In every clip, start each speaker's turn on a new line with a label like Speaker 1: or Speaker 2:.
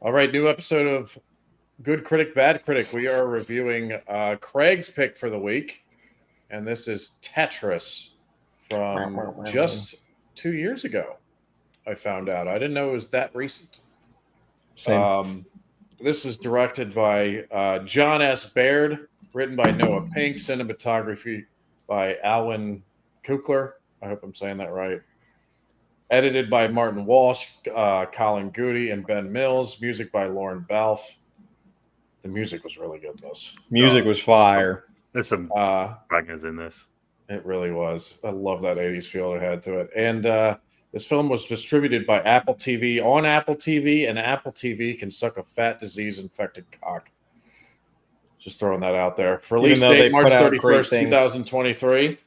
Speaker 1: All right, new episode of Good Critic, Bad Critic. We are reviewing Craig's pick for the week, and this is Tetris from just 2 years ago. I found out. I didn't know it was that recent.
Speaker 2: Same.
Speaker 1: This is directed by Jon S. Baird, written by Noah Pink, cinematography by Alwyn Kukler. I hope I'm saying that right. Edited by Martin Walsh, Colin Goody, and Ben Mills. Music by Lauren Balfe. The music was really good in this.
Speaker 2: Music was fire.
Speaker 3: There's some bangers in this.
Speaker 1: It really was. I love that 80s feel it had to it. And this film was distributed by Apple TV on Apple TV, and Apple TV can suck a fat disease-infected cock. Just throwing that out there. Release date March 31st, 2023.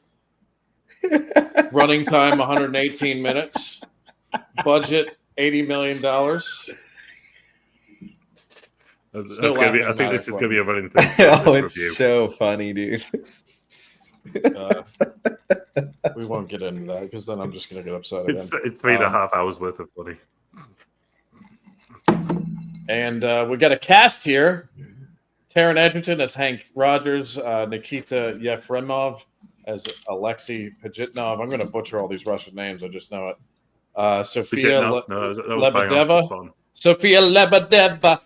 Speaker 1: Running time 118 minutes. Budget $80 million.
Speaker 3: I think this is going to be a running thing.
Speaker 2: Oh, it's review. So funny, dude.
Speaker 1: We won't get into that because then I'm just going to get upset again.
Speaker 3: It's 3.5 hours worth of funny.
Speaker 1: And we got a cast here. Taron Egerton as Hank Rogers, Nikita Yefremov as Alexei Pajitnov. I'm going to butcher all these Russian names. I just know it. Sophia Lebedeva. Sophia Lebedeva.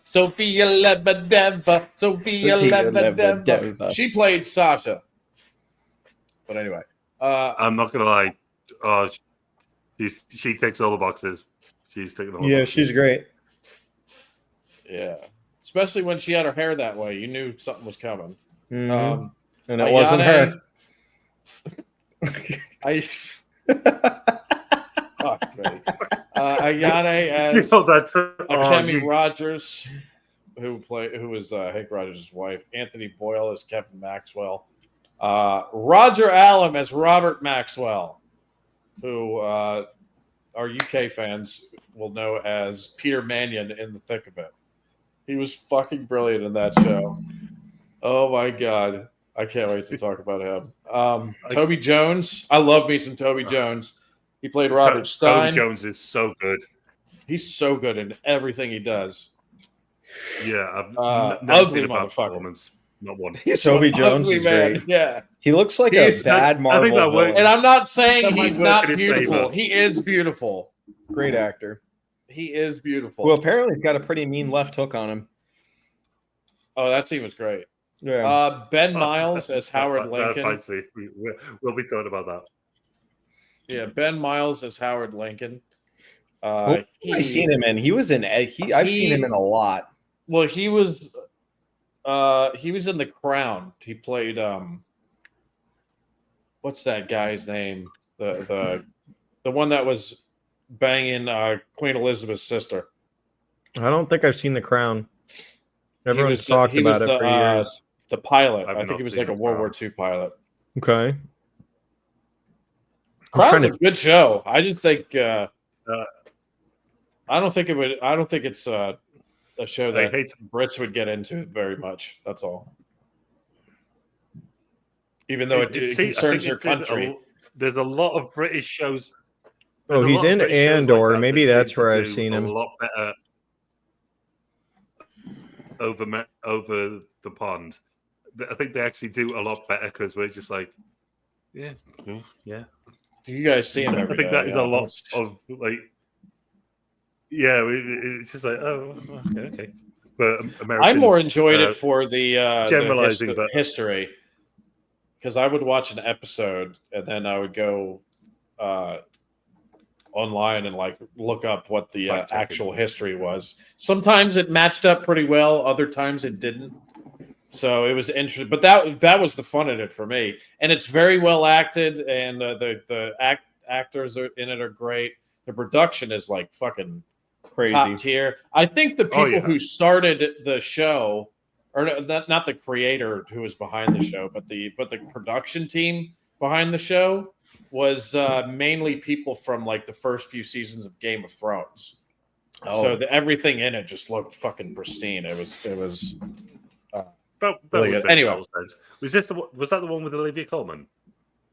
Speaker 1: She played Sasha. But anyway.
Speaker 3: I'm not going to lie. She takes all the boxes. She's taking all the boxes.
Speaker 2: She's great.
Speaker 1: Yeah. Especially when she had her hair that way. You knew something was coming.
Speaker 2: Mm-hmm. And it wasn't her.
Speaker 1: Ayane as Akemi Rogers, who was Hank Rogers' wife. Anthony Boyle as Kevin Maxwell. Roger Allam as Robert Maxwell, who our UK fans will know as Peter Mannion in The Thick of It. He was fucking brilliant in that show. Oh my god. I can't wait to talk about him. Toby Jones. I love me some Toby Jones. He played Robert Stein.
Speaker 3: Toby Jones is so good.
Speaker 1: He's so good in everything he does.
Speaker 3: Yeah. I've never
Speaker 1: ugly
Speaker 3: seen a bad
Speaker 1: motherfucker.
Speaker 3: performance. Not one.
Speaker 2: Toby Jones is great.
Speaker 1: Yeah.
Speaker 2: He looks like a bad Marvel villain.
Speaker 1: And I'm not saying he's not beautiful. He is beautiful.
Speaker 2: Great actor.
Speaker 1: He is beautiful.
Speaker 2: Well, apparently he's got a pretty mean left hook on him.
Speaker 1: Oh, that seems great.
Speaker 2: Yeah.
Speaker 1: Ben Miles as Howard Lincoln.
Speaker 3: We'll be talking about that.
Speaker 1: Yeah, Ben Miles as Howard Lincoln.
Speaker 2: I've seen him in. I've seen him in a lot.
Speaker 1: Well, he was in The Crown. He played what's that guy's name? The one that was banging Queen Elizabeth's sister.
Speaker 2: I don't think I've seen The Crown. Everyone's talked about it for years.
Speaker 1: The pilot. I think he was like a World War II pilot.
Speaker 2: Okay.
Speaker 1: Crown's a good show. I just think I don't think it's a show that Brits would get into very much. That's all. Even though it concerns your country.
Speaker 3: There's a lot of British shows.
Speaker 2: Oh, he's in Andor. Maybe that's where I've seen him.
Speaker 3: A lot better over the pond. I think they actually do a lot better because we're just like, yeah.
Speaker 1: You guys see him every day.
Speaker 3: I think that is a lot of like, yeah. It's just like, oh, okay. But Americans,
Speaker 1: I more enjoyed it for the
Speaker 3: generalizing
Speaker 1: the history, because I would watch an episode and then I would go online and like look up what the actual history was. Sometimes it matched up pretty well. Other times it didn't. So it was interesting, but that was the fun in it for me. And it's very well acted, and the actors in it are great. The production is like fucking
Speaker 2: crazy,
Speaker 1: top tier. I think the people who started the show, or not the creator who was behind the show, but the production team behind the show was mainly people from like the first few seasons of Game of Thrones. So everything in it just looked fucking pristine. It was. Really good. Anyway,
Speaker 3: was that the one with Olivia Colman?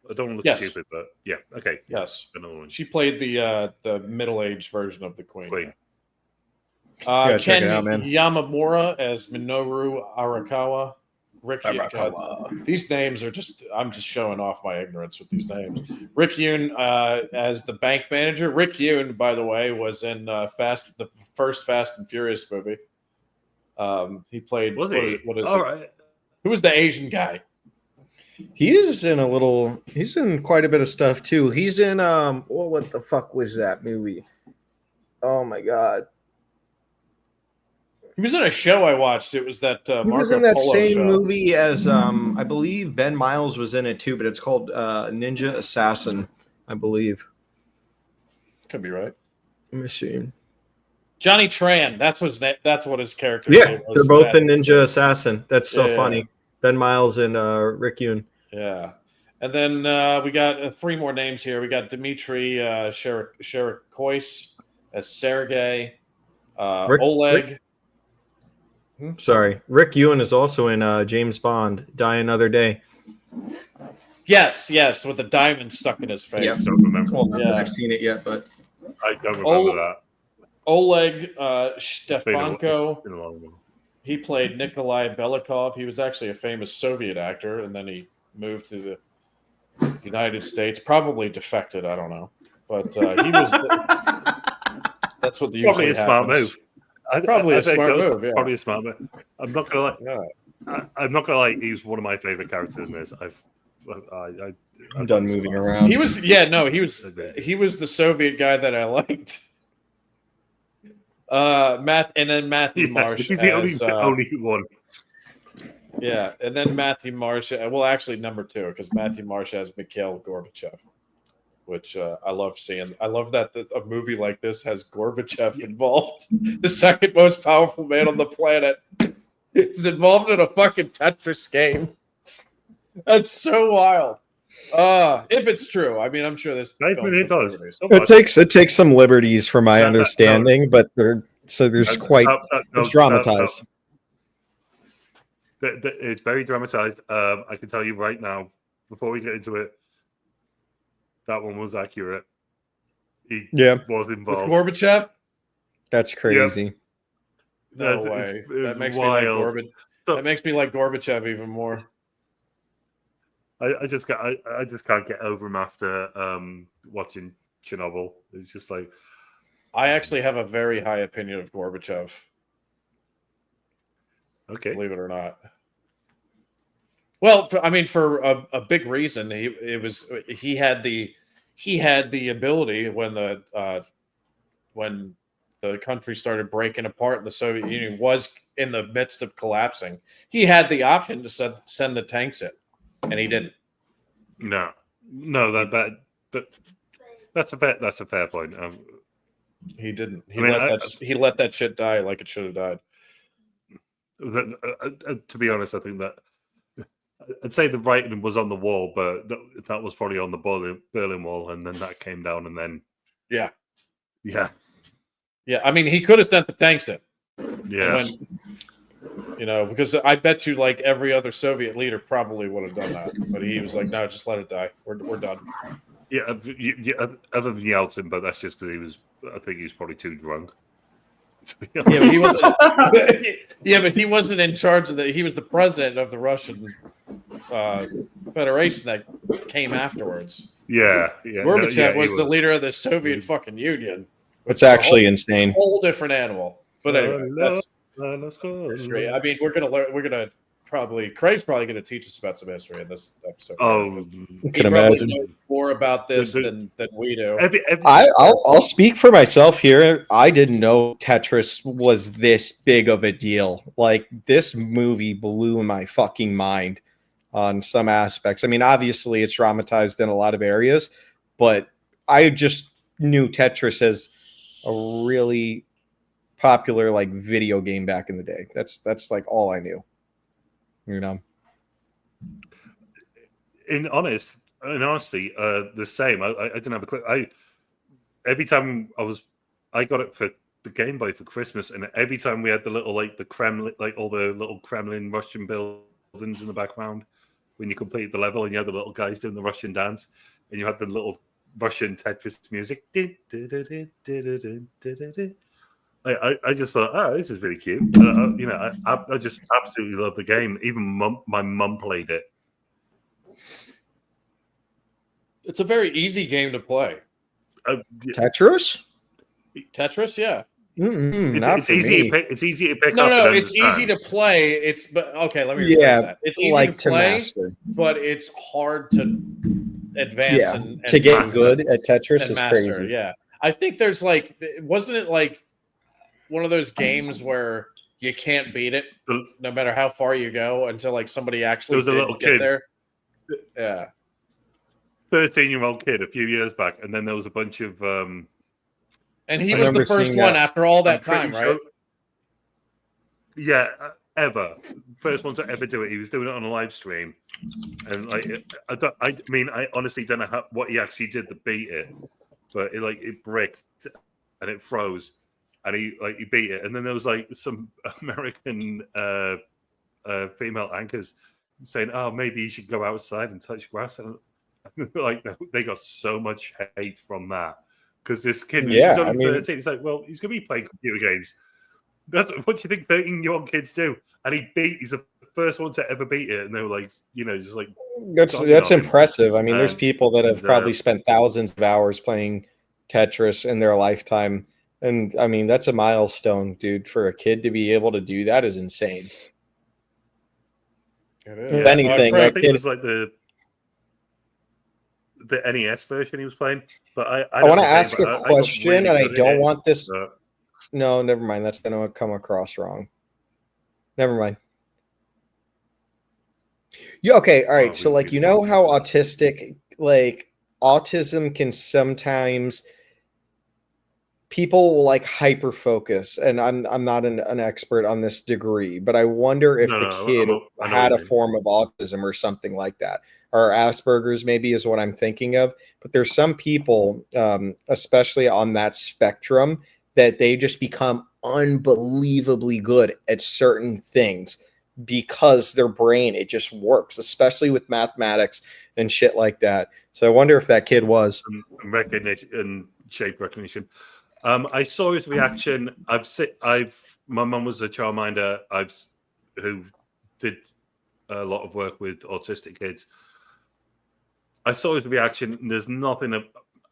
Speaker 3: I don't look stupid, but yeah, okay.
Speaker 1: Yes, she played the middle-aged version of the Queen.
Speaker 2: Check
Speaker 1: Ken
Speaker 2: it out, man.
Speaker 1: Yamamura as Minoru Arakawa. Rick
Speaker 2: Arakawa.
Speaker 1: These names are I'm just showing off my ignorance with these names. Rick Yoon as the bank manager. Rick Yoon, by the way, was in the first Fast and Furious movie. He played.
Speaker 3: Was he?
Speaker 1: What is
Speaker 3: All
Speaker 1: it?
Speaker 3: right.
Speaker 1: Who was the Asian guy?
Speaker 2: He's in quite a bit of stuff too. He's in what the fuck was that movie? Oh my god.
Speaker 1: He was in a show I watched. It was that
Speaker 2: He
Speaker 1: Marco
Speaker 2: was in that
Speaker 1: Polo
Speaker 2: same
Speaker 1: show.
Speaker 2: movie as I believe Ben Miles was in it too, but it's called Ninja Assassin, I believe.
Speaker 1: Could be right.
Speaker 2: Let me see.
Speaker 1: Johnny Tran. That's what his character
Speaker 2: Yeah,
Speaker 1: was.
Speaker 2: they're both in Ninja Assassin. That's so funny.
Speaker 1: Yeah.
Speaker 2: Ben Miles and Rick Yoon.
Speaker 1: Yeah. And then we got 3 more names here. We got Dmitry Sharakois as Sergey. Oleg.
Speaker 2: Sorry. Rick Yoon is also in James Bond, Die Another Day.
Speaker 1: Yes, with the diamond stuck in his face.
Speaker 2: Yeah.
Speaker 3: Don't remember.
Speaker 2: Well, not that I've seen it yet, but
Speaker 3: I don't remember that.
Speaker 1: Oleg
Speaker 3: It's been a long one.
Speaker 1: He played Nikolai Belikov. He was actually a famous Soviet actor, and then he moved to the United States. Probably defected, I don't know. But he was. That's what the
Speaker 3: probably
Speaker 1: usually
Speaker 3: a smart
Speaker 1: happens.
Speaker 3: move.
Speaker 1: Probably a smart move. Yeah.
Speaker 3: Probably a smart move. I'm not gonna lie. I'm not gonna lie. He's one of my favorite characters in this.
Speaker 2: I'm done moving around.
Speaker 1: He was. Yeah, no, he was. He was the Soviet guy that I liked. And then Matthew Marsh.
Speaker 3: He's the only one.
Speaker 1: Yeah, and then Matthew Marsh. Well, actually, number 2 because Matthew Marsh has Mikhail Gorbachev, which I love seeing. I love that a movie like this has Gorbachev involved, the second most powerful man on the planet. He's involved in a fucking Tetris game. That's so wild. If it's true, I mean, I'm sure this.
Speaker 2: It takes some liberties from my understanding, but there's quite it's dramatized.
Speaker 3: It's very dramatized. I can tell you right now, before we get into it, that one was accurate. He was involved.
Speaker 1: With Gorbachev?
Speaker 2: That's crazy.
Speaker 1: Yep. No way. That makes me like Gorbachev even more.
Speaker 3: I just can't get over him after watching Chernobyl. It's just like
Speaker 1: I actually have a very high opinion of Gorbachev.
Speaker 3: Okay,
Speaker 1: believe it or not. Well, I mean, for a big reason, he had the ability when the country started breaking apart and the Soviet Union was in the midst of collapsing. He had the option to send the tanks in. And he didn't.
Speaker 3: No, that's a fair point.
Speaker 1: He didn't. He let that shit die like it should have died.
Speaker 3: To be honest, I think that I'd say the writing was on the wall, but that was probably on the Berlin Wall, and then that came down, and then
Speaker 1: yeah.
Speaker 3: Yeah.
Speaker 1: I mean, he could have sent the tanks in.
Speaker 3: Yeah.
Speaker 1: Because I bet you, like every other Soviet leader probably would have done that, but he was like, "No, just let it die. We're done."
Speaker 3: Yeah, other than Yeltsin, but that's just because I think he was probably too drunk.
Speaker 1: Yeah, but he wasn't. But he wasn't in charge of He was the president of the Russian Federation that came afterwards.
Speaker 3: Yeah.
Speaker 1: Gorbachev was the leader of the Soviet fucking Union.
Speaker 2: It's actually insane.
Speaker 1: Whole different animal. But anyway, that's history. I mean, we're gonna probably Craig's probably gonna teach us about some history in this episode.
Speaker 2: He can imagine
Speaker 1: knows more about this than we do.
Speaker 2: I'll speak for myself here. I didn't know Tetris was this big of a deal. Like, this movie blew my fucking mind on some aspects. I mean, obviously it's dramatized in a lot of areas, but I just knew Tetris as a really popular like video game back in the day. That's like all I knew.
Speaker 3: In honesty, the same. I didn't have a clue. Every time I got it for the Game Boy for Christmas, and every time we had the little the Kremlin, all the little Kremlin Russian buildings in the background when you completed the level, and you had the little guys doing the Russian dance, and you had the little Russian Tetris music. I just thought, oh, this is really cute. I just absolutely love the game. Even my mum played it.
Speaker 1: It's a very easy game to play.
Speaker 2: Tetris?
Speaker 1: Tetris, yeah.
Speaker 3: It's easy. It's easy to pick up.
Speaker 1: No, it's easy to play. But okay, let me rephrase that. It's easy to play, but it's hard to advance and
Speaker 2: to get
Speaker 1: master,
Speaker 2: good at Tetris is
Speaker 1: master,
Speaker 2: crazy.
Speaker 1: Yeah, I think there's wasn't it like one of those games where you can't beat it no matter how far you go until somebody actually
Speaker 3: was a little
Speaker 1: get
Speaker 3: kid
Speaker 1: there? Yeah,
Speaker 3: 13-year-old kid a few years back, and then there was a bunch of
Speaker 1: and he was the first one after all that time, right?
Speaker 3: Yeah, ever. First one to ever do it. He was doing it on a live stream, and I honestly don't know what he actually did to beat it, but it bricked and it froze, and he beat it. And then there was some American female anchors saying, "Oh, maybe you should go outside and touch grass," and they got so much hate from that. Because this kid, he's only 13. He's well, he's going to be playing computer games. That's what do you think 13-year-old kids do? And he's the first one to ever beat it. And they were just
Speaker 2: that's impressive. I mean, there's people that have probably spent thousands of hours playing Tetris in their lifetime. And I mean, that's a milestone, dude. For a kid to be able to do that is insane.
Speaker 1: It is.
Speaker 2: If anything,
Speaker 3: I think it was the NES version he was playing, but I
Speaker 2: want to ask a question, and I don't want this. No, never mind. That's going to come across wrong. Never mind. Yeah. Okay. All right. So, how autism can sometimes people will hyper focus, and I'm not an expert on this degree, but I wonder if the kid had a form of autism or something like that. Or Asperger's maybe is what I'm thinking of. But there's some people, especially on that spectrum, that they just become unbelievably good at certain things because their brain, it just works, especially with mathematics and shit like that. So I wonder if that kid was.
Speaker 3: Recognition and shape recognition. I saw his reaction. My mum was a childminder who did a lot of work with autistic kids. I saw his reaction, and there's nothing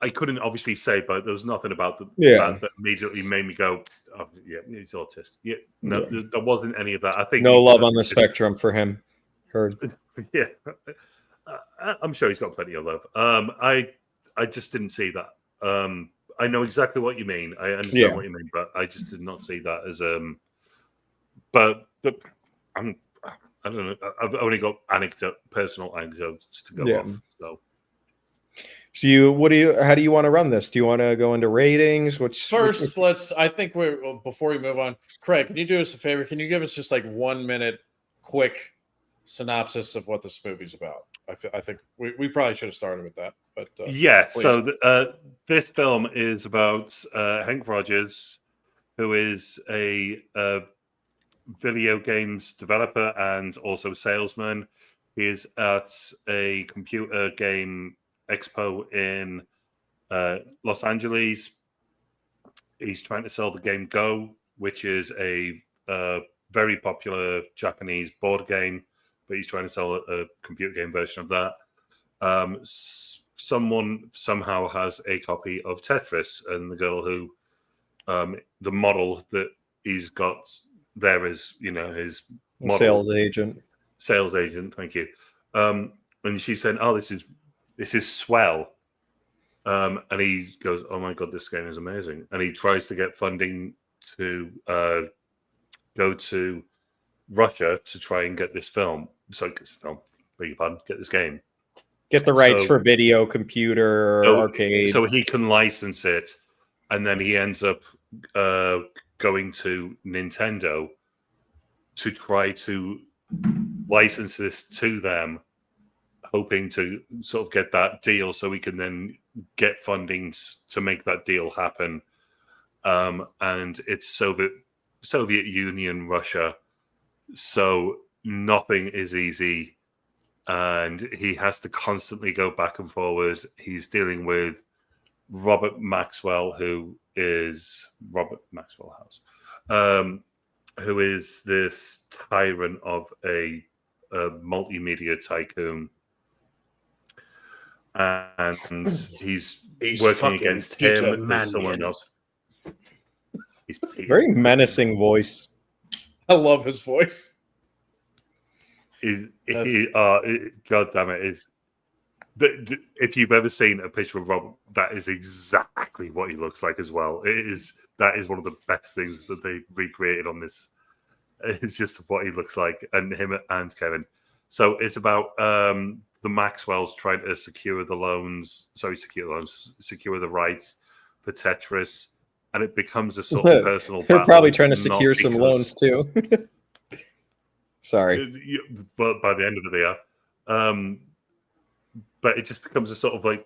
Speaker 3: I couldn't obviously say, but there was nothing about that immediately made me go, "Oh, yeah, he's autistic." Yeah, no, there wasn't any of that. I think
Speaker 2: no love on the spectrum for him. Heard.
Speaker 3: Yeah, I'm sure he's got plenty of love. I just didn't see that. I know exactly what you mean. I understand what you mean, but I just did not see that as But I don't know. I've only got personal anecdotes to go off.
Speaker 2: So how do you want to run this? Do you want to go into ratings?
Speaker 1: I think before we move on, Craig, can you do us a favor? Can you give us just 1 minute quick synopsis of what this movie's about? I think we probably should have started with that. But
Speaker 3: yes. Please. So this film is about Hank Rogers, who is a video games developer and also salesman. He is at a computer game expo in Los Angeles. He's trying to sell the game Go, which is a very popular Japanese board game, but he's trying to sell a computer game version of that. Someone somehow has a copy of Tetris, and the girl who the model that he's got there is, his model. Sales agent. Thank you. And she said, "Oh, this is swell." And he goes, "Oh my God, this game is amazing." And he tries to get funding to go to Russia to try and get this film. Beg your pardon, get this game.
Speaker 2: Get the rights for video, computer, arcade.
Speaker 3: So he can license it. And then he ends up going to Nintendo to try to license this to them, hoping to sort of get that deal so we can then get funding to make that deal happen. And it's Soviet Union, Russia. So nothing is easy. And he has to constantly go back and forward. He's dealing with Robert Maxwell, who is Robert Maxwell House, who is this tyrant of a multimedia tycoon. And he's working against him. There's someone else. He's
Speaker 2: very menacing voice.
Speaker 1: I love his voice.
Speaker 3: God damn it! If you've ever seen a picture of Rob, that is exactly what he looks like as well. That is one of the best things that they've recreated on this. It's just what he looks like, and him and Kevin. So it's about the Maxwells trying to secure the rights for Tetris, and it becomes a sort of personal battle.
Speaker 2: They're probably trying to secure some loans too. Sorry,
Speaker 3: but by the end of it, they are. But it just becomes a sort of like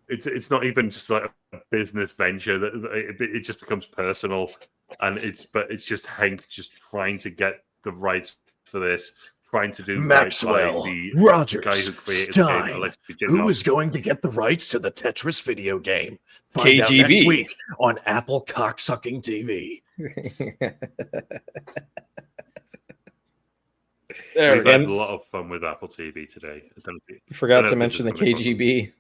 Speaker 3: it's not even just like a business venture. That it just becomes personal, and it's just Hank just trying to get the rights for this. Trying to do
Speaker 4: Maxwell,
Speaker 3: the
Speaker 4: Rogers,
Speaker 3: guy who created
Speaker 4: Stein,
Speaker 3: the game,
Speaker 4: who is going to get the rights to the Tetris video game? Find
Speaker 2: KGB.
Speaker 4: out next week on Apple Cocksucking TV.
Speaker 3: We've had a lot of fun with Apple TV today.
Speaker 2: You forgot to mention the KGB.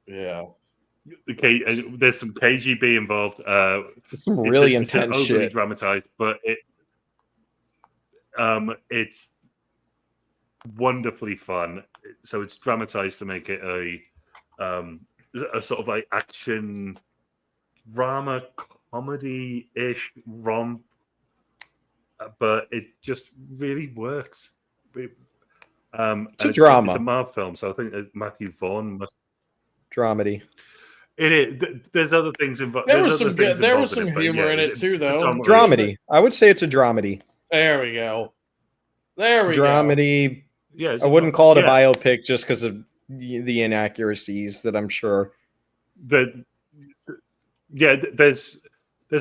Speaker 1: Yeah.
Speaker 3: Okay, there's some KGB involved.
Speaker 2: Some really intense
Speaker 3: overly
Speaker 2: shit.
Speaker 3: Dramatized, but it's wonderfully fun. So it's dramatized to make it a sort of like action drama comedy-ish romp, but it just really works.
Speaker 2: It's a drama.
Speaker 3: It's a Marv film, so I think Matthew Vaughn must
Speaker 2: dramedy.
Speaker 3: It is. There's other things involved.
Speaker 1: There was some humor in it too, though.
Speaker 2: Dramedy. I would say it's a dramedy.
Speaker 1: There we go. There we
Speaker 2: dramedy.
Speaker 3: Yeah,
Speaker 2: I wouldn't call it a biopic just because of the inaccuracies that I'm sure.
Speaker 3: There's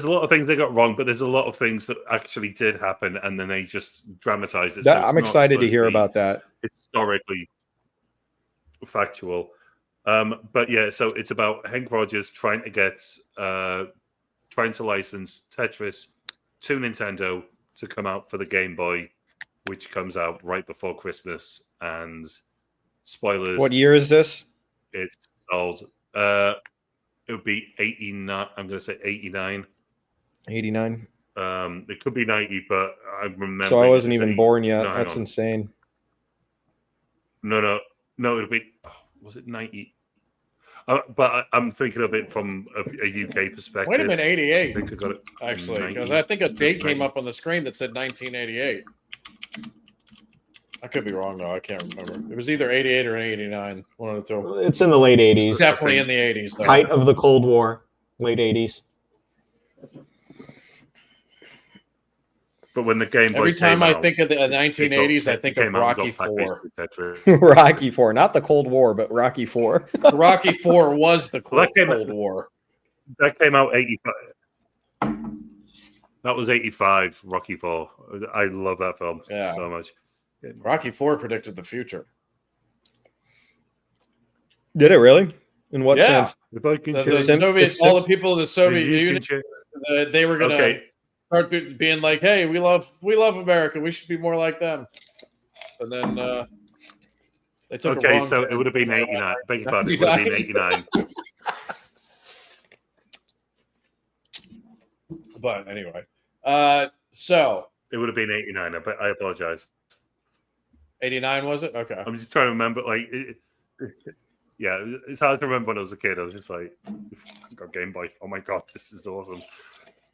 Speaker 3: a lot of things they got wrong, but there's a lot of things that actually did happen, and then they just dramatized it. So
Speaker 2: I'm excited to hear about that.
Speaker 3: Historically factual. But yeah, so it's about Hank Rogers trying to license Tetris to Nintendo to come out for the Game Boy, which comes out right before Christmas. And spoilers.
Speaker 2: What year is this?
Speaker 3: It's old. It would be 89. I'm going to say 89.
Speaker 2: 89.
Speaker 3: It could be 90, but I remember.
Speaker 2: So I wasn't even born yet. That's insane.
Speaker 3: No. It'll be. Was it 90? But I'm thinking of it from a UK perspective.
Speaker 1: Wait a minute, 88.
Speaker 3: I think I got it.
Speaker 1: Actually, because I think a date came up on the screen that said 1988. I could be wrong though. I can't remember. It was either 88 or 89. One of the two.
Speaker 5: It's in the late 80s.
Speaker 1: It's definitely in the 80s. Though.
Speaker 5: Height of the Cold War, late 80s.
Speaker 3: But when the Game Boy
Speaker 1: every time I
Speaker 3: out,
Speaker 1: think of the 1980s, I think of Rocky IV.
Speaker 2: Rocky IV, not the Cold War, but Rocky IV.
Speaker 1: Rocky IV was the Cold War.
Speaker 3: That came out 85. That was 85. Rocky IV. I love that film so much.
Speaker 1: Rocky IV predicted the future.
Speaker 2: Did it really? In what sense?
Speaker 3: If I can
Speaker 1: the Soviets, all the people of the Soviet Union, they were going to start being like, "Hey, we love America. We should be more like them." And then they took.
Speaker 3: Okay, so it would have been 89. Beg your pardon. It would have been 89.
Speaker 1: But anyway, so
Speaker 3: it would have been 89. I apologize.
Speaker 1: 89 was it? Okay.
Speaker 3: I'm just trying to remember. Like, yeah, it's hard to remember when I was a kid. I was just like, I got Game Boy. Oh my god, this is awesome.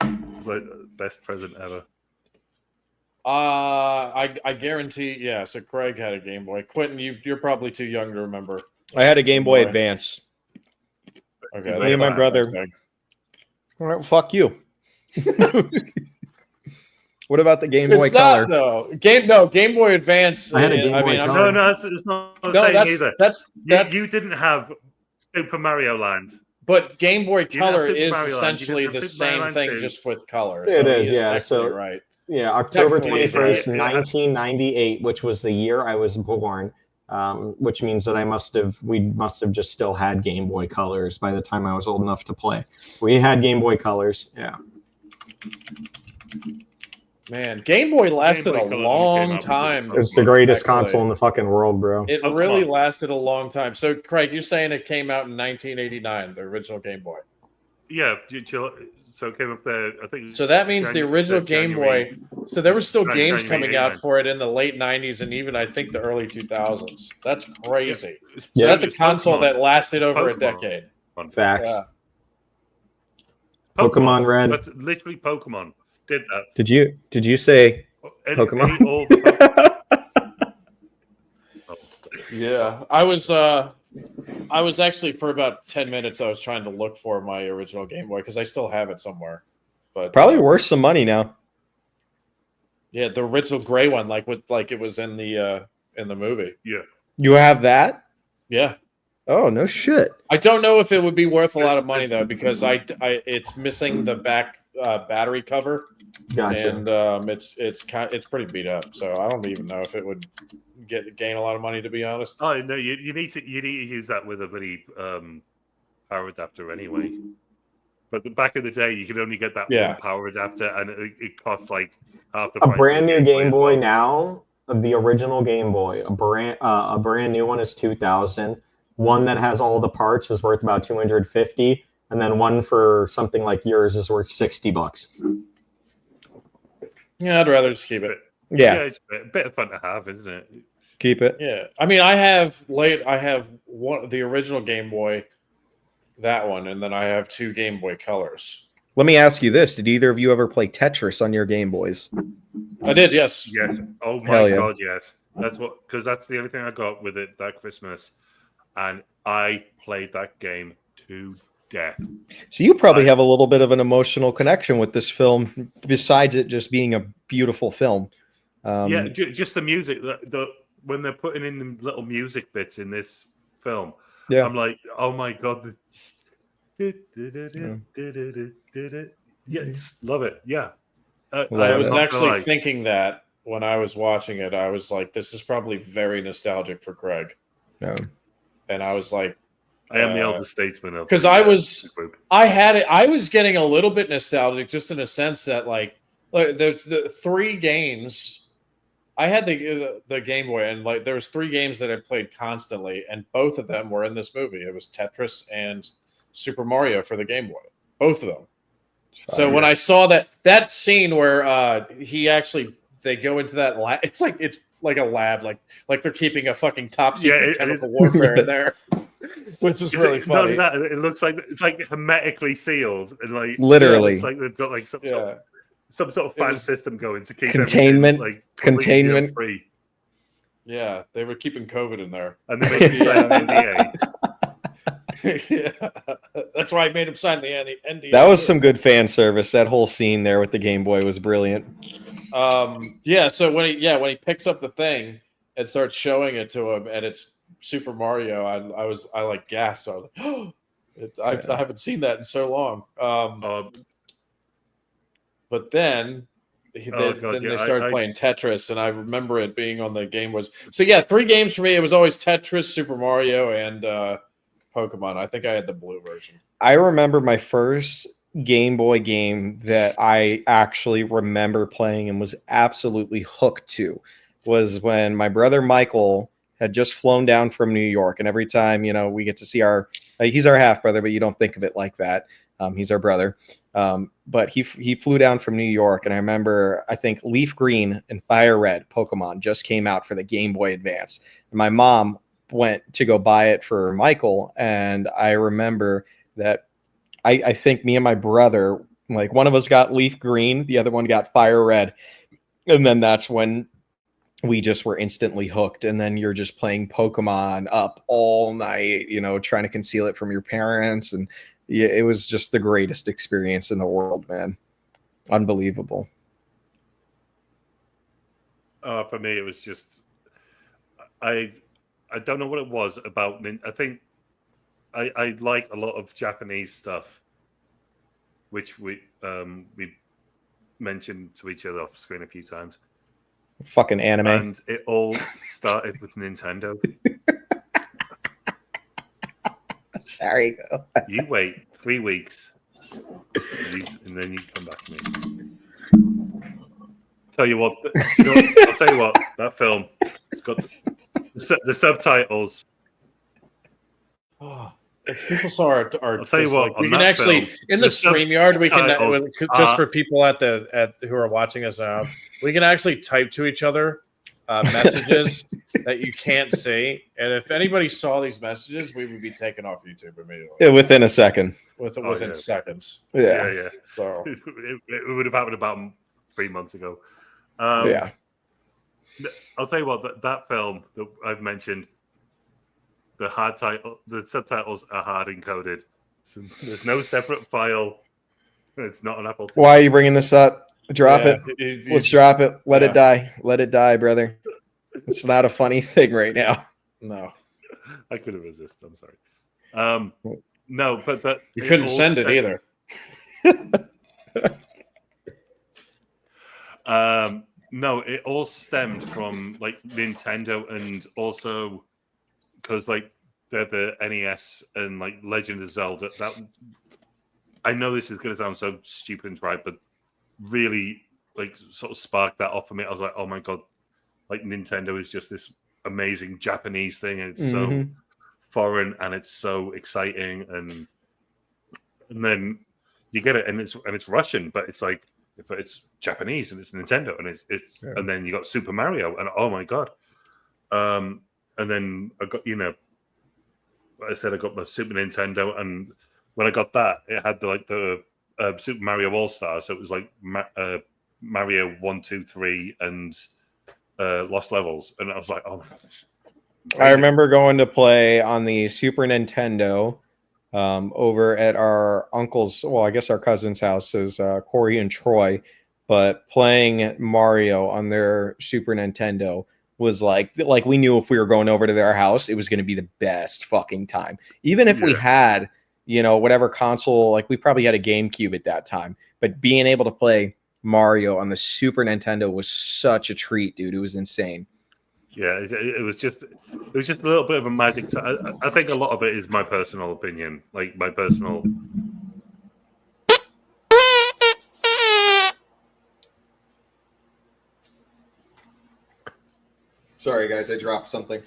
Speaker 3: It was like the best present ever.
Speaker 1: I guarantee. Yeah. So Craig had a Game Boy. Quentin, you're probably too young to remember.
Speaker 2: I had a Game Boy Advance.
Speaker 1: Okay.
Speaker 2: Me and my brother. All right, well, fuck you. What about the Game Boy Color?
Speaker 1: Game Boy Advance.
Speaker 5: I had a Game Boy Color.
Speaker 3: No, it's not the same either.
Speaker 1: That's
Speaker 3: you didn't have Super Mario Land.
Speaker 1: But Game Boy Color is
Speaker 3: Mario
Speaker 1: essentially the same thing, just with color.
Speaker 5: It is, yeah. So
Speaker 1: right.
Speaker 5: Yeah, October 21st, 1998, which was the year I was born. which means that we must have just still had Game Boy Colors by the time I was old enough to play. We had Game Boy Colors, yeah.
Speaker 1: Man, Game Boy lasted
Speaker 3: Game Boy
Speaker 1: a
Speaker 3: Color
Speaker 1: long
Speaker 3: came out
Speaker 1: time.
Speaker 3: before
Speaker 5: It's the greatest
Speaker 1: actually.
Speaker 5: console in the fucking world, bro.
Speaker 1: It
Speaker 3: Oh,
Speaker 1: really
Speaker 3: come on.
Speaker 1: lasted a long time. So, Craig, you're saying it came out in 1989, the original Game Boy.
Speaker 3: Yeah, so it came up there. I think.
Speaker 1: So that means the original Game Boy. So there were still games
Speaker 3: January
Speaker 1: coming out
Speaker 3: 89.
Speaker 1: for it in the late 90s and even I think the early 2000s. That's crazy. So
Speaker 5: Yeah.
Speaker 1: that's a
Speaker 3: It's
Speaker 1: console
Speaker 3: Pokemon.
Speaker 1: that lasted
Speaker 3: It's
Speaker 1: over a
Speaker 3: Pokemon.
Speaker 1: decade.
Speaker 5: Facts.
Speaker 1: Yeah.
Speaker 5: Pokemon Red.
Speaker 3: That's literally Pokemon did that.
Speaker 5: Did you say Pokemon?
Speaker 3: All the Pokemon.
Speaker 1: Yeah. I was actually for about 10 minutes I was trying to look for my original Game Boy because I still have it somewhere. But
Speaker 2: Probably worth some money now.
Speaker 1: yeah, the original gray one, like it was in the movie.
Speaker 3: Yeah.
Speaker 2: You have that?
Speaker 1: Yeah.
Speaker 2: Oh, no shit.
Speaker 1: I don't know if it would be worth a lot of money though, because it's missing the back battery cover,
Speaker 5: Gotcha.
Speaker 1: and it's pretty beat up. So I don't even know if it would gain a lot of money, to be honest.
Speaker 3: Oh no, you need to use that with a very power adapter anyway. But back in the day, you could only get that one power adapter, and it costs like half the price.
Speaker 5: A brand new Game Boy
Speaker 3: well.
Speaker 5: now, the original Game Boy, a brand new one is $2,000. One that has all the parts is worth about $250, and then one for something like yours is worth $60.
Speaker 1: Yeah, I'd rather just keep it.
Speaker 2: Yeah,
Speaker 3: It's a bit of fun to have, isn't it?
Speaker 2: keep it.
Speaker 1: Yeah, I mean, I have the original Game Boy, that one, and then I have 2 Game Boy Colors.
Speaker 2: Let me ask you this. Did either of you ever play Tetris on your Game Boys?
Speaker 1: I did, yes.
Speaker 3: Yes. Oh my
Speaker 2: Hell yeah.
Speaker 3: god, yes. Because that's the only thing I got with it that Christmas, and I played that game to death.
Speaker 2: So you probably have a little bit of an emotional connection with this film, besides it just being a beautiful film.
Speaker 3: Yeah, just the music. When they're putting in the little music bits in this film,
Speaker 2: Yeah.
Speaker 3: I'm like, oh my god. Yeah, just love it. Yeah.
Speaker 1: I was actually thinking that when I was watching it, I was like, this is probably very nostalgic for Craig.
Speaker 2: Yeah.
Speaker 1: And I was like,
Speaker 3: I am the elder statesman of
Speaker 1: because I was getting a little bit nostalgic, just in a sense that like there's the 3 games. I had the Game Boy, and like there was 3 games that I played constantly, and both of them were in this movie. It was Tetris and Super Mario for the Game Boy, both of them. So when I saw that scene where they go into that lab, it's like a lab, like they're keeping a fucking top secret chemical warfare in there, which is really funny.
Speaker 3: No, it looks like it's like hermetically sealed, and like
Speaker 2: literally,
Speaker 3: it's like they've got like some sort of fan system going to keep
Speaker 2: containment,
Speaker 3: like
Speaker 2: containment
Speaker 3: free.
Speaker 1: Yeah, they were keeping COVID in there,
Speaker 3: and they made you sign an NDA.
Speaker 1: Yeah, that's why I made him sign the NDA.
Speaker 2: That was some good fan service. That whole scene there with the Game Boy was brilliant.
Speaker 1: Yeah. So when he picks up the thing and starts showing it to him, and it's Super Mario, I like gasped. I was like, oh, I haven't seen that in so long. But then they started playing Tetris, and I remember it being on the Game Boys. So yeah, 3 games for me. It was always Tetris, Super Mario, and Pokemon. I think I had the blue version.
Speaker 2: I remember my first Game Boy game that I actually remember playing and was absolutely hooked to was when my brother Michael had just flown down from New York. And every time, we get to see he's our half brother, but you don't think of it like that. He's our brother. But he flew down from New York, and I remember, I think Leaf Green and Fire Red Pokemon just came out for the Game Boy Advance. And my mom went to go buy it for Michael, and I remember that I think me and my brother, like one of us got Leaf Green, the other one got Fire Red, and then that's when we just were instantly hooked. And then you're just playing Pokemon up all night, trying to conceal it from your parents, and yeah, it was just the greatest experience in the world, man. Unbelievable.
Speaker 3: For me, it was just I don't know what it was about. I think I like a lot of Japanese stuff, which we mentioned to each other off screen a few times.
Speaker 2: Fucking anime.
Speaker 3: And it all started with Nintendo.
Speaker 2: Sorry.
Speaker 3: You wait 3 weeks, and then you come back to me. Tell you what, I'll tell you what. That film, it's got the subtitles.
Speaker 1: Oh, if people saw our
Speaker 3: I'll tell you what.
Speaker 1: like, we can actually in the StreamYard we can just for people at who are watching us now, we can actually type to each other messages that you can't see, and if anybody saw these messages, we would be taken off YouTube immediately.
Speaker 2: Within a second.
Speaker 1: Within seconds.
Speaker 3: Yeah.
Speaker 1: So
Speaker 3: it would have happened about 3 months ago.
Speaker 2: Yeah.
Speaker 3: I'll tell you what. That film that I've mentioned, the subtitles are hard encoded. So there's no separate file. It's not an Apple TV.
Speaker 2: Why are you bringing this up? Drop it. Let's drop it. Let it die. Let it die, brother. It's not a funny thing right now.
Speaker 1: No,
Speaker 3: I couldn't resist. I'm sorry. No, but
Speaker 1: you couldn't send it either.
Speaker 3: No, it all stemmed from like Nintendo, and also because like the NES and like Legend of Zelda. That I know this is going to sound so stupid and right, but really like sort of sparked that off for me. I was like, oh my god, like Nintendo is just this amazing Japanese thing, and it's so foreign and it's so exciting, and then you get it, and it's Russian, but it's Japanese and it's Nintendo, and it's and then you got Super Mario, and oh my god, and then I got I said I got my Super Nintendo, and when I got that, it had the Super Mario All Star, so it was like Mario 1, 2, 3, and Lost Levels, and I was like, oh my god.
Speaker 2: I remember going to play on the Super Nintendo over at our uncle's, well, I guess our cousin's house is Corey and Troy, but playing Mario on their Super Nintendo was like we knew if we were going over to their house, it was going to be the best fucking time. Even if we had, whatever console, like we probably had a GameCube at that time, but being able to play Mario on the Super Nintendo was such a treat, dude. It was insane.
Speaker 3: Yeah, it was just a little bit of a magic. I think a lot of it is my personal opinion, like my personal.
Speaker 2: Sorry, guys, I dropped something.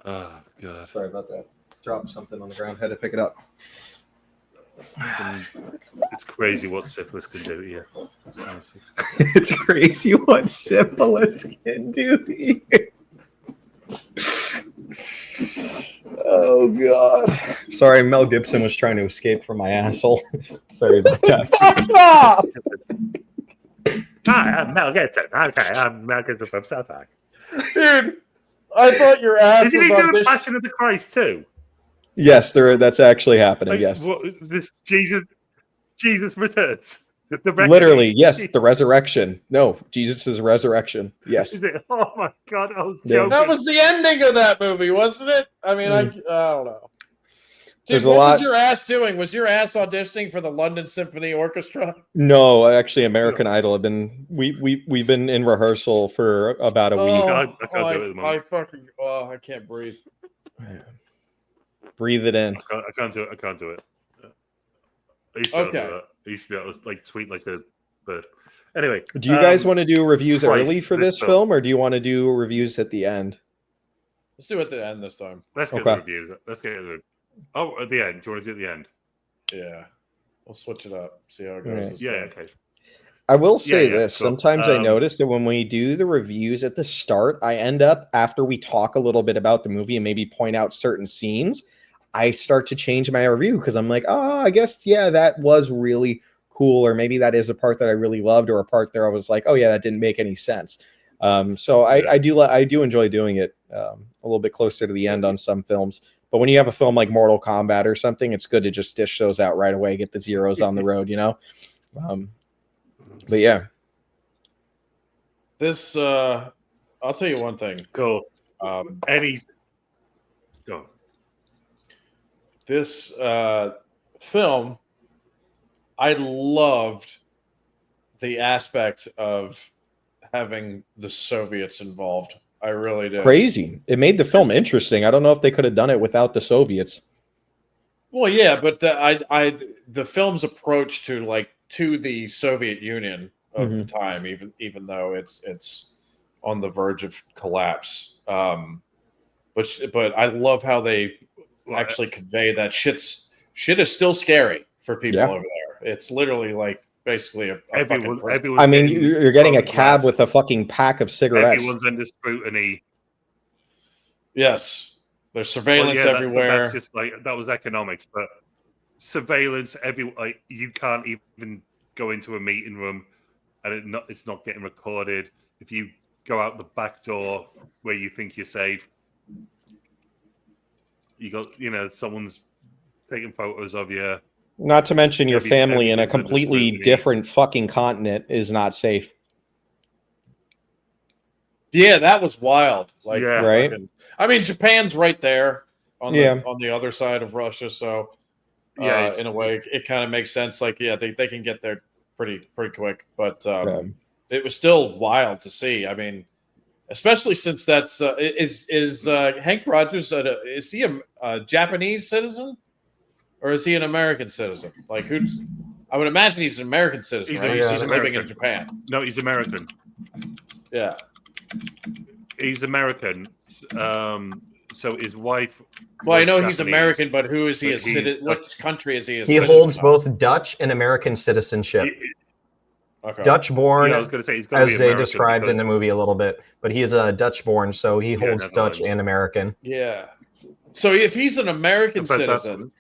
Speaker 3: Oh god!
Speaker 2: Sorry about that. Dropped something on the ground. Had to pick it up.
Speaker 3: It's crazy what syphilis can do here. Honestly.
Speaker 2: It's crazy what syphilis can do here. Oh god. Sorry, Mel Gibson was trying to escape from my asshole. Sorry about that.
Speaker 3: Hi, I'm Mel Gibson. Okay, I'm Mel Gibson from South Park.
Speaker 1: Dude, I thought your ass
Speaker 3: was
Speaker 1: was on
Speaker 3: doing
Speaker 1: this.
Speaker 3: Passion of the Christ too?
Speaker 2: Yes, that's actually happening.
Speaker 3: Like,
Speaker 2: yes,
Speaker 3: this Jesus returns.
Speaker 2: Literally, yes, the resurrection. No, Jesus' resurrection. Yes.
Speaker 3: Oh my god, I was joking.
Speaker 1: That was the ending of that movie, wasn't it? I mean, I don't know. Dude,
Speaker 2: There's
Speaker 1: what
Speaker 2: a lot.
Speaker 1: was your ass doing? Was your ass auditioning for the London Symphony Orchestra?
Speaker 2: No, actually, American Idol. We've been in rehearsal for about a week.
Speaker 3: I can't do it at the moment.
Speaker 1: I can't breathe.
Speaker 2: Breathe it in.
Speaker 3: I can't do it. I can't do it. I used to be able to like tweet like a bird. Anyway,
Speaker 2: do you guys want to do reviews
Speaker 3: Christ,
Speaker 2: early for this film, or do you want to do reviews at the end?
Speaker 1: Let's do it at the end this time.
Speaker 3: Let's get the reviews. Let's get the. Oh, at the end. Do you want to do it at the end?
Speaker 1: Yeah, we'll switch it up. See how it goes.
Speaker 2: Right.
Speaker 3: Yeah. Okay.
Speaker 2: I will say this.
Speaker 3: Cool.
Speaker 2: Sometimes I notice that when we do the reviews at the start, I end up, after we talk a little bit about the movie and maybe point out certain scenes, I start to change my review because I'm like, oh, I guess, yeah, that was really cool. Or maybe that is a part that I really loved, or a part there I was like, oh, yeah, that didn't make any sense. So I do enjoy doing it a little bit closer to the end on some films. But when you have a film like Mortal Kombat or something, it's good to just dish those out right away, get the zeros on the road, But yeah.
Speaker 1: This, I'll tell you one thing.
Speaker 3: Cool. Go.
Speaker 1: This film, I loved the aspect of having the Soviets involved. I really do.
Speaker 2: Crazy. It made the film interesting. I don't know if they could have done it without the Soviets.
Speaker 1: Well, yeah, but the film's approach to the Soviet Union of the time, even though it's on the verge of collapse. But I love how they actually convey that shit is still scary for people over there. It's literally like basically a fucking prison.
Speaker 2: I mean, you're getting a cab with a fucking pack of cigarettes.
Speaker 3: Everyone's under scrutiny.
Speaker 1: Yes, there's surveillance everywhere.
Speaker 3: That's just that was economics, but surveillance you can't even go into a meeting room and it's not getting recorded. If you go out the back door where you think you're safe, you got someone's taking photos of you.
Speaker 2: Not to mention your family in a completely different fucking continent is not safe.
Speaker 1: Yeah, that was wild.
Speaker 2: Right.
Speaker 1: I mean, Japan's right there on the other side of Russia, so in a way, it kind of makes sense. They can get there pretty quick, but it was still wild to see. I mean, especially since that's is Hank Rogers is he a Japanese citizen or is he an American citizen? Who's? I would imagine he's an American citizen. He's living in Japan.
Speaker 3: No, he's American.
Speaker 1: Yeah,
Speaker 3: he's American. So his wife.
Speaker 1: Well, I know Japanese, he's American, but who is he a citizen? What country is he a citizen?
Speaker 5: He holds both Dutch and American citizenship. Dutch-born,
Speaker 3: I was going to say,
Speaker 5: as they described in the movie a little bit, but he is a Dutch-born, so he holds Dutch and American.
Speaker 1: Yeah. So if he's an American citizen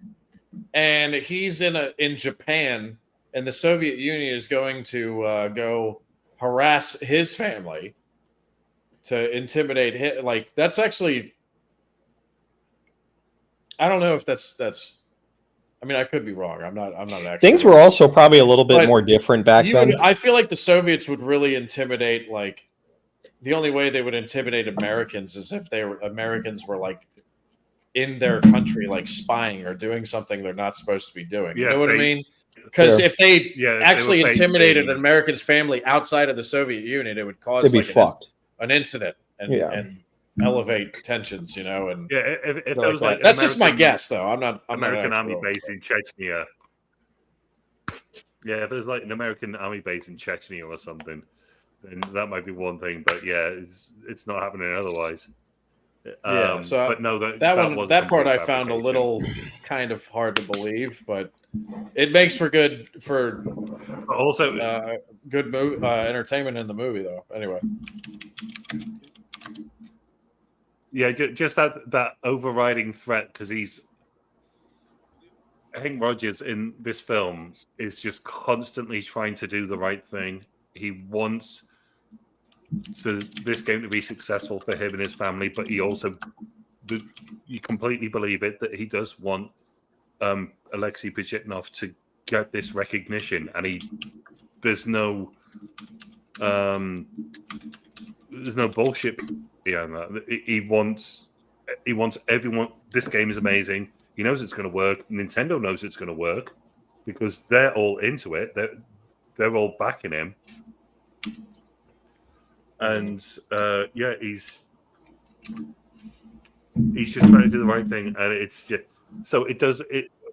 Speaker 1: and he's in Japan, and the Soviet Union is going to go harass his family to intimidate him, that's actually, I don't know if that's. I mean, I could be wrong. I'm not an expert.
Speaker 2: Things were also probably a little bit more different back then.
Speaker 1: I feel like the Soviets would really intimidate. The only way they would intimidate Americans is if Americans were in their country, spying or doing something they're not supposed to be doing. You know what I mean? Because if they actually intimidated an American's family outside of the Soviet Union, it would cause an incident and elevate tensions, and
Speaker 3: if there was
Speaker 1: that's just my guess, though. I'm not
Speaker 3: American army base in Chechnya. Yeah, if there's an American army base in Chechnya or something, then that might be one thing. But it's not happening otherwise. But no,
Speaker 1: that part I found a little kind of hard to believe, but it makes for good entertainment in the movie, though. Anyway.
Speaker 3: Yeah, just that overriding threat, because Hank Rogers in this film is just constantly trying to do the right thing. He wants this game to be successful for him and his family, but he also, you completely believe it, that he does want Alexei Pajitnov to get this recognition, and there's no bullshit behind that. He wants everyone. This game is amazing. He knows it's going to work. Nintendo knows it's going to work because they're all into it. They're all backing him. And he's just trying to do the right thing, and it's just so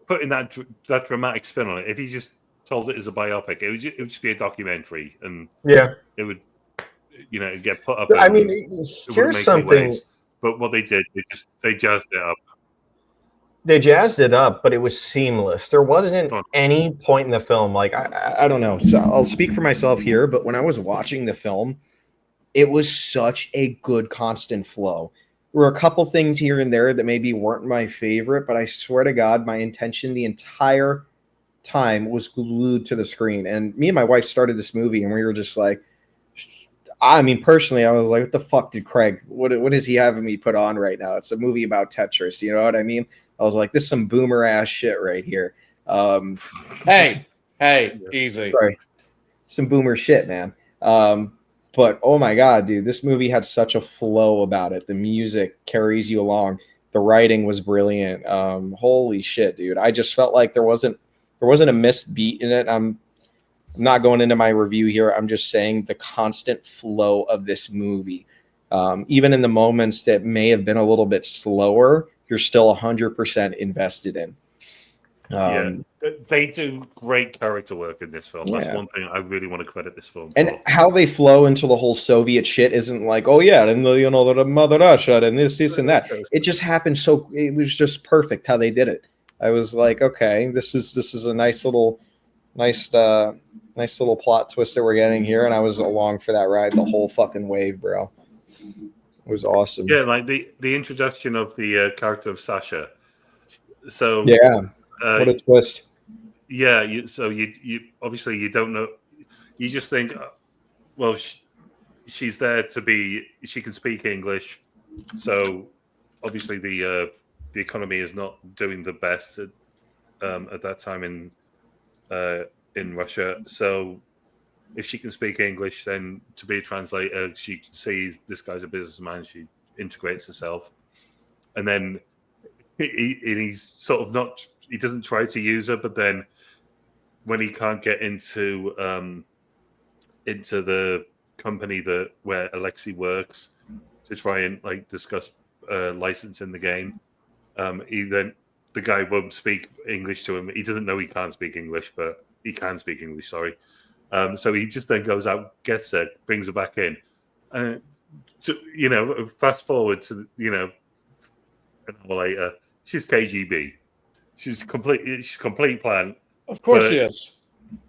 Speaker 3: putting that dramatic spin on it. If he just told it as a biopic, it would just be a documentary, and it would get put up.
Speaker 5: I mean, here's something.
Speaker 3: But what they did, they jazzed it up.
Speaker 5: They jazzed it up, but it was seamless. There wasn't any point in the film
Speaker 2: I don't know. So I'll speak for myself here, but when I was watching the film, it was such a good constant flow. There were a couple things here and there that maybe weren't my favorite, but I swear to God, my intention the entire time was glued to the screen. And me and my wife started this movie, and we were just personally, I was like, what the fuck did Craig, what is he having me put on right now? It's a movie about Tetris, you know what I mean? I was like, this is some boomer ass shit right here.
Speaker 1: Hey, easy.
Speaker 2: Sorry. Some boomer shit, man. But oh my God, dude, this movie had such a flow about it. The music carries you along. The writing was brilliant. Holy shit, dude. I just felt like there wasn't a missed beat in it. I'm not going into my review here. I'm just saying the constant flow of this movie. Even in the moments that may have been a little bit slower, you're still 100% invested in.
Speaker 3: They do great character work in this film. That's
Speaker 2: Yeah.
Speaker 3: one thing I really want to credit this film
Speaker 2: And
Speaker 3: for.
Speaker 2: how they flow into the whole Soviet shit isn't like, oh yeah, and the Mother Russia and this and that. It just happened so it was just perfect how they did it. I was like, okay, this is a nice little plot twist that we're getting here, and I was along for that ride the whole fucking wave, bro. It was awesome.
Speaker 3: Yeah, like the introduction of the character of Sasha. So
Speaker 2: yeah, what a twist.
Speaker 3: Yeah, you obviously you don't know. You just think, well, she's there to be. She can speak English, so obviously the economy is not doing the best at that time in Russia. So if she can speak English, then to be a translator, she sees this guy's a businessman. She integrates herself, and then he's sort of not. He doesn't try to use her, but then when he can't get into the company where Alexei works to try and like discuss licensing the game, the guy won't speak English to him. He doesn't know he can't speak English, but he can speak English. Sorry. So he just then goes out, gets her, brings her back in. Fast forward to an hour later, she's KGB. She's complete plan.
Speaker 1: Of course she is.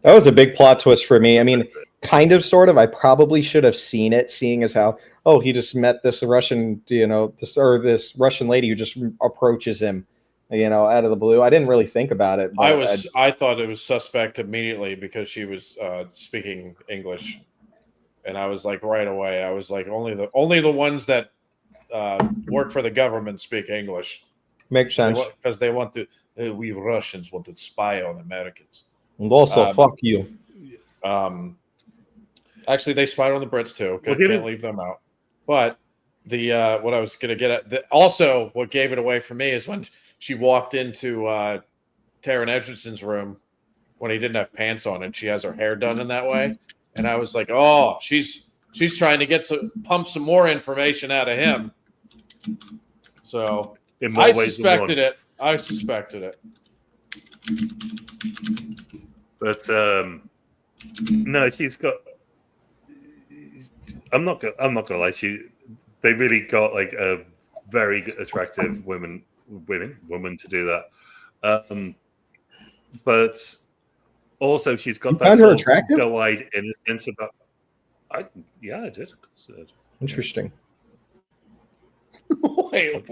Speaker 2: That was a big plot twist for me. I mean, kind of, sort of. I probably should have seen it, seeing as how, he just met this Russian, this Russian lady who just approaches him, out of the blue. I didn't really think about it. But
Speaker 1: I thought it was suspect immediately because she was speaking English, and I was like right away. I was like only the ones that work for the government speak English.
Speaker 2: Makes sense
Speaker 1: because they want to. We Russians want to spy on Americans.
Speaker 2: And also, fuck you.
Speaker 1: Actually, they spied on the Brits too. Can't leave them out. But what I was going to get at, also what gave it away for me is when she walked into Taron Egerton's room when he didn't have pants on, and she has her hair done in that way, and I was like, oh, she's trying to pump some more information out of him. So I suspected it.
Speaker 3: But no, she's got. I'm not gonna lie. They really got like a very attractive woman to do that. But also she's got that
Speaker 2: sort of
Speaker 3: doe-eyed innocence about. I did.
Speaker 2: Interesting.
Speaker 1: Wait,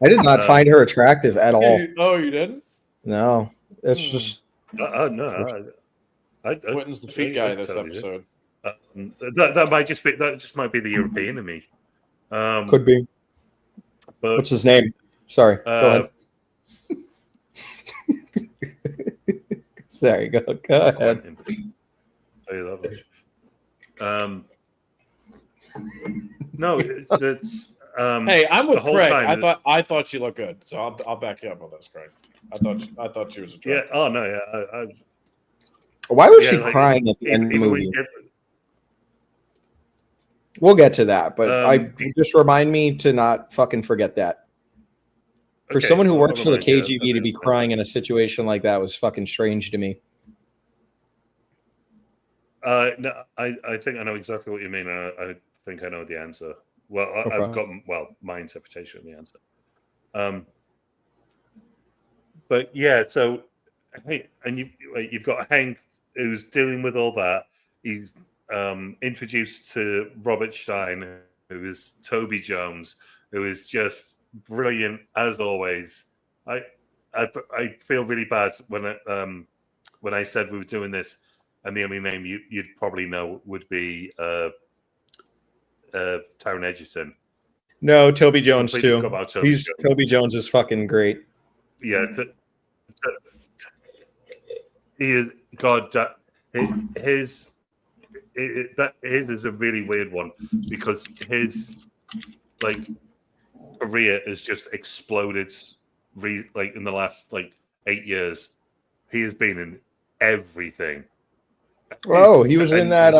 Speaker 2: I did not find her attractive at all.
Speaker 1: Oh, you didn't?
Speaker 2: No, it's just.
Speaker 3: No.
Speaker 1: Quentin's the feet guy this episode.
Speaker 3: That just might be the European in me.
Speaker 2: Could be.
Speaker 3: But,
Speaker 2: what's his name? Sorry. Go ahead. Sorry. Go ahead.
Speaker 3: No, it's.
Speaker 1: Hey, I'm with Craig.
Speaker 3: Time,
Speaker 1: I thought she looked good, so I'll back you up on this, Craig. I thought she was attractive.
Speaker 3: Yeah. Oh no. Yeah.
Speaker 2: Why was she crying at the end of the movie? We'll get to that, but just remind me to not fucking forget that. For someone who works for the KGB to be crying in a situation like that was fucking strange to me.
Speaker 3: No, I think I know exactly what you mean. I think I know the answer. Well, I've got my interpretation of the answer. But yeah, so and you've got Hank who's dealing with all that. He's introduced to Robert Stein, who is Toby Jones, who is just brilliant as always. I feel really bad when I said we were doing this, and the only name you'd probably know would be Taron Egerton.
Speaker 2: No, Toby Jones too.
Speaker 3: Toby
Speaker 2: Jones is fucking great.
Speaker 3: Yeah, he is God. His is a really weird one because his career has just exploded. In the last 8 years, he has been in everything.
Speaker 2: Oh, he was in that.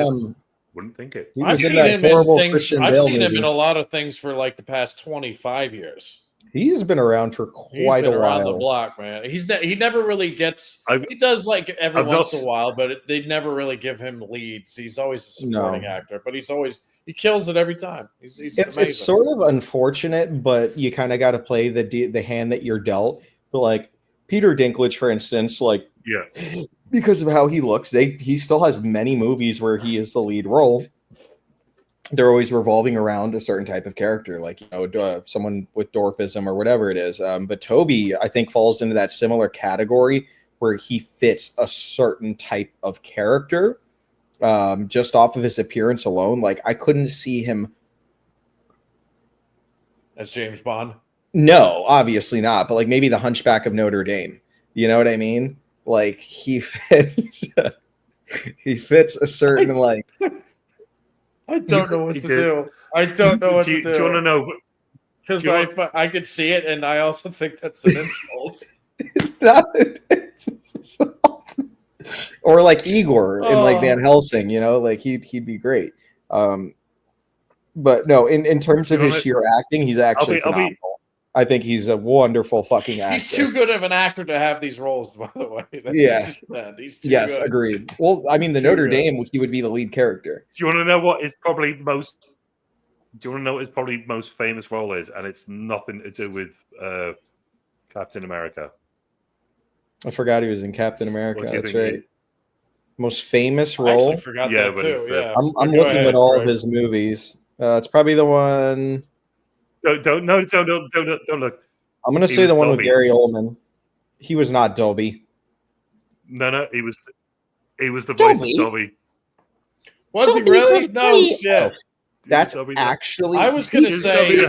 Speaker 3: Wouldn't think it.
Speaker 2: He
Speaker 1: I've
Speaker 2: was in
Speaker 1: seen
Speaker 2: that
Speaker 1: him in
Speaker 2: horrible
Speaker 1: things.
Speaker 2: Christian
Speaker 1: I've
Speaker 2: Bale
Speaker 1: seen him in
Speaker 2: movie.
Speaker 1: a lot of things for like the past 25 years.
Speaker 2: He's been around for
Speaker 1: He's
Speaker 2: quite
Speaker 1: been
Speaker 2: a
Speaker 1: around the
Speaker 2: while.
Speaker 1: block, man. He never really gets. He does like every
Speaker 3: I've
Speaker 1: once
Speaker 3: not-
Speaker 1: in a while, but they never really give him leads. He's always a supporting
Speaker 2: No.
Speaker 1: actor, but he kills it every time. He's
Speaker 2: It's
Speaker 1: amazing.
Speaker 2: sort of unfortunate, but you kind of got to play the hand that you're dealt. But like Peter Dinklage, for instance, like
Speaker 3: Yeah.
Speaker 2: because of how he looks, he still has many movies where he is the lead role. They're always revolving around a certain type of character, like someone with dwarfism or whatever it is. But Toby, I think, falls into that similar category where he fits a certain type of character just off of his appearance alone. Like I couldn't see him
Speaker 1: as James Bond.
Speaker 2: No, obviously not. But like maybe the Hunchback of Notre Dame. You know what I mean? Like he fits a certain like.
Speaker 1: I don't know what to do. I don't know what to do.
Speaker 3: Do you want to know?
Speaker 1: Because I could see it, and I also think that's an insult.
Speaker 2: It's not. Or like Igor in like Van Helsing, like he'd be great. But no, in terms of his sheer acting, he's actually phenomenal. I think he's a wonderful fucking actor.
Speaker 1: He's too good of an actor to have these roles, by the way.
Speaker 2: Yeah.
Speaker 1: He's too good.
Speaker 2: Agreed. Well, I mean, the Notre Dame, he would be the lead character.
Speaker 3: Do you want to know what his probably most? Do you want to know what his probably most famous role is? And it's nothing to do with Captain America.
Speaker 2: I forgot he was in Captain America. That's right.
Speaker 3: He,
Speaker 2: most famous role.
Speaker 1: I actually forgot that too. Yeah.
Speaker 2: I'm looking at all of his movies. It's probably the one.
Speaker 3: Don't look.
Speaker 2: I'm gonna say the one with Gary Oldman. He was not Dolby.
Speaker 3: No, he was the voice of Dolby.
Speaker 1: Was he really? No shit.
Speaker 2: That's actually.
Speaker 1: I was gonna say
Speaker 2: that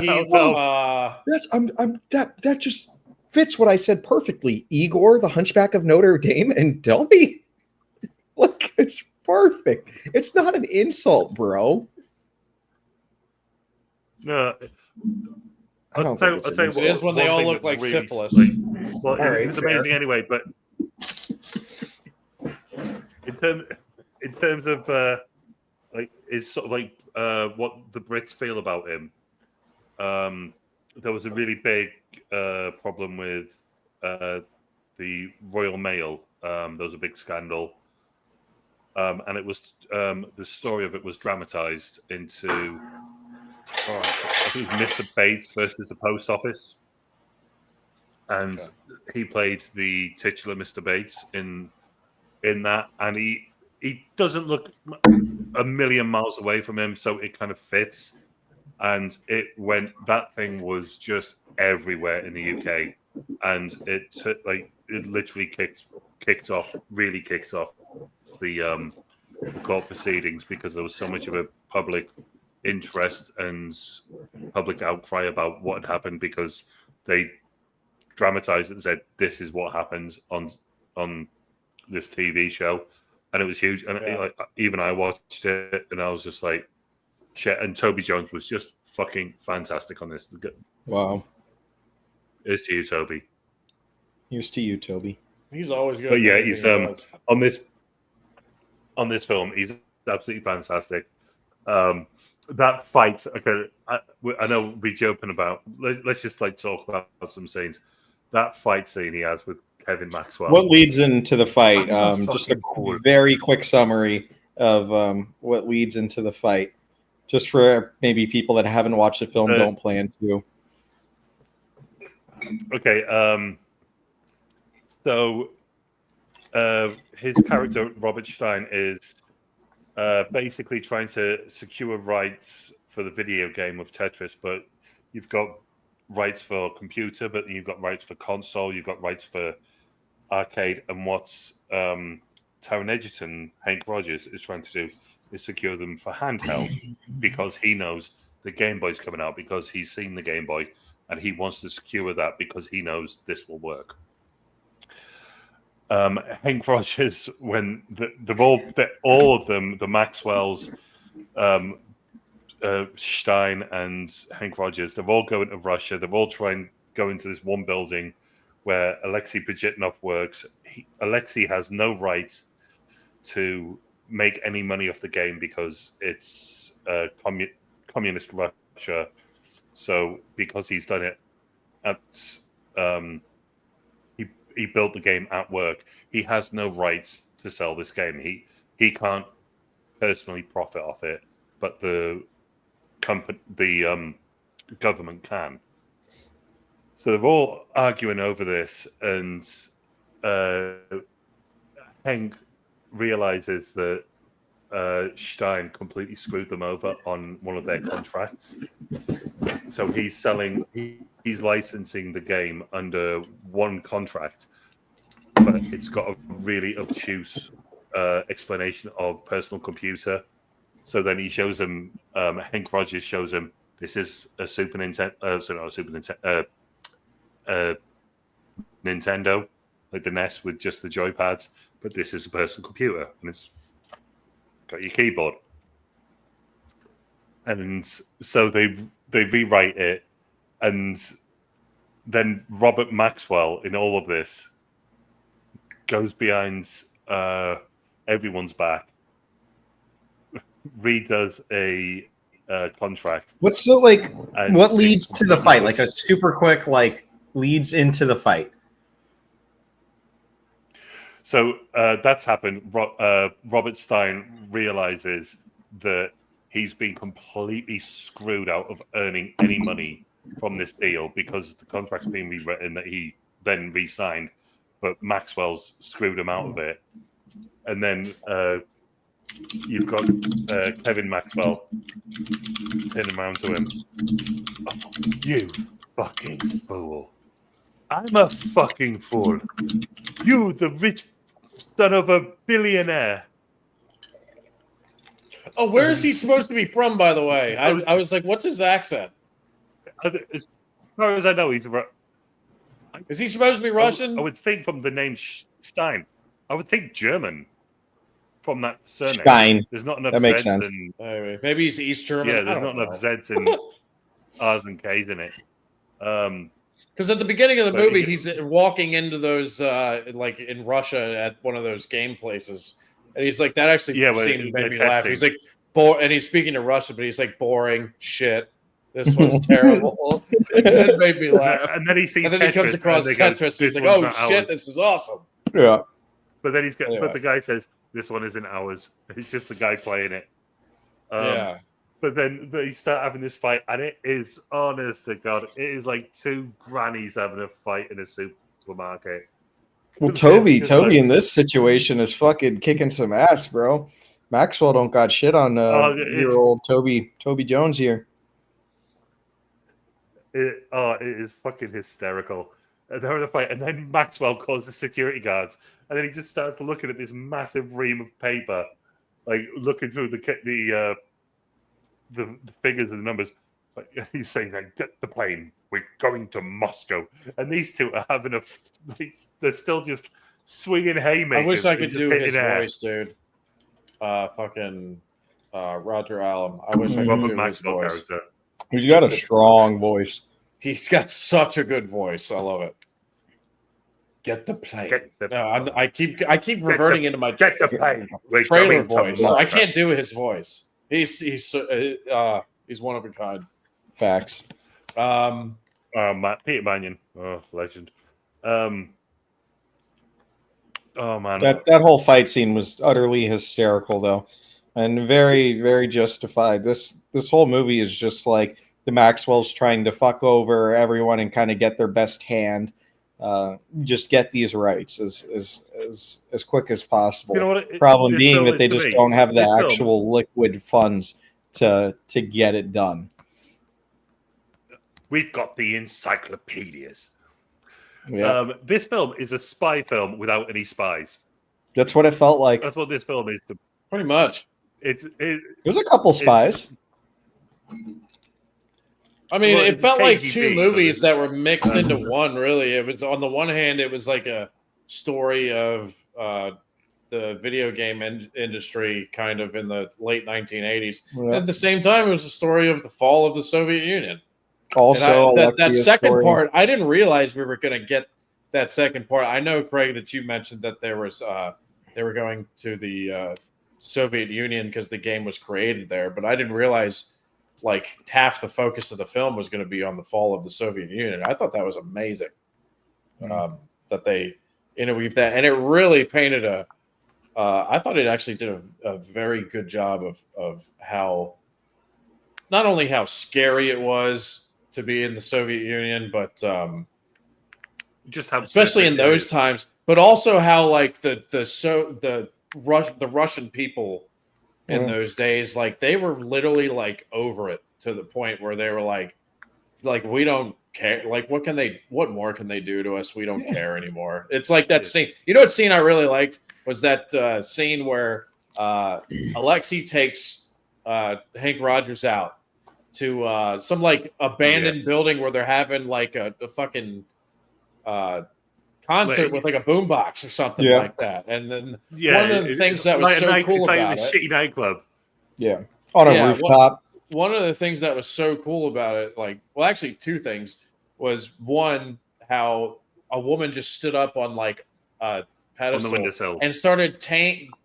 Speaker 2: just fits what I said perfectly. Igor, the Hunchback of Notre Dame, and Dolby. Look, it's perfect. It's not an insult, bro.
Speaker 3: No. I'll tell you what.
Speaker 1: It is when they all look like really syphilis.
Speaker 3: Well, it was amazing anyway, but in terms of is sort of like what the Brits feel about him. There was a really big problem with the Royal Mail. There was a big scandal, and it was the story of it was dramatized into. I think it was Mr. Bates versus the Post Office, and he played the titular Mr. Bates in that, and he doesn't look a million miles away from him, so it kind of fits. And that thing was just everywhere in the UK, and it literally kicked off the court proceedings because there was so much of a public interest and public outcry about what had happened because they dramatized it and said this is what happens on this TV show, and it was huge. And even I watched it and I was just like, shit. And Toby Jones was just fucking fantastic on this.
Speaker 2: Wow.
Speaker 3: Here's to you, Toby.
Speaker 2: Here's to you, Toby.
Speaker 1: He's always good.
Speaker 3: But yeah, he's on this film. He's absolutely fantastic. That fight, okay, I know we're joking about. Let's just talk about some scenes. That fight scene he has with Kevin Maxwell.
Speaker 2: What leads into the fight? Just a very quick summary of what leads into the fight, just for maybe people that haven't watched the film, don't plan to.
Speaker 3: Okay, so his character Robert Stein is. Basically trying to secure rights for the video game of Tetris, but you've got rights for computer, but you've got rights for console, you've got rights for arcade, and what's Taron Egerton, Hank Rogers, is trying to do is secure them for handheld because he knows the Game Boy's coming out because he's seen the Game Boy and he wants to secure that because he knows this will work. Hank Rogers, when all of them, the Maxwells, Stein and Hank Rogers, they're all going to Russia. They're all trying to go into this one building where Alexei Pajitnov works. Alexei has no rights to make any money off the game because it's communist Russia. So because he's done it at he built the game at work, he has no rights to sell this game. He can't personally profit off it, but the government can. So they're all arguing over this, and Hank realizes that Stein completely screwed them over on one of their contracts. So he's licensing the game under one contract, but it's got a really obtuse explanation of personal computer. So then he shows him, Hank Rogers shows him, this is a Super Nintendo, Nintendo, like the NES with just the joypads, but this is a personal computer, and it's got your keyboard. And so they rewrite it, and then Robert Maxwell in all of this goes behind everyone's back, redoes a contract.
Speaker 2: What's the what leads to the fight? Like a super quick leads into the fight.
Speaker 3: So that's happened. Robert Stein realizes that he's been completely screwed out of earning any money from this deal because the contract's been rewritten that he then re-signed, but Maxwell's screwed him out of it. And then you've got Kevin Maxwell turning around to him. Oh, you fucking fool. I'm a fucking fool. You, the rich son of a billionaire.
Speaker 1: Oh, where is he supposed to be from, by the way? I was like, what's his accent?
Speaker 3: As far as I know, he's...
Speaker 1: Is he supposed to be Russian?
Speaker 3: I would think from the name Stein. I would think German from that surname.
Speaker 2: Stein.
Speaker 3: There's not enough
Speaker 2: that makes
Speaker 3: Zs
Speaker 2: sense.
Speaker 3: and...
Speaker 1: Maybe he's East German.
Speaker 3: Yeah, there's not enough Zs and R's and K's in it.
Speaker 1: Because at the beginning of the movie, he's walking into those, like in Russia at one of those game places. And he's like, that actually made me laugh. He's like, and he's speaking to Russian, but he's like, boring shit. This was terrible. It made me laugh.
Speaker 3: And then he sees
Speaker 1: and then
Speaker 3: Tetris,
Speaker 1: he comes across Tetris. He's like, oh shit, this is awesome.
Speaker 2: Yeah.
Speaker 3: But then but the guy says, this one isn't ours. It's just the guy playing it.
Speaker 1: Yeah.
Speaker 3: But then they start having this fight, and it is, honest to God, it is like two grannies having a fight in a supermarket.
Speaker 2: Well, Toby in this situation is fucking kicking some ass, bro. Maxwell don't got shit on your old Toby Jones here.
Speaker 3: It is fucking hysterical. They're in a fight, and then Maxwell calls the security guards, and then he just starts looking at this massive ream of paper, like looking through the figures and the numbers. Like, he's saying, like, get the plane, we're going to Moscow. And these two are having they're still just swinging haymakers.
Speaker 1: I wish I could do his voice, dude. Roger Allen. I wish I could do his voice.
Speaker 3: Character.
Speaker 2: He's got a strong voice.
Speaker 1: He's got such a good voice. I love it. Get the plane. I keep reverting into my
Speaker 3: get the plane.
Speaker 1: Trailer voice. I can't do his voice. He's one of a kind.
Speaker 2: Facts.
Speaker 3: Peter Mannion, legend. Oh man,
Speaker 2: that whole fight scene was utterly hysterical, though, and very, very justified. This whole movie is just like the Maxwells trying to fuck over everyone and kind of get their best hand. Just get these rights as quick as possible.
Speaker 3: You know what
Speaker 2: Problem being that they just don't have the actual liquid funds to get it done.
Speaker 3: We've got the encyclopedias.
Speaker 2: Yeah.
Speaker 3: This film is a spy film without any spies.
Speaker 2: That's what it felt like.
Speaker 3: That's what this film is.
Speaker 1: Pretty much.
Speaker 2: There's a couple spies.
Speaker 1: I mean, it felt like two movies that were mixed into one, really. It was, on the one hand, it was like a story of the video game industry kind of in the late 1980s. Yeah. At the same time, it was a story of the fall of the Soviet Union.
Speaker 2: Also,
Speaker 1: that second part, I didn't realize we were going to get that second part. I know, Craig, that you mentioned that there was they were going to the Soviet Union because the game was created there, but I didn't realize like half the focus of the film was going to be on the fall of the Soviet Union. I thought that was amazing that they interweave that, and it really painted a. I thought it actually did a very good job of how, not only how scary it was to be in the Soviet Union, but
Speaker 3: just how,
Speaker 1: especially in those times, but also how like the Russian people in those days, like they were literally like over it to the point where they were like we don't care. Like what more can they do to us? We don't care anymore. It's like that scene. You know what scene I really liked was that scene where Alexei takes Hank Rogers out to some like abandoned building where they're having like a fucking concert with like a boombox or something like that. And then one of the things that was so cool about it,
Speaker 3: shitty nightclub.
Speaker 2: Yeah, on a rooftop.
Speaker 1: One of the things that was so cool about it, actually two things, was one, how a woman just stood up on like a pedestal
Speaker 3: on the windowsill
Speaker 1: and started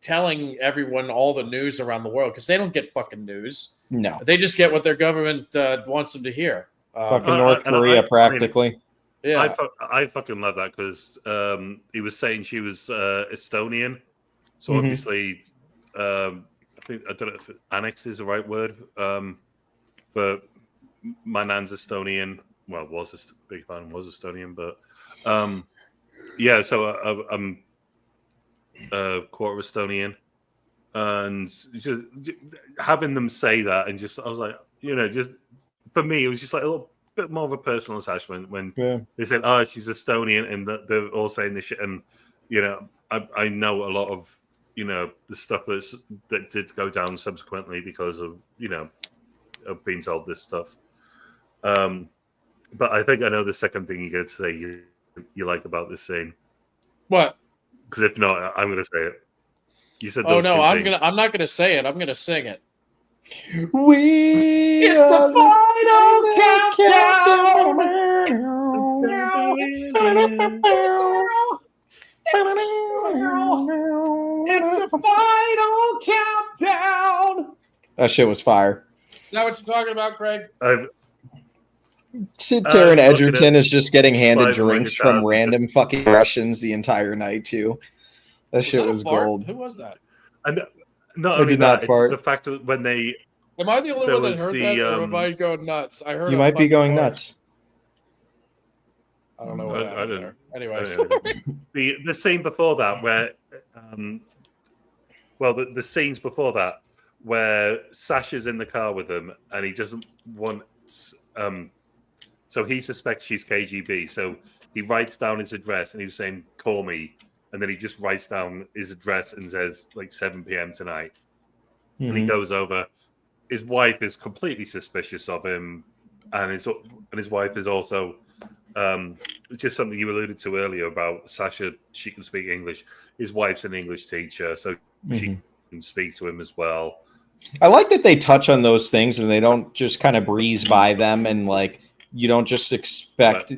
Speaker 1: telling everyone all the news around the world, because they don't get fucking news.
Speaker 2: No,
Speaker 1: they just get what their government wants them to hear.
Speaker 2: Fucking North Korea, practically.
Speaker 1: Yeah,
Speaker 3: I fucking love that because he was saying she was Estonian, so obviously, I don't know if annexed is the right word, but my nan's Estonian. Well, was Estonian, but so I'm quarter Estonian, and just having them say that, and I was like, just for me, it was just like a little bit more of a personal attachment when they said, "Oh, she's Estonian," and they're all saying this shit, and I know a lot of the stuff that did go down subsequently because of of being told this stuff. But I think I know the second thing you're going to say you like about this scene.
Speaker 1: What?
Speaker 3: Because if not, I'm going to say it. You said,
Speaker 1: "Oh no, I'm not gonna say it. I'm gonna sing it."
Speaker 2: It's the final countdown. It's the final countdown. That shit was fire.
Speaker 1: Is that what you're talking about, Craig?
Speaker 2: Taron Egerton is just getting handed drinks from random fucking Russians the entire night too. That shit was gold.
Speaker 1: Who was that?
Speaker 3: And not only that, it's the fact that when they...
Speaker 1: Am I the only one that heard that, or am I going nuts? I heard
Speaker 2: you might be going nuts.
Speaker 1: I don't know what happened there. Anyways.
Speaker 3: The scene before that where... the scenes before that where Sasha's in the car with him and he doesn't want... so he suspects she's KGB. So he writes down his address and he was saying, "Call me." And then he just writes down his address and says, like, 7 p.m. tonight. Mm-hmm. And he goes over. His wife is completely suspicious of him. And his wife is also, just something you alluded to earlier about Sasha, she can speak English. His wife's an English teacher, so she can speak to him as well.
Speaker 2: I like that they touch on those things and they don't just kind of breeze by them, and like you don't just expect.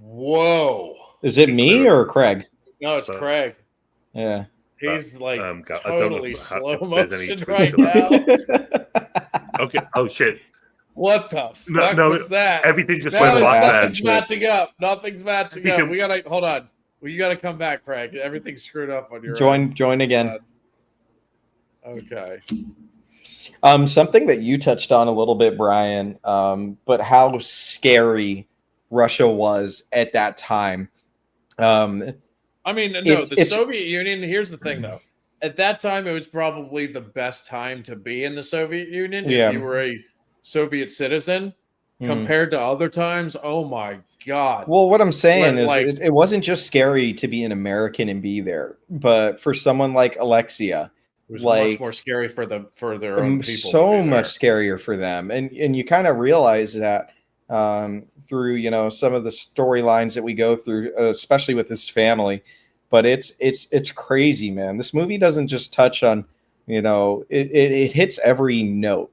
Speaker 1: Whoa!
Speaker 2: Is it me or Craig?
Speaker 1: No, it's Craig.
Speaker 2: Yeah,
Speaker 1: he's like totally slow motion
Speaker 3: right
Speaker 1: now.
Speaker 3: Okay. Oh shit!
Speaker 1: What the fuck was that?
Speaker 3: Everything just went black.
Speaker 1: Nothing's matching up. Nothing's matching up. We gotta hold on. Well, you gotta come back, Craig. Everything's screwed up on your
Speaker 2: join again.
Speaker 1: Okay.
Speaker 2: Something that you touched on a little bit, Brian, but how scary Russia was at that time.
Speaker 1: I mean, no, the Soviet Union, here's the thing, though. At that time, it was probably the best time to be in the Soviet Union if you were a Soviet citizen. Compared to other times, oh my God.
Speaker 2: Well, what I'm saying is it wasn't just scary to be an American and be there, but for someone like Alexia,
Speaker 1: it was much more scary for their own people.
Speaker 2: So much scarier for them, and you kind of realize that through some of the storylines that we go through, especially with this family. But it's crazy, man. This movie doesn't just touch on it hits every note.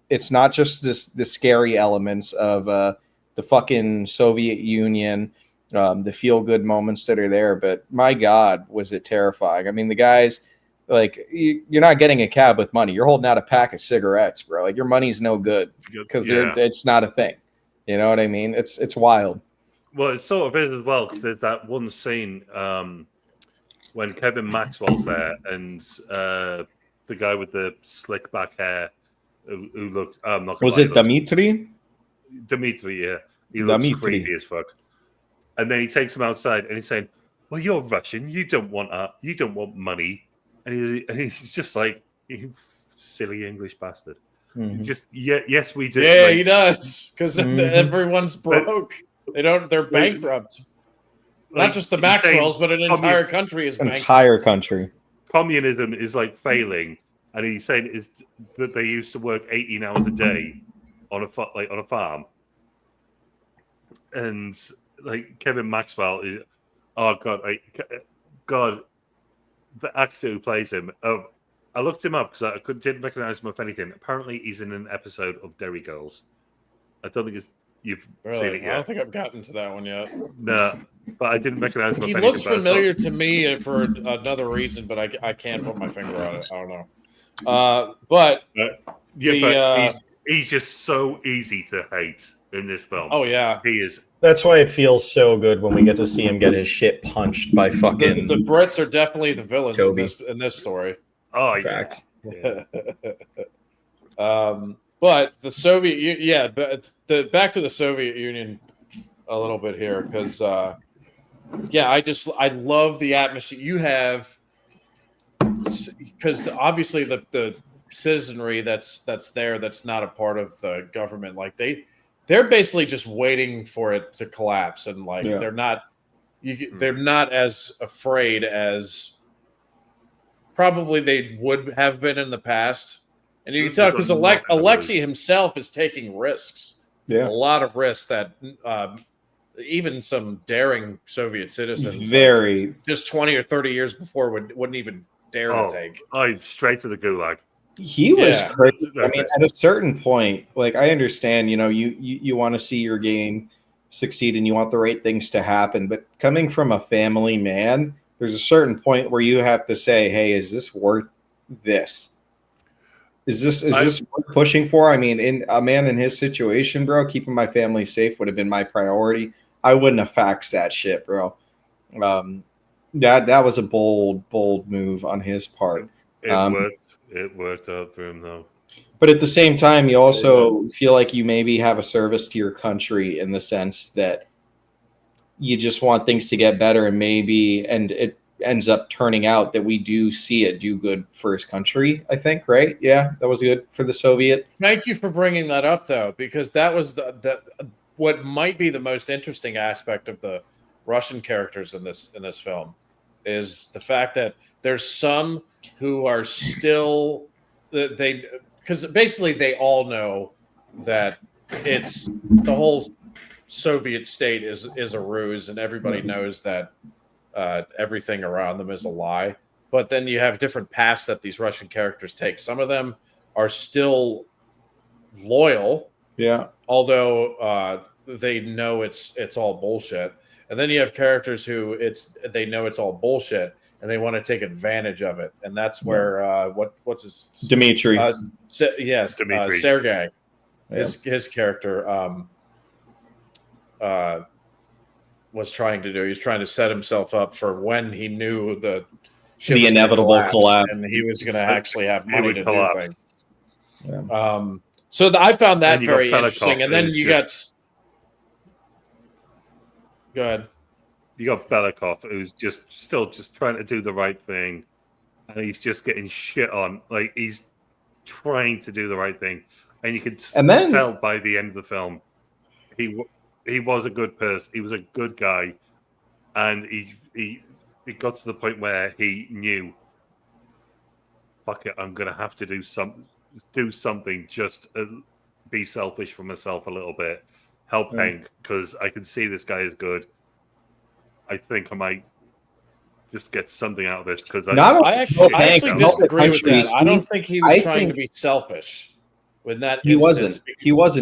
Speaker 2: It's not just the scary elements of the fucking Soviet Union, the feel good moments that are there, but my God, was it terrifying. I mean, the guys. Like you're not getting a cab with money. You're holding out a pack of cigarettes, bro. Like your money's no good because it's not a thing. You know what I mean? It's wild.
Speaker 3: Well, it sort of is as well because there's that one scene when Kevin Maxwell's there and the guy with the slick back hair who looked. I'm not.
Speaker 2: Was it Dimitri?
Speaker 3: Dimitri, yeah. He looks creepy as fuck. And then he takes him outside and he's saying, "Well, you're Russian. You don't want money." And he's just like, "You silly English bastard."
Speaker 2: Mm-hmm.
Speaker 3: Just yes, we do.
Speaker 1: Yeah, he does because everyone's broke. They're bankrupt. Not just the Maxwells, but an entire country is bankrupt.
Speaker 2: Entire country.
Speaker 3: Communism is like failing, and he's saying is that they used to work 18 hours a day on a farm, and like Kevin Maxwell is, oh god, the actor who plays him. I looked him up because I didn't recognize him of anything. Apparently, he's in an episode of Derry Girls. I don't think you've seen it yet.
Speaker 1: I don't think I've gotten to that one yet.
Speaker 3: No, but I didn't recognize him.
Speaker 1: He looks familiar to me for another reason, but I can't put my finger on it. I don't know. But he's just so easy to hate in this film.
Speaker 5: Oh yeah,
Speaker 1: he is.
Speaker 5: That's why it feels so good when we get to see him get his shit punched by fucking.
Speaker 1: The Brits are definitely the villains in this story.
Speaker 3: Oh,
Speaker 5: fact.
Speaker 1: Yeah. But the Soviet, back to the Soviet Union a little bit here because, I love the atmosphere you have because obviously the citizenry that's there that's not a part of the government, like they're basically just waiting for it to collapse and they're not as afraid as probably they would have been in the past. And you can tell because Alexei himself is taking risks.
Speaker 2: Yeah.
Speaker 1: A lot of risks that even some daring Soviet citizens just 20 or 30 years before wouldn't even dare to take.
Speaker 3: Straight to the gulag.
Speaker 2: He was crazy. I mean, at a certain point, like I understand, you want to see your game succeed and you want the right things to happen, but coming from a family man, there's a certain point where you have to say, hey, is this worth this? Is this worth pushing for? I mean, in a man in his situation, bro, keeping my family safe would have been my priority. I wouldn't have faxed that shit, bro. That was a bold move on his part.
Speaker 3: It worked out for him though.
Speaker 2: But at the same time, you also feel like you maybe have a service to your country in the sense that you just want things to get better and it ends up turning out that we do see it do good for his country, I think, right? Yeah, that was good for the Soviet.
Speaker 1: Thank you for bringing that up, though, because that was what might be the most interesting aspect of the Russian characters in this film is the fact that there's some who are still because basically they all know that it's the whole Soviet state is a ruse, and everybody knows that everything around them is a lie. But then you have different paths that these Russian characters take. Some of them are still loyal, although they know it's all bullshit. And then you have characters who they know it's all bullshit and they want to take advantage of it. And that's where what's his
Speaker 2: Dimitri?
Speaker 1: Dimitri. Sergei, his character was trying to do. He was trying to set himself up for when he knew the
Speaker 2: inevitable collapse,
Speaker 1: and he was going to actually have money to do things. Yeah. So I found that very interesting. And then you got. Go ahead.
Speaker 3: You got Belikov, who's still trying to do the right thing, and he's just getting shit on. Like he's trying to do the right thing, and you can tell by the end of the film, he was a good person. He was a good guy, and he got to the point where he knew, fuck it, I'm gonna have to do something. Just be selfish for myself a little bit, help Hank, because I can see this guy is good. I think I might just get something out of this because
Speaker 1: I actually disagree with that. I don't think he was trying to be selfish.
Speaker 2: He wasn't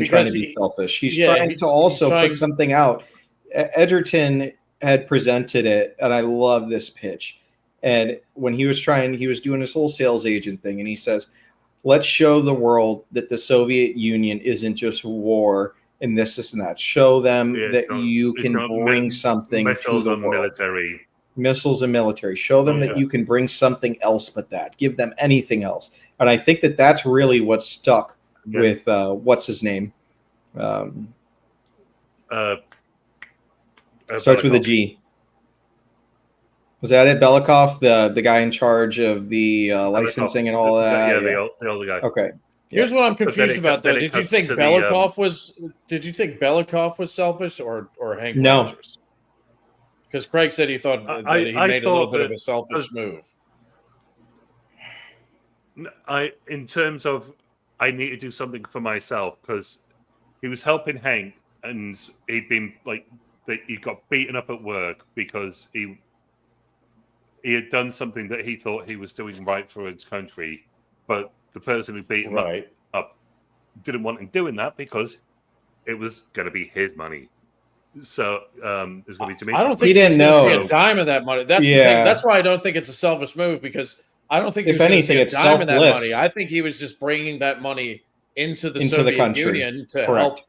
Speaker 2: trying to be selfish. He's trying to also put something out. Egerton had presented it, and I love this pitch. And when he was doing his whole sales agent thing, and he says, let's show the world that the Soviet Union isn't just war and this and that. Show them that you can bring something to the world.
Speaker 3: Military.
Speaker 2: Missiles and military. Show them that you can bring something else but that. Give them anything else. And I think that that's really what stuck with what's his name? Starts with a G. Was that it? Belikov, the guy in charge of the licensing and all that?
Speaker 3: Yeah, the older guy.
Speaker 2: Okay.
Speaker 1: Here's what I'm confused about, though. Did you think Belikov was selfish or Hank Rogers? Because Craig said he thought that he made a little bit of a selfish move.
Speaker 3: In terms of, I need to do something for myself, because he was helping Hank, and he'd been he got beaten up at work because he had done something that he thought he was doing right for his country, but the person who beat him up didn't want him doing that because it was going to be his money. So it was going to be
Speaker 1: I don't think he didn't know see a dime of that money. That's the thing. That's why I don't think it's a selfish move, because I don't think if anything it's a dime of that money. I think he was just bringing that money into the Soviet Union to help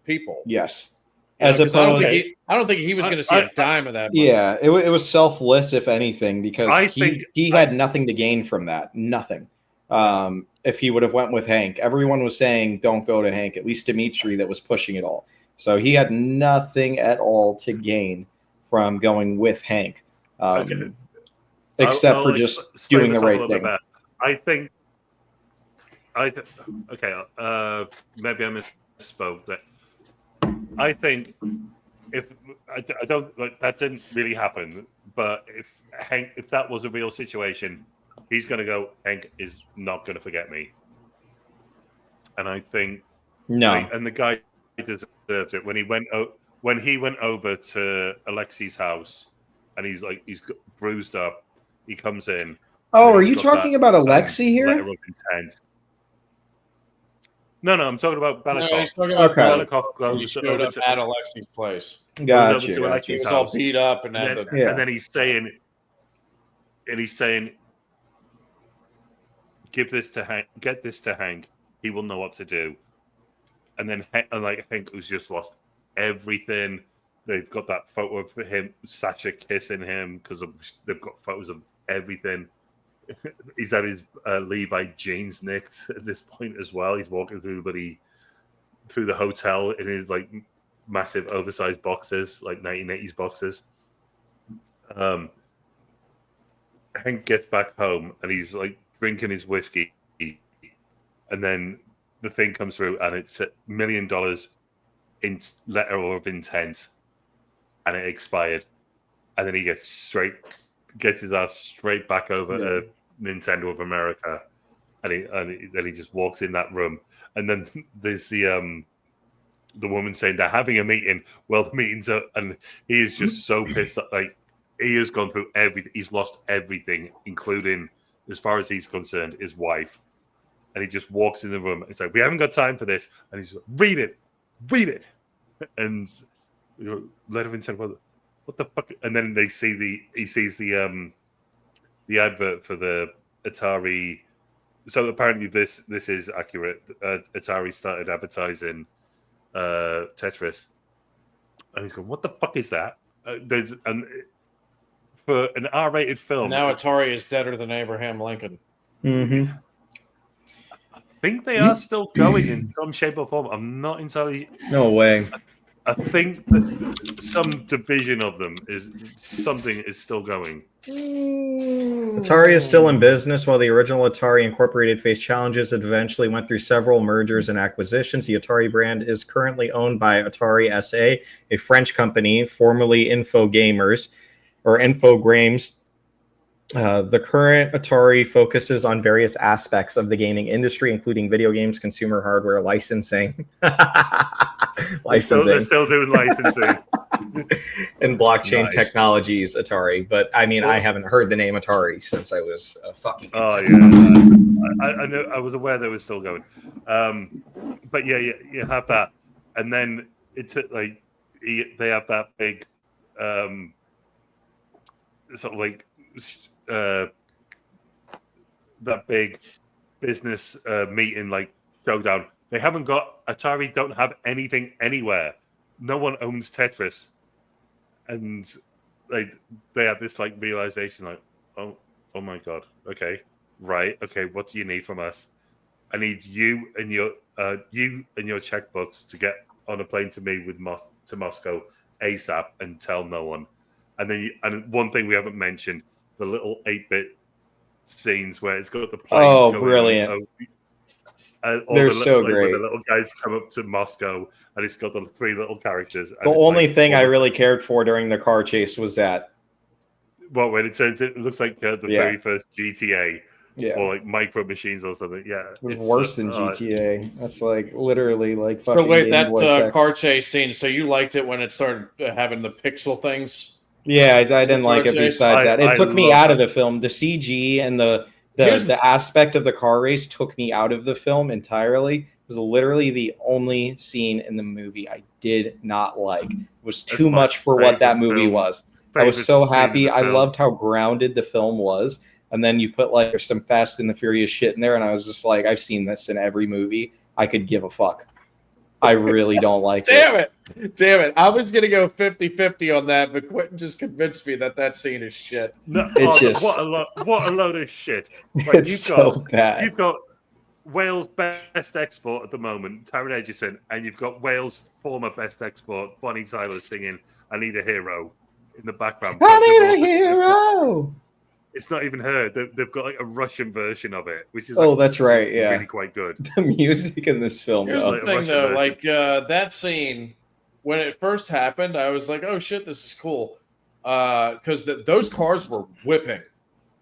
Speaker 1: people.
Speaker 2: Yes.
Speaker 1: As opposed, I don't think he was going to see a dime of that money.
Speaker 2: Yeah, it was selfless, if anything, because he had nothing to gain from that. Nothing. If he would have went with Hank, everyone was saying, don't go to Hank, at least Dimitri that was pushing it all. So he had nothing at all to gain from going with Hank, except for just doing the right thing.
Speaker 3: Maybe I misspoke that. I think if I don't that didn't really happen, but if that was a real situation, he's going to go. Hank is not going to forget me, and I think and the guy deserves it when he went over to Alexi's house, and he's bruised up. He comes in.
Speaker 2: Oh, are you talking about Alexi here?
Speaker 3: Letter of intent. No, I'm talking about Belikov.
Speaker 1: No, he's talking about Belikov. He showed up at Alexi's place.
Speaker 2: Gotcha.
Speaker 1: He was all beat up, and
Speaker 3: then he's saying, "Give this to Hank. Get this to Hank. He will know what to do." And then, Hank has just lost everything. They've got that photo of him, Sasha kissing him, because they've got photos of everything. He's had his Levi jeans nicked at this point as well. He's walking through the hotel in his massive oversized boxes, 1980s boxes. Hank gets back home and he's drinking his whiskey, and then the thing comes through and it's $1 million in letter of intent, and it expired, and then he gets his ass straight back over to Nintendo of America, and then he just walks in that room, and then there's the woman saying they're having a meeting. Well, the meeting's up, and he is just so pissed. He has gone through everything. He's lost everything, including, as far as he's concerned, his wife. And he just walks in the room. It's we haven't got time for this. And he's read it, and letter of intent. What the fuck? And then he sees the advert for the Atari. So apparently this is accurate. Atari started advertising Tetris, and he's going, "What the fuck is that?" For an R-rated film.
Speaker 1: And now Atari is deader than Abraham Lincoln.
Speaker 2: Mm-hmm.
Speaker 3: I think they are still going in some shape or form. I'm not entirely.
Speaker 2: No way.
Speaker 3: I think that some division of them is still going.
Speaker 5: Atari is still in business, while the original Atari Incorporated faced challenges. It eventually went through several mergers and acquisitions. The Atari brand is currently owned by Atari SA, a French company, formerly Infogrames. The current Atari focuses on various aspects of the gaming industry, including video games, consumer hardware, licensing.
Speaker 3: They're still doing licensing.
Speaker 5: And blockchain technologies, Atari. But I mean, I haven't heard the name Atari since I was a fucking infant.
Speaker 3: I know. I was aware they were still going. But yeah, you have that. And then it's they have that big sort of that big business meeting like showdown. They haven't got Atari. Don't have anything anywhere. No one owns Tetris, and like they have this like realization, like, oh my god, okay, right, okay, what do you need from us? I need you and your checkbooks to get on a plane to me to Moscow ASAP and tell no one. And then and one thing we haven't mentioned, the little 8-bit scenes where it's got the planes going
Speaker 2: brilliant.
Speaker 3: They're
Speaker 2: so great.
Speaker 3: When the little guys come up to Moscow and it's got the 3 little characters.
Speaker 2: The only thing I really cared for during the car chase was that.
Speaker 3: Well, when it looks like the very first GTA.
Speaker 2: Yeah.
Speaker 3: Or like Micro Machines or something. Yeah.
Speaker 2: It was worse than GTA. That's like literally like
Speaker 1: fucking. So wait, that car chase scene. So you liked it when it started having the pixel things?
Speaker 2: Yeah, I didn't like it. Besides that, it took me out of the film. The CG and the aspect of the car race took me out of the film entirely. It was literally the only scene in the movie I did not like. It was too much for what that movie was. I was so happy. I loved how grounded the film was. And then you put like some Fast and the Furious shit in there, and I was just like, I've seen this in every movie. I could give a fuck. I really don't like
Speaker 1: it. Damn it. I was going to go 50-50 on that, but Quentin just convinced me that scene is shit.
Speaker 3: No, what a load of shit. Like,
Speaker 2: it's bad.
Speaker 3: You've got Wales' best export at the moment, Taron Egerton, and you've got Wales' former best export, Bonnie Tyler, singing I Need a Hero in the background.
Speaker 2: I need a hero!
Speaker 3: It's not even her. They've got like a Russian version of it, which is
Speaker 2: that's right. Yeah,
Speaker 3: really quite good.
Speaker 2: The music in this film.
Speaker 1: Here's the thing, though. Like that scene when it first happened, I was like, "Oh shit, this is cool," because those cars were whipping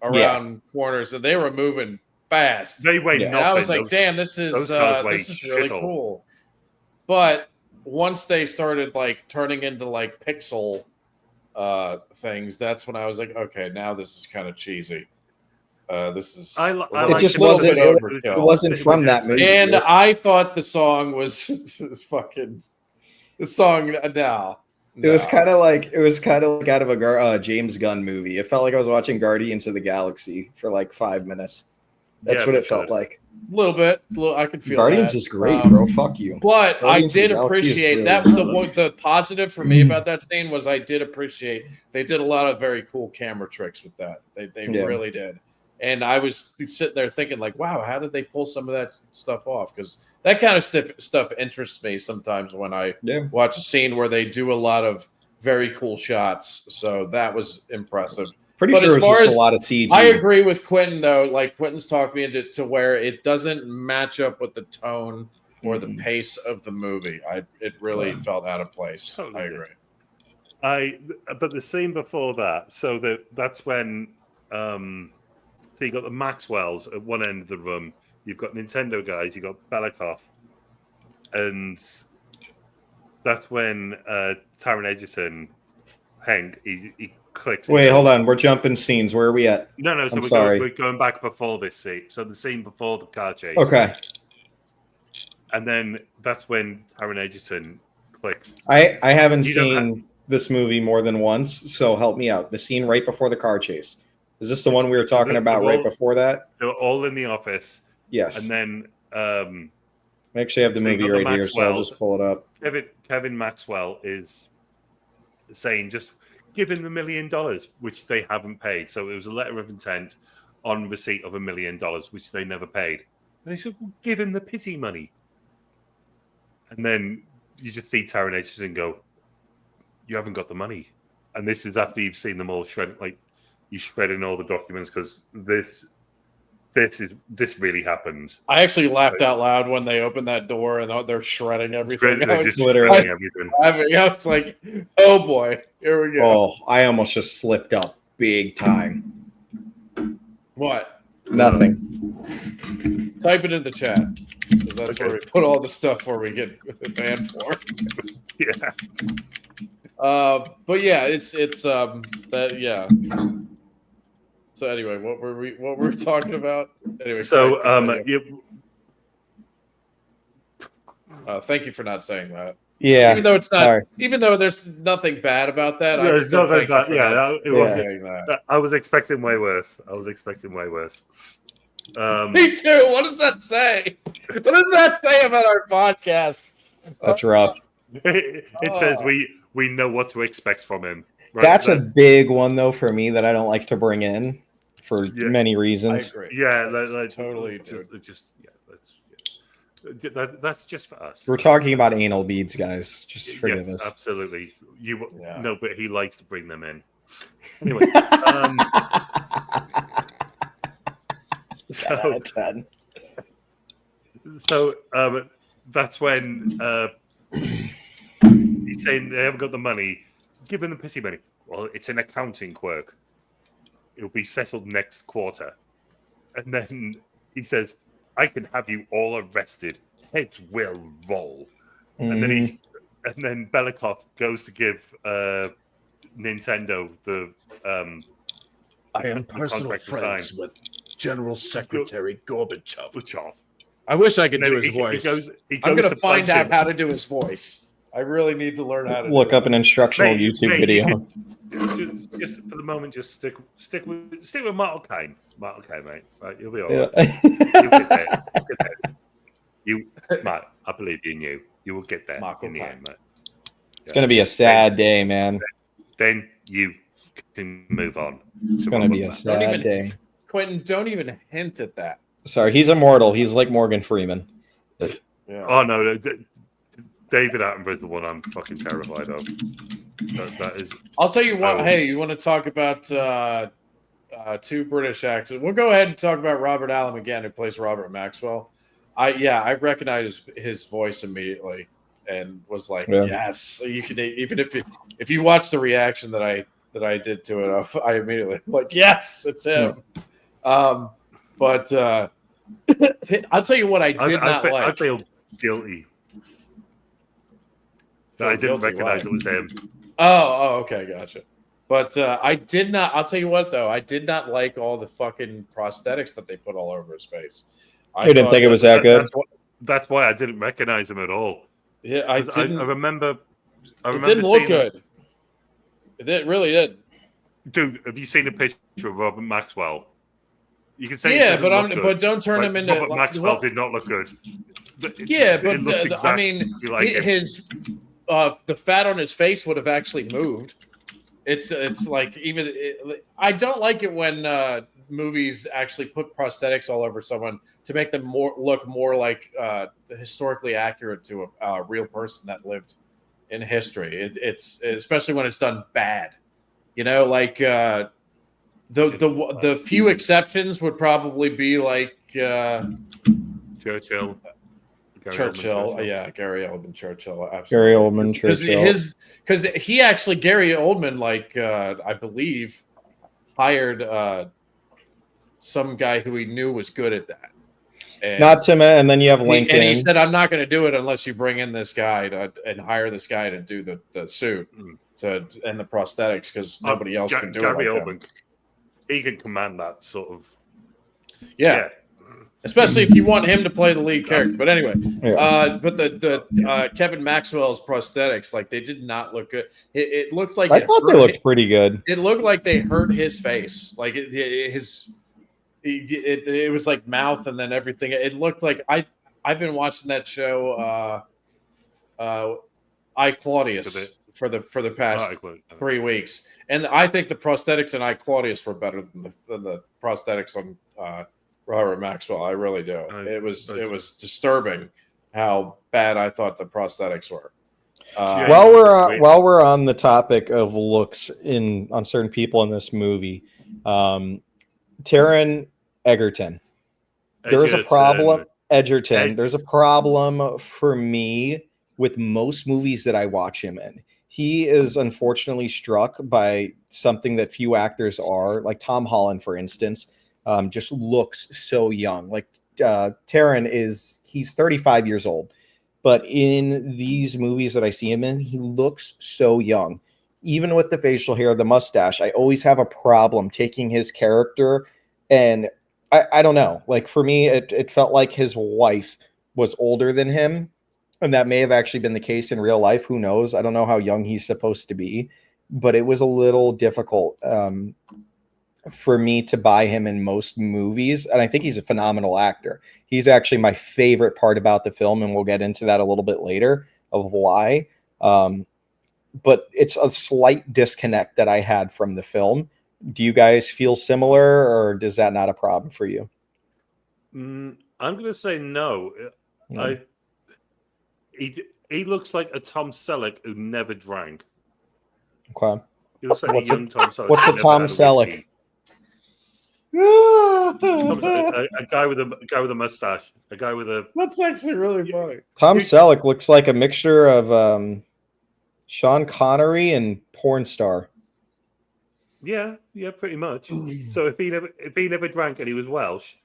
Speaker 1: around corners and they were moving fast.
Speaker 3: They weighed nothing.
Speaker 1: And I was like, "Damn, this is really cool." But once they started like turning into like pixel things, that's when I was like, okay, now this is kind of cheesy. This is
Speaker 2: it just wasn't it wasn't from that movie.
Speaker 1: And I thought the song was fucking the song now.
Speaker 2: It was kind of like out of a James Gunn movie. It felt like I was watching Guardians of the Galaxy for like 5 minutes. That's what it felt like.
Speaker 1: A little bit. I could feel
Speaker 2: Guardians is great, bro. Fuck you.
Speaker 1: But Guardians I did appreciate that. The positive for me about that scene was I did appreciate they did a lot of very cool camera tricks with that. They really did. And I was sitting there thinking like, wow, how did they pull some of that stuff off? Because that kind of stuff interests me sometimes when I watch a scene where they do a lot of very cool shots. So that was impressive.
Speaker 2: Pretty sure it was just a lot of CG.
Speaker 1: I agree with Quentin, though. Like, Quentin's talked me into where it doesn't match up with the tone or the pace of the movie. It really felt out of place. Totally I agree.
Speaker 3: But the scene before that, so that's when so you got the Maxwells at one end of the room. You've got Nintendo guys. You've got Belikov, and that's when Taron Egerton, Hank, he clicks.
Speaker 2: Wait, hold on. We're jumping scenes. Where are we at?
Speaker 3: No. So we're going back before this scene. So the scene before the car chase.
Speaker 2: Okay.
Speaker 3: And then that's when Taron Egerton clicks.
Speaker 2: I haven't seen this movie more than once, so help me out. The scene right before the car chase. Is this the one we were talking about right before that?
Speaker 3: They're all in the office.
Speaker 2: Yes.
Speaker 3: And then
Speaker 2: I actually have the movie right here, so I'll just pull it up.
Speaker 3: Kevin Maxwell is saying just give him $1 million, which they haven't paid. So it was a letter of intent on receipt of $1 million, which they never paid. And they said, well, give him the pity money. And then you just see Taron Egerton go, you haven't got the money. And this is after you've seen them all shredded, like you shredding all the documents because this really happened.
Speaker 1: I actually laughed out loud when they opened that door and they're shredding everything.
Speaker 3: They're just shredding everything.
Speaker 1: I was like, oh boy, here we go.
Speaker 2: Oh, I almost just slipped up big time.
Speaker 1: What?
Speaker 2: Nothing.
Speaker 1: Type it in the chat. Because that's where we put all the stuff where we get banned for.
Speaker 3: Yeah.
Speaker 1: But yeah, it's that yeah. So anyway, what were we talking about? Anyway,
Speaker 3: so
Speaker 1: thank you for not saying that.
Speaker 2: Yeah.
Speaker 1: Even though it's not,
Speaker 2: Sorry.
Speaker 1: even though there's nothing bad about that. I
Speaker 3: There's
Speaker 1: still
Speaker 3: nothing
Speaker 1: thank you
Speaker 3: bad.
Speaker 1: for
Speaker 3: Yeah, it wasn't.
Speaker 1: saying that.
Speaker 3: I was expecting way worse.
Speaker 1: Me too. What does that say? What does that say about our podcast?
Speaker 2: That's rough.
Speaker 3: It says we know what to expect from him. Right?
Speaker 2: That's a big one though for me that I don't like to bring in for many
Speaker 1: I
Speaker 2: reasons.
Speaker 1: agree.
Speaker 3: Yeah,
Speaker 1: Totally.
Speaker 3: That's just for us.
Speaker 2: We're talking about anal beads, guys. Just forgive us.
Speaker 3: Absolutely.
Speaker 1: Yeah.
Speaker 3: No, but he likes to bring them in. Anyway, so that's when he's saying they haven't got the money. Give them the pissy money. Well, it's an accounting quirk. It'll be settled next quarter. And then he says, I can have you all arrested. Heads will roll. And then Belikov goes to give Nintendo the
Speaker 4: I am personal friends with General Secretary Gorbachev.
Speaker 6: I wish I could do his voice.
Speaker 3: He goes
Speaker 1: I'm going
Speaker 3: to
Speaker 1: to find
Speaker 3: punch
Speaker 1: out
Speaker 3: him.
Speaker 1: how to do his voice. I really need to learn how to
Speaker 2: Look
Speaker 1: do
Speaker 2: up an instructional YouTube video.
Speaker 3: Just for the moment, just stick with Mortal Kombat. Mortal Kombat, mate. Right, you'll be all right.
Speaker 2: Yeah.
Speaker 3: You'll get there. Matt, I believe in you. You will get there
Speaker 1: Mortal
Speaker 3: in the
Speaker 1: Kombat.
Speaker 3: end, mate.
Speaker 2: It's gonna be a sad day, man.
Speaker 3: Then you can move on.
Speaker 2: It's gonna be a sad day.
Speaker 1: Quentin, don't even hint at that.
Speaker 2: Sorry, he's immortal. He's like Morgan Freeman.
Speaker 1: Yeah.
Speaker 3: Oh no, David Attenborough is the one I'm fucking terrified of. That is.
Speaker 1: I'll tell you what.
Speaker 3: Oh.
Speaker 1: Hey, you want to talk about two British actors? We'll go ahead and talk about Robert Allen again, who plays Robert Maxwell. I recognized his voice immediately and was like, yes. You could even if you watch the reaction that I did to it, I immediately like, yes, it's him. But I'll tell you what I did not like.
Speaker 3: I feel guilty. No, I didn't recognize it was him.
Speaker 1: Oh, okay, gotcha. But I did not. I'll tell you what, though, I did not like all the fucking prosthetics that they put all over his face.
Speaker 2: I didn't think it was that good.
Speaker 3: That's why I didn't recognize him at all.
Speaker 1: Yeah, I remember. It didn't look good. It really did.
Speaker 3: Dude, have you seen a picture of Robert Maxwell? You can say
Speaker 1: but don't turn him into.
Speaker 3: Robert Maxwell did not look good.
Speaker 1: Yeah, but
Speaker 3: exactly
Speaker 1: I mean,
Speaker 3: like
Speaker 1: his the fat on his face would have actually moved. It's like I don't like it when movies actually put prosthetics all over someone to make them look more like historically accurate to a real person that lived in history. It's especially when it's done bad. You know, like the few exceptions would probably be like
Speaker 3: Churchill.
Speaker 1: Yeah, Gary Oldman Churchill. Absolutely.
Speaker 2: Gary Oldman Churchill.
Speaker 1: Because he actually, Gary Oldman, like I believe, hired some guy who he knew was good at that. And
Speaker 2: Not Tim, and then you have Lincoln.
Speaker 1: And he said, "I'm not going to do it unless you bring in this guy and hire this guy to do the suit and the prosthetics because nobody else can do
Speaker 3: Gary
Speaker 1: it." Like
Speaker 3: Oldman, he can command that sort of.
Speaker 1: Yeah. Especially if you want him to play the lead character. But anyway, but the Kevin Maxwell's prosthetics, like they did not look good. It looked like
Speaker 2: I thought they looked pretty good.
Speaker 1: It looked like they hurt his face, like it was like mouth and then everything. It looked like I've been watching that show, I Claudius for the past 3 weeks, and I think the prosthetics in I Claudius were better than the prosthetics on Robert Maxwell. I really do. It was disturbing how bad I thought the prosthetics were.
Speaker 2: While we're on the topic of looks on certain people in this movie, Taron Egerton. There's a problem. Egerton. There's a problem for me with most movies that I watch him in. He is unfortunately struck by something that few actors are, like Tom Holland, for instance. Just looks so young. Like Taron he's 35 years old, but in these movies that I see him in, he looks so young. Even with the facial hair, the mustache, I always have a problem taking his character, and I don't know. Like for me, it felt like his wife was older than him, And that may have actually been the case in real life. Who knows? I don't know how young he's supposed to be, but it was a little difficult for me to buy him in most movies. And I think he's a phenomenal actor. He's actually my favorite part about the film, and we'll get into that a little bit later of why. But it's a slight disconnect that I had from the film. Do you guys feel similar, or does that not a problem for you?
Speaker 3: I'm going to say no. He looks like a Tom Selleck who never drank.
Speaker 2: Okay.
Speaker 3: He looks like a young Tom Selleck.
Speaker 2: What's a Tom Selleck?
Speaker 3: A guy with a mustache. A guy with a.
Speaker 1: That's actually really funny.
Speaker 2: Tom Selleck looks like a mixture of Sean Connery and porn star.
Speaker 3: Yeah, pretty much. So if he never drank and he was Welsh,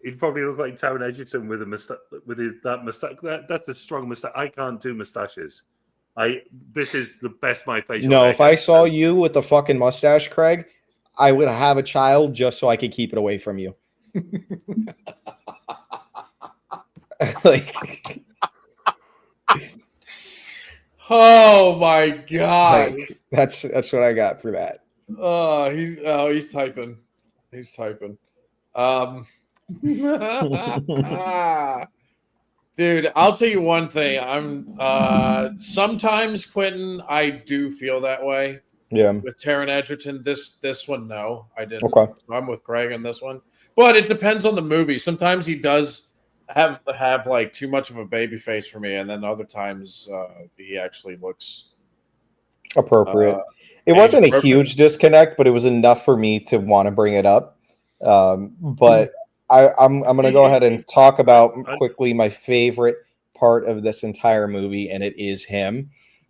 Speaker 3: he'd probably look like Taron Egerton with a mustache. That mustache, that's a strong mustache. I can't do mustaches. This is the best my facial.
Speaker 2: No, if I saw you with the fucking mustache, Craig, I would have a child just so I could keep it away from you. Like,
Speaker 1: oh my god,
Speaker 2: like, that's what I got for that.
Speaker 1: He's typing. He's typing. Dude, I'll tell you one thing. I'm sometimes, Quentin, I do feel that way.
Speaker 2: Yeah.
Speaker 1: With Taron Egerton, this one, no, I didn't.
Speaker 2: Okay.
Speaker 1: So I'm with Craig on this one, but it depends on the movie. Sometimes he does have like too much of a baby face for me, and then other times he actually looks
Speaker 2: appropriate. It wasn't a huge disconnect, but it was enough for me to want to bring it up. But I'm going to go ahead and talk about quickly my favorite part of this entire movie, and it is him.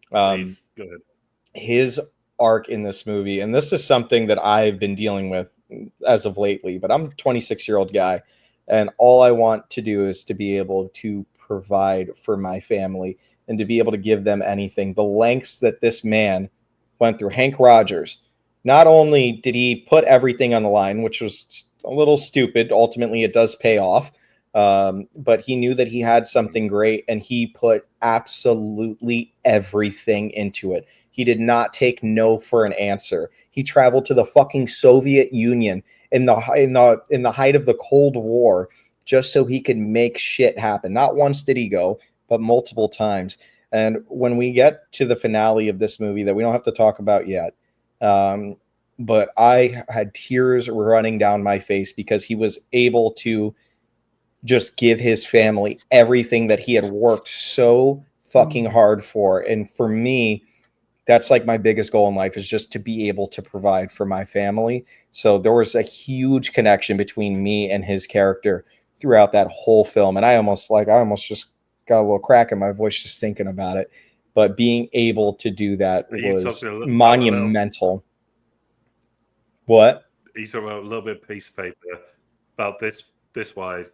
Speaker 3: Please, go ahead.
Speaker 2: His arc in this movie, and this is something that I've been dealing with as of lately, but I'm a 26-year-old guy, and all I want to do is to be able to provide for my family and to be able to give them anything. The lengths that this man went through. Hank Rogers, not only did he put everything on the line, which was a little stupid, ultimately it does pay off, but he knew that he had something great, and he put absolutely everything into it. He did not take no for an answer. He traveled to the fucking Soviet Union in the height of the Cold War just so he could make shit happen. Not once did he go, but multiple times. And when we get to the finale of this movie that we don't have to talk about yet, but I had tears running down my face because he was able to just give his family everything that he had worked so fucking hard for. And for me, that's like my biggest goal in life, is just to be able to provide for my family. So there was a huge connection between me and his character throughout that whole film. And I almost just got a little crack in my voice just thinking about it. But being able to do that was monumental. What?
Speaker 3: Are you talking about a little bit of piece of paper about this wide?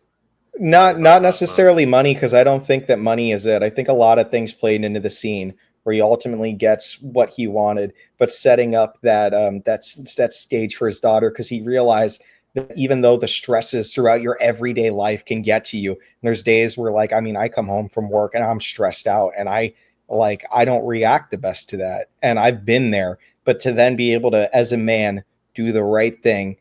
Speaker 2: Not necessarily money, because I don't think that money is it. I think a lot of things played into the scene where he ultimately gets what he wanted, but setting up that stage for his daughter, because he realized that even though the stresses throughout your everyday life can get to you, and there's days where, like, I mean, I come home from work and I'm stressed out, and I don't react the best to that, and I've been there. But to then be able to, as a man, do the right thing,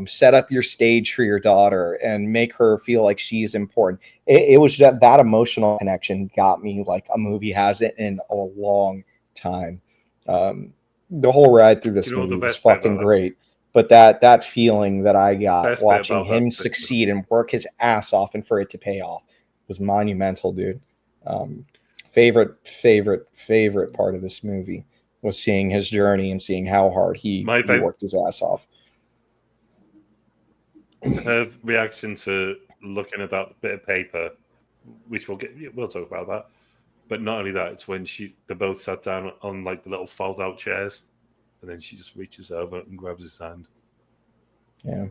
Speaker 2: set up your stage for your daughter and make her feel like she's important. It was just that emotional connection got me like a movie hasn't in a long time. The whole ride through this movie was fucking great. But that feeling that I got watching him succeed and work his ass off and for it to pay off was monumental, dude. Favorite part of this movie was seeing his journey and seeing how hard he worked his ass off.
Speaker 3: Her reaction to looking at that bit of paper, which we'll talk about that. But not only that, it's when they both sat down on like the little fold-out chairs, and then she just reaches over and grabs his hand. Yeah.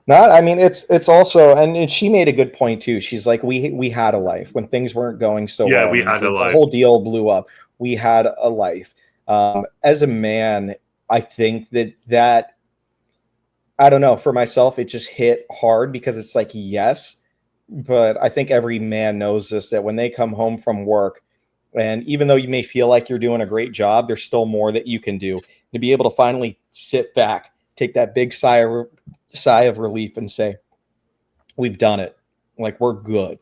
Speaker 2: I mean, it's also, and she made a good point too. She's like, we had a life when things weren't going so well.
Speaker 3: Yeah, we had a life.
Speaker 2: The whole deal blew up. We had a life. As a man, I think that I don't know, for myself, it just hit hard because it's like, yes, but I think every man knows this, that when they come home from work, and even though you may feel like you're doing a great job, there's still more that you can do. To be able to finally sit back, take that big sigh of relief and say, we've done it. Like, we're good.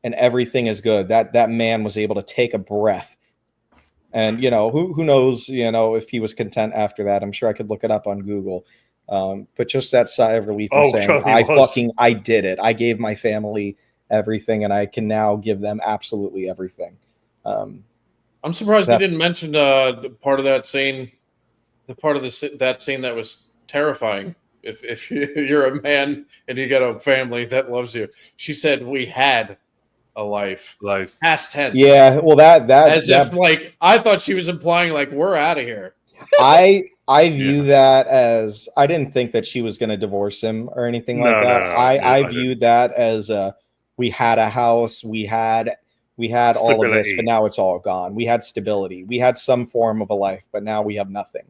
Speaker 2: And everything is good. That man was able to take a breath. And, who knows, if he was content after that. I'm sure I could look it up on Google. But just that sigh of relief and saying,
Speaker 3: God,
Speaker 2: I did it. I gave my family everything, and I can now give them absolutely everything.
Speaker 1: I'm surprised they didn't mention the part of that scene, that scene that was terrifying. If you're a man and you got a family that loves you, she said, "We had a life." Past tense.
Speaker 2: Yeah, well,
Speaker 1: if like I thought she was implying like we're out of here.
Speaker 2: I view that as, I didn't think that she was going to divorce him or anything like that.
Speaker 3: No.
Speaker 2: I viewed that as we had a house, we had all of this, but now it's all gone. We had stability, we had some form of a life, but now we have nothing.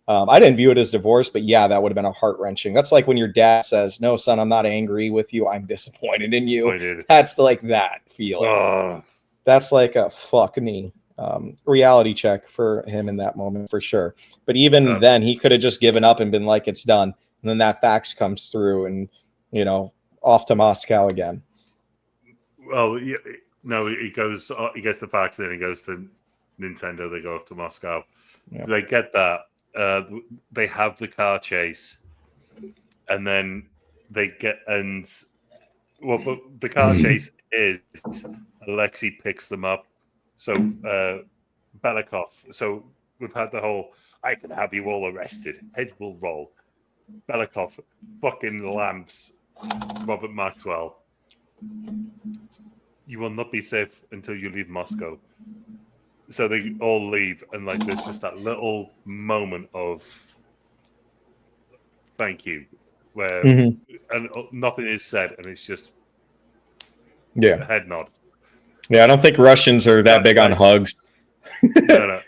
Speaker 2: I didn't view it as divorce, but yeah, that would have been a heart-wrenching. That's like when your dad says, "No, son, I'm not angry with you. I'm disappointed in you." That's like that feeling.
Speaker 3: Oh.
Speaker 2: That's like a fuck me. Reality check for him in that moment, for sure. But even then, he could have just given up and been like, it's done. And then that fax comes through and, off to Moscow again.
Speaker 3: Well, no, he gets the fax, then he goes to Nintendo. They go off to Moscow. Yep. They get that. They have the car chase, and then they get but the car chase is Alexei picks them up. So Belikov. So we've had the whole, I can have you all arrested. Head will roll. Belikov fucking lamps Robert Maxwell. You will not be safe until you leave Moscow. So they all leave, and like there's just that little moment of thank you, where and nothing is said, and it's just a head nod.
Speaker 2: Yeah, I don't think Russians are that big on hugs.
Speaker 3: No.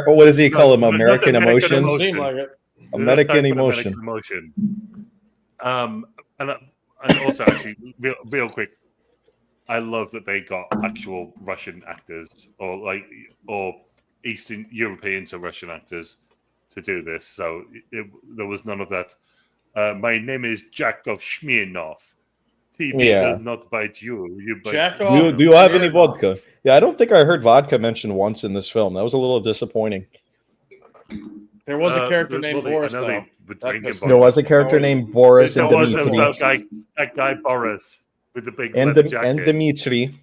Speaker 2: What does he call them? American emotions?
Speaker 1: Seem like it.
Speaker 2: American emotion.
Speaker 3: And also, actually, real quick, I love that they got actual Russian actors or Eastern European to Russian actors to do this. So there was none of that. My name is Jakov Smirnov. TV does not bite you. You bite.
Speaker 2: Do you have any vodka? Yeah, I don't think I heard vodka mentioned once in this film. That was a little disappointing.
Speaker 1: There was a character named Boris, though.
Speaker 2: There was a character named Boris and Dmitri.
Speaker 3: That guy Boris with the big
Speaker 2: and
Speaker 3: leather jacket.
Speaker 2: And Dmitri.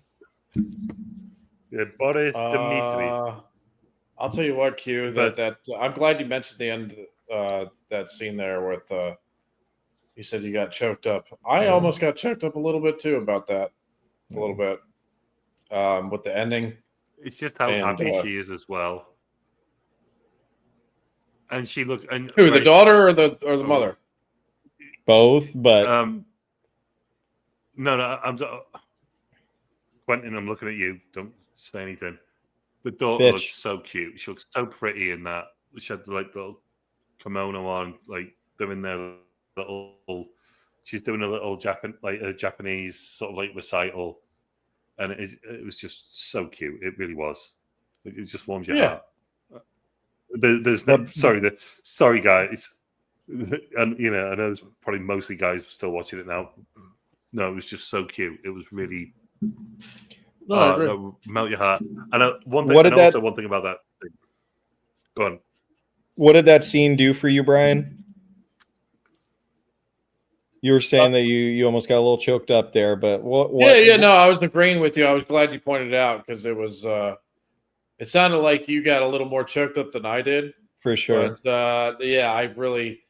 Speaker 3: Yeah, Boris Dmitri.
Speaker 1: I'll tell you what, Q. That I'm glad you mentioned the end that scene there with. You said you got choked up. I almost got choked up a little bit too about that. A little bit with the ending.
Speaker 3: It's just how happy she is as well. And she looked. And
Speaker 1: who, the daughter or the mother?
Speaker 2: Both, but
Speaker 3: no. Quentin, I'm looking at you. Don't say anything. The daughter looks so cute. She looks so pretty in that. She had like little kimono on, like doing their little. She's doing a little Japanese sort of like recital, and it was just so cute. It really was. It just warms your heart. There's no sorry guys, and I know there's probably mostly guys still watching it now. No, it was just so cute. It was really melt your heart. And one thing about that thing. Go on.
Speaker 2: What did that scene do for you, Brian? You were saying that you almost got a little choked up there, but what?
Speaker 1: No, I was agreeing with you. I was glad you pointed it out because it was. It sounded like you got a little more choked up than I did.
Speaker 2: For sure.
Speaker 1: But, I really,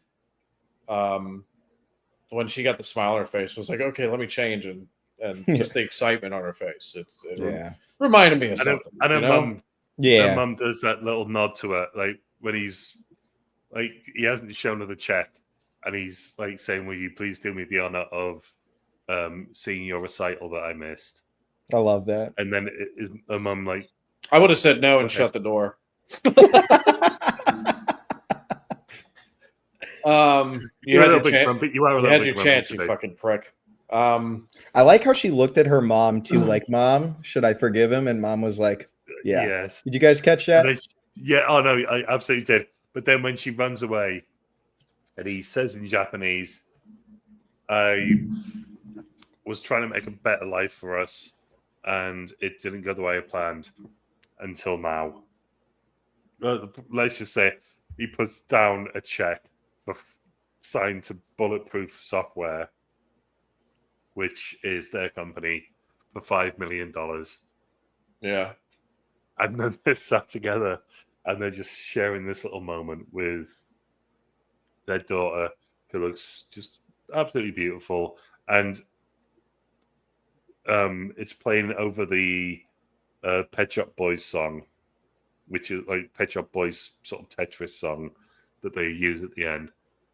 Speaker 1: when she got the smile on her face, was like, okay, let me change. And just the excitement on her face. It reminded me of something.
Speaker 3: And her mum, her mum does that little nod to her. Like when he's like, he hasn't shown her the check and he's like saying, will you please do me the honor of seeing your recital that I missed?
Speaker 2: I love that.
Speaker 3: And then her mum like,
Speaker 1: I would have said no and shut the door. You had your chance, you fucking prick.
Speaker 2: I like how she looked at her mom too, like, "Mom, should I forgive him?" And mom was like, "Yeah."
Speaker 3: Yes.
Speaker 2: Did you guys catch
Speaker 3: And
Speaker 2: that?
Speaker 3: oh no, I absolutely did. But then when she runs away, and he says in Japanese, "I was trying to make a better life for us, and it didn't go the way I planned until now." Let's just say he puts down a check signed to Bulletproof Software, which is their company, for $5 million.
Speaker 1: Yeah.
Speaker 3: And then they're sat together and they're just sharing this little moment with their daughter, who looks just absolutely beautiful. And it's playing over the Pet Shop Boys song, which is like Pet Shop Boys sort of Tetris song that they use at the end.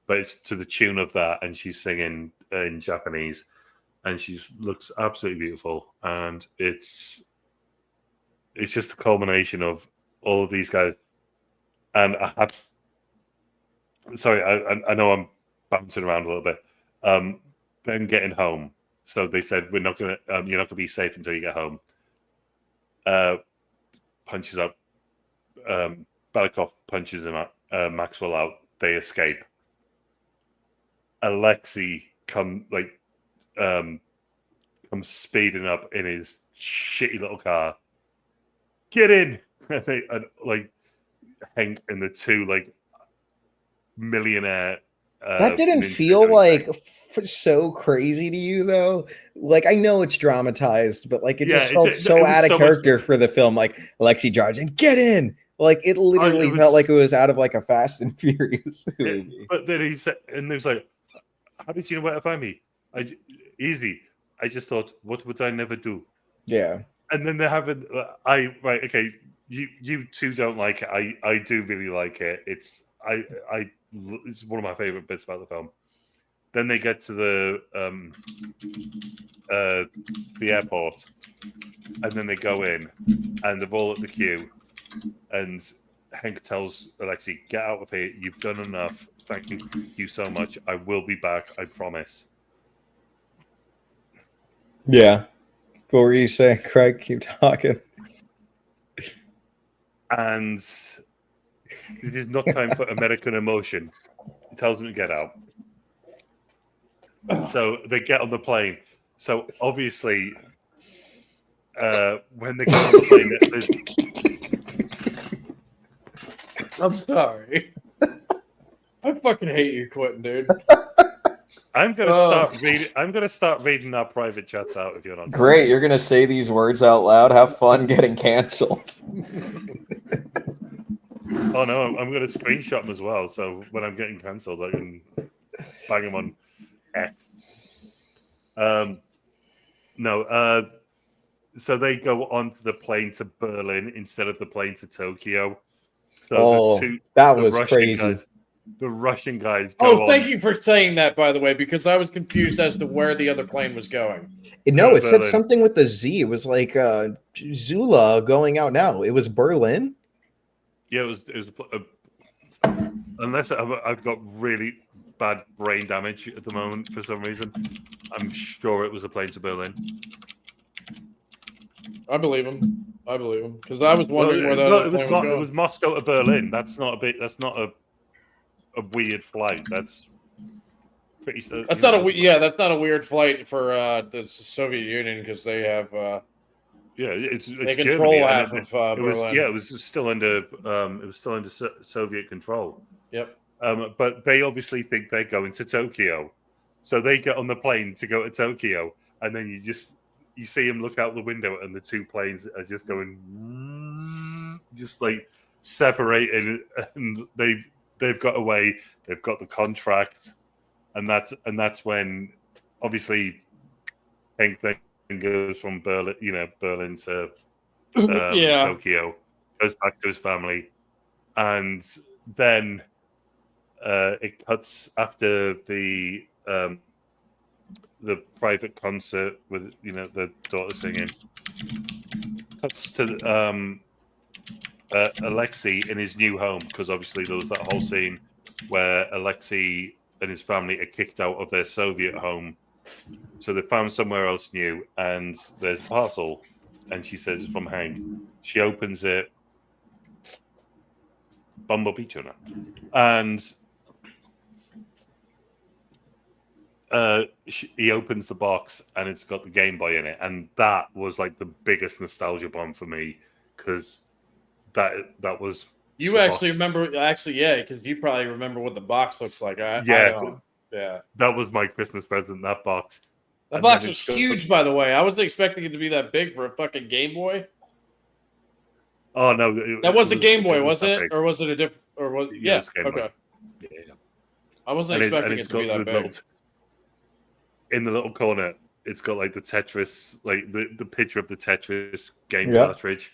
Speaker 3: But it's to the tune of that, and she's singing in Japanese, and she looks absolutely beautiful. And it's just a culmination of all of these guys. And I know I'm bouncing around a little bit. Them getting home. So they said, you're not gonna be safe until you get home. Punches up. Balikov punches him out, Maxwell out. They escape. Alexei comes speeding up in his shitty little car. Get in! and Hank and the two millionaire.
Speaker 2: That didn't feel so crazy to you, though. Like, I know it's dramatized, but it just felt so out of character for the film. Like, Alexei drives and get in. Like, it literally felt like it was out of a Fast and Furious movie.
Speaker 3: But then he said, and he was like, "How did you know where to find me?" Easy. I just thought, what would I never do?
Speaker 2: Yeah.
Speaker 3: And then they're having, okay. You two don't like it. I do really like it. It's one of my favorite bits about the film. Then they get to the airport, and then they go in, and they're all at the queue, and Hank tells Alexei, "Get out of here. You've done enough. Thank you so much. I will be back. I promise."
Speaker 2: Yeah. What were you saying, Craig? Keep talking.
Speaker 3: And it is not time for American emotion. He tells them to get out. So they get on the plane. So obviously, when they get on the plane,
Speaker 1: I'm sorry. I fucking hate you, Quentin, dude.
Speaker 3: I'm gonna start reading our private chats out if you're not.
Speaker 2: Great, you're gonna say these words out loud. Have fun getting canceled.
Speaker 3: Oh no, I'm gonna screenshot them as well. So when I'm getting cancelled, I can bang them on X. So they go onto the plane to Berlin instead of the plane to Tokyo. So
Speaker 2: that was crazy.
Speaker 3: The Russian guys go
Speaker 1: thank you for saying that, by the way, because I was confused as to where the other plane was going.
Speaker 2: No, it said something with the Z. It was like Zula going out now. It was Berlin.
Speaker 3: Yeah, it was unless I've got really bad brain damage at the moment for some reason. I'm sure it was a plane to Berlin.
Speaker 1: I believe him because I was wondering where that plane was going.
Speaker 3: It was Moscow to Berlin. That's not a weird flight. That's pretty.
Speaker 1: That's not a weird flight for the Soviet Union because they have.
Speaker 3: They
Speaker 1: control
Speaker 3: Germany,
Speaker 1: half of Berlin.
Speaker 3: It was still under Soviet control.
Speaker 1: Yep.
Speaker 3: But they obviously think they're going to Tokyo, so they get on the plane to go to Tokyo, and then you see them look out the window, and the two planes are just going, just separated, and they've got away. They've got the contract, and that's when obviously Hank goes from Berlin to Tokyo, goes back to his family, and then it cuts after the private concert with the daughter singing. Cuts to Alexei in his new home, because obviously there was that whole scene where Alexei and his family are kicked out of their Soviet home So they found somewhere else new, and there's a parcel, and she says it's from Hank. She opens it, Bumblebee tuna, and he opens the box, and it's got the Game Boy in it, and that was like the biggest nostalgia bomb for me because that was.
Speaker 1: You actually remember? Actually, yeah, because you probably remember what the box looks like. I don't. Yeah,
Speaker 3: that was my Christmas present. That box.
Speaker 1: That box was huge, by the way. I wasn't expecting it to be that big for a fucking Game Boy.
Speaker 3: Oh no,
Speaker 1: that was a Game Boy, wasn't it? Or was it a different? Or was yeah? Okay.
Speaker 3: Yeah.
Speaker 1: I wasn't expecting it to be that big.
Speaker 3: In the little corner, it's got like the Tetris, like the picture of the Tetris game cartridge.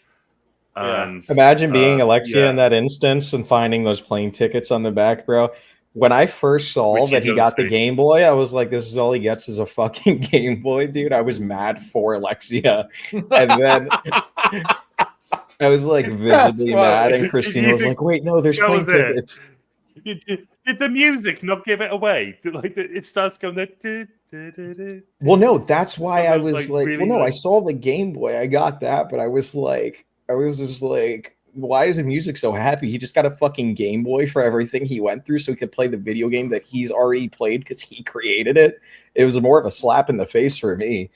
Speaker 3: And
Speaker 2: imagine being Alexia in that instance and finding those plane tickets on the back, bro. When I first saw that he got the Game Boy, I was like, this is all he gets is a fucking Game Boy, dude. I was mad for Alexia. And then I was like visibly mad, and Christina was like, wait, no, there's plane tickets.
Speaker 3: Did the music not give it away? Like it starts going
Speaker 2: well, no, that's why I was like, really well, no, I saw the Game Boy, I got that, but I was just like, why is the music so happy? He just got a fucking Game Boy for everything he went through so he could play the video game that he's already played because he created it. It was more of a slap in the face for me.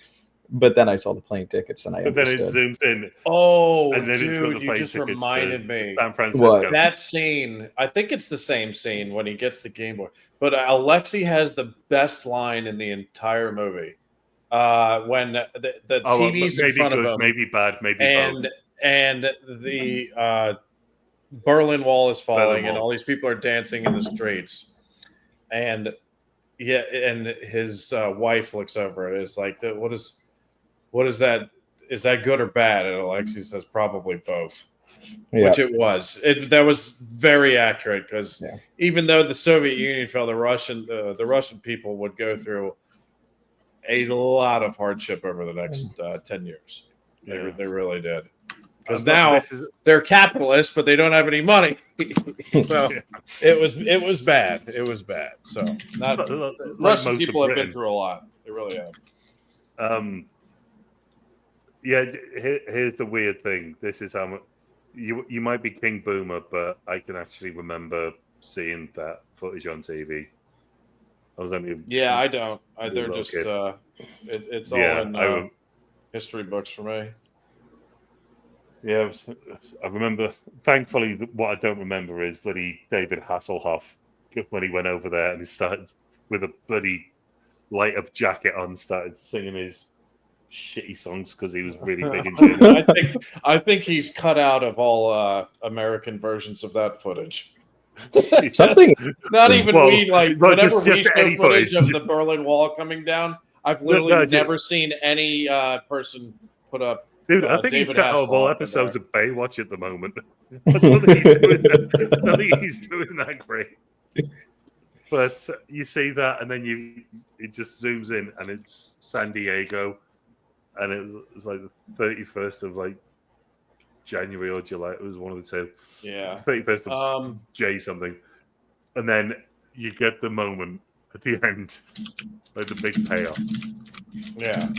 Speaker 2: But then I saw the plane tickets and I understood.
Speaker 3: Then it zooms in.
Speaker 1: Oh, and then dude, you just reminded me.
Speaker 3: San Francisco.
Speaker 1: That scene, I think it's the same scene when he gets the Game Boy. But Alexi has the best line in the entire movie. When the TV's in front of him.
Speaker 3: Maybe bad, maybe both.
Speaker 1: And the Berlin Wall is falling, and all these people are dancing in the streets. And and his wife looks over it. It's like, what is that? Is that good or bad? And Alexi says probably both, which it was. That was very accurate because even though the Soviet Union fell, the Russian people would go through a lot of hardship over the next 10 years. They really did. Because now they're capitalists, but they don't have any money. So it was bad. It was bad. So Russian people have been through a lot. They really have.
Speaker 3: Here's the weird thing. This is how much you might be King Boomer, but I can actually remember seeing that footage on TV. I was only
Speaker 1: I don't. They're just it's all in history books for me.
Speaker 3: Yeah, I remember. Thankfully, what I don't remember is bloody David Hasselhoff when he went over there and he started with a bloody light up jacket on, started singing his shitty songs because he was really big in jail.
Speaker 1: I think he's cut out of all American versions of that footage.
Speaker 2: Something
Speaker 1: not even whenever we show footage of the Berlin Wall coming down, I've literally never seen any person put up.
Speaker 3: Dude, I think he's cut out of all episodes of Baywatch at the moment. I don't think he's doing that great. But you see that, and then it just zooms in, and it's San Diego, and it was like the 31st of like January or July. It was one of the two.
Speaker 1: Yeah,
Speaker 3: 31st of J something, and then you get the moment at the end, like the big payoff.
Speaker 1: Yeah.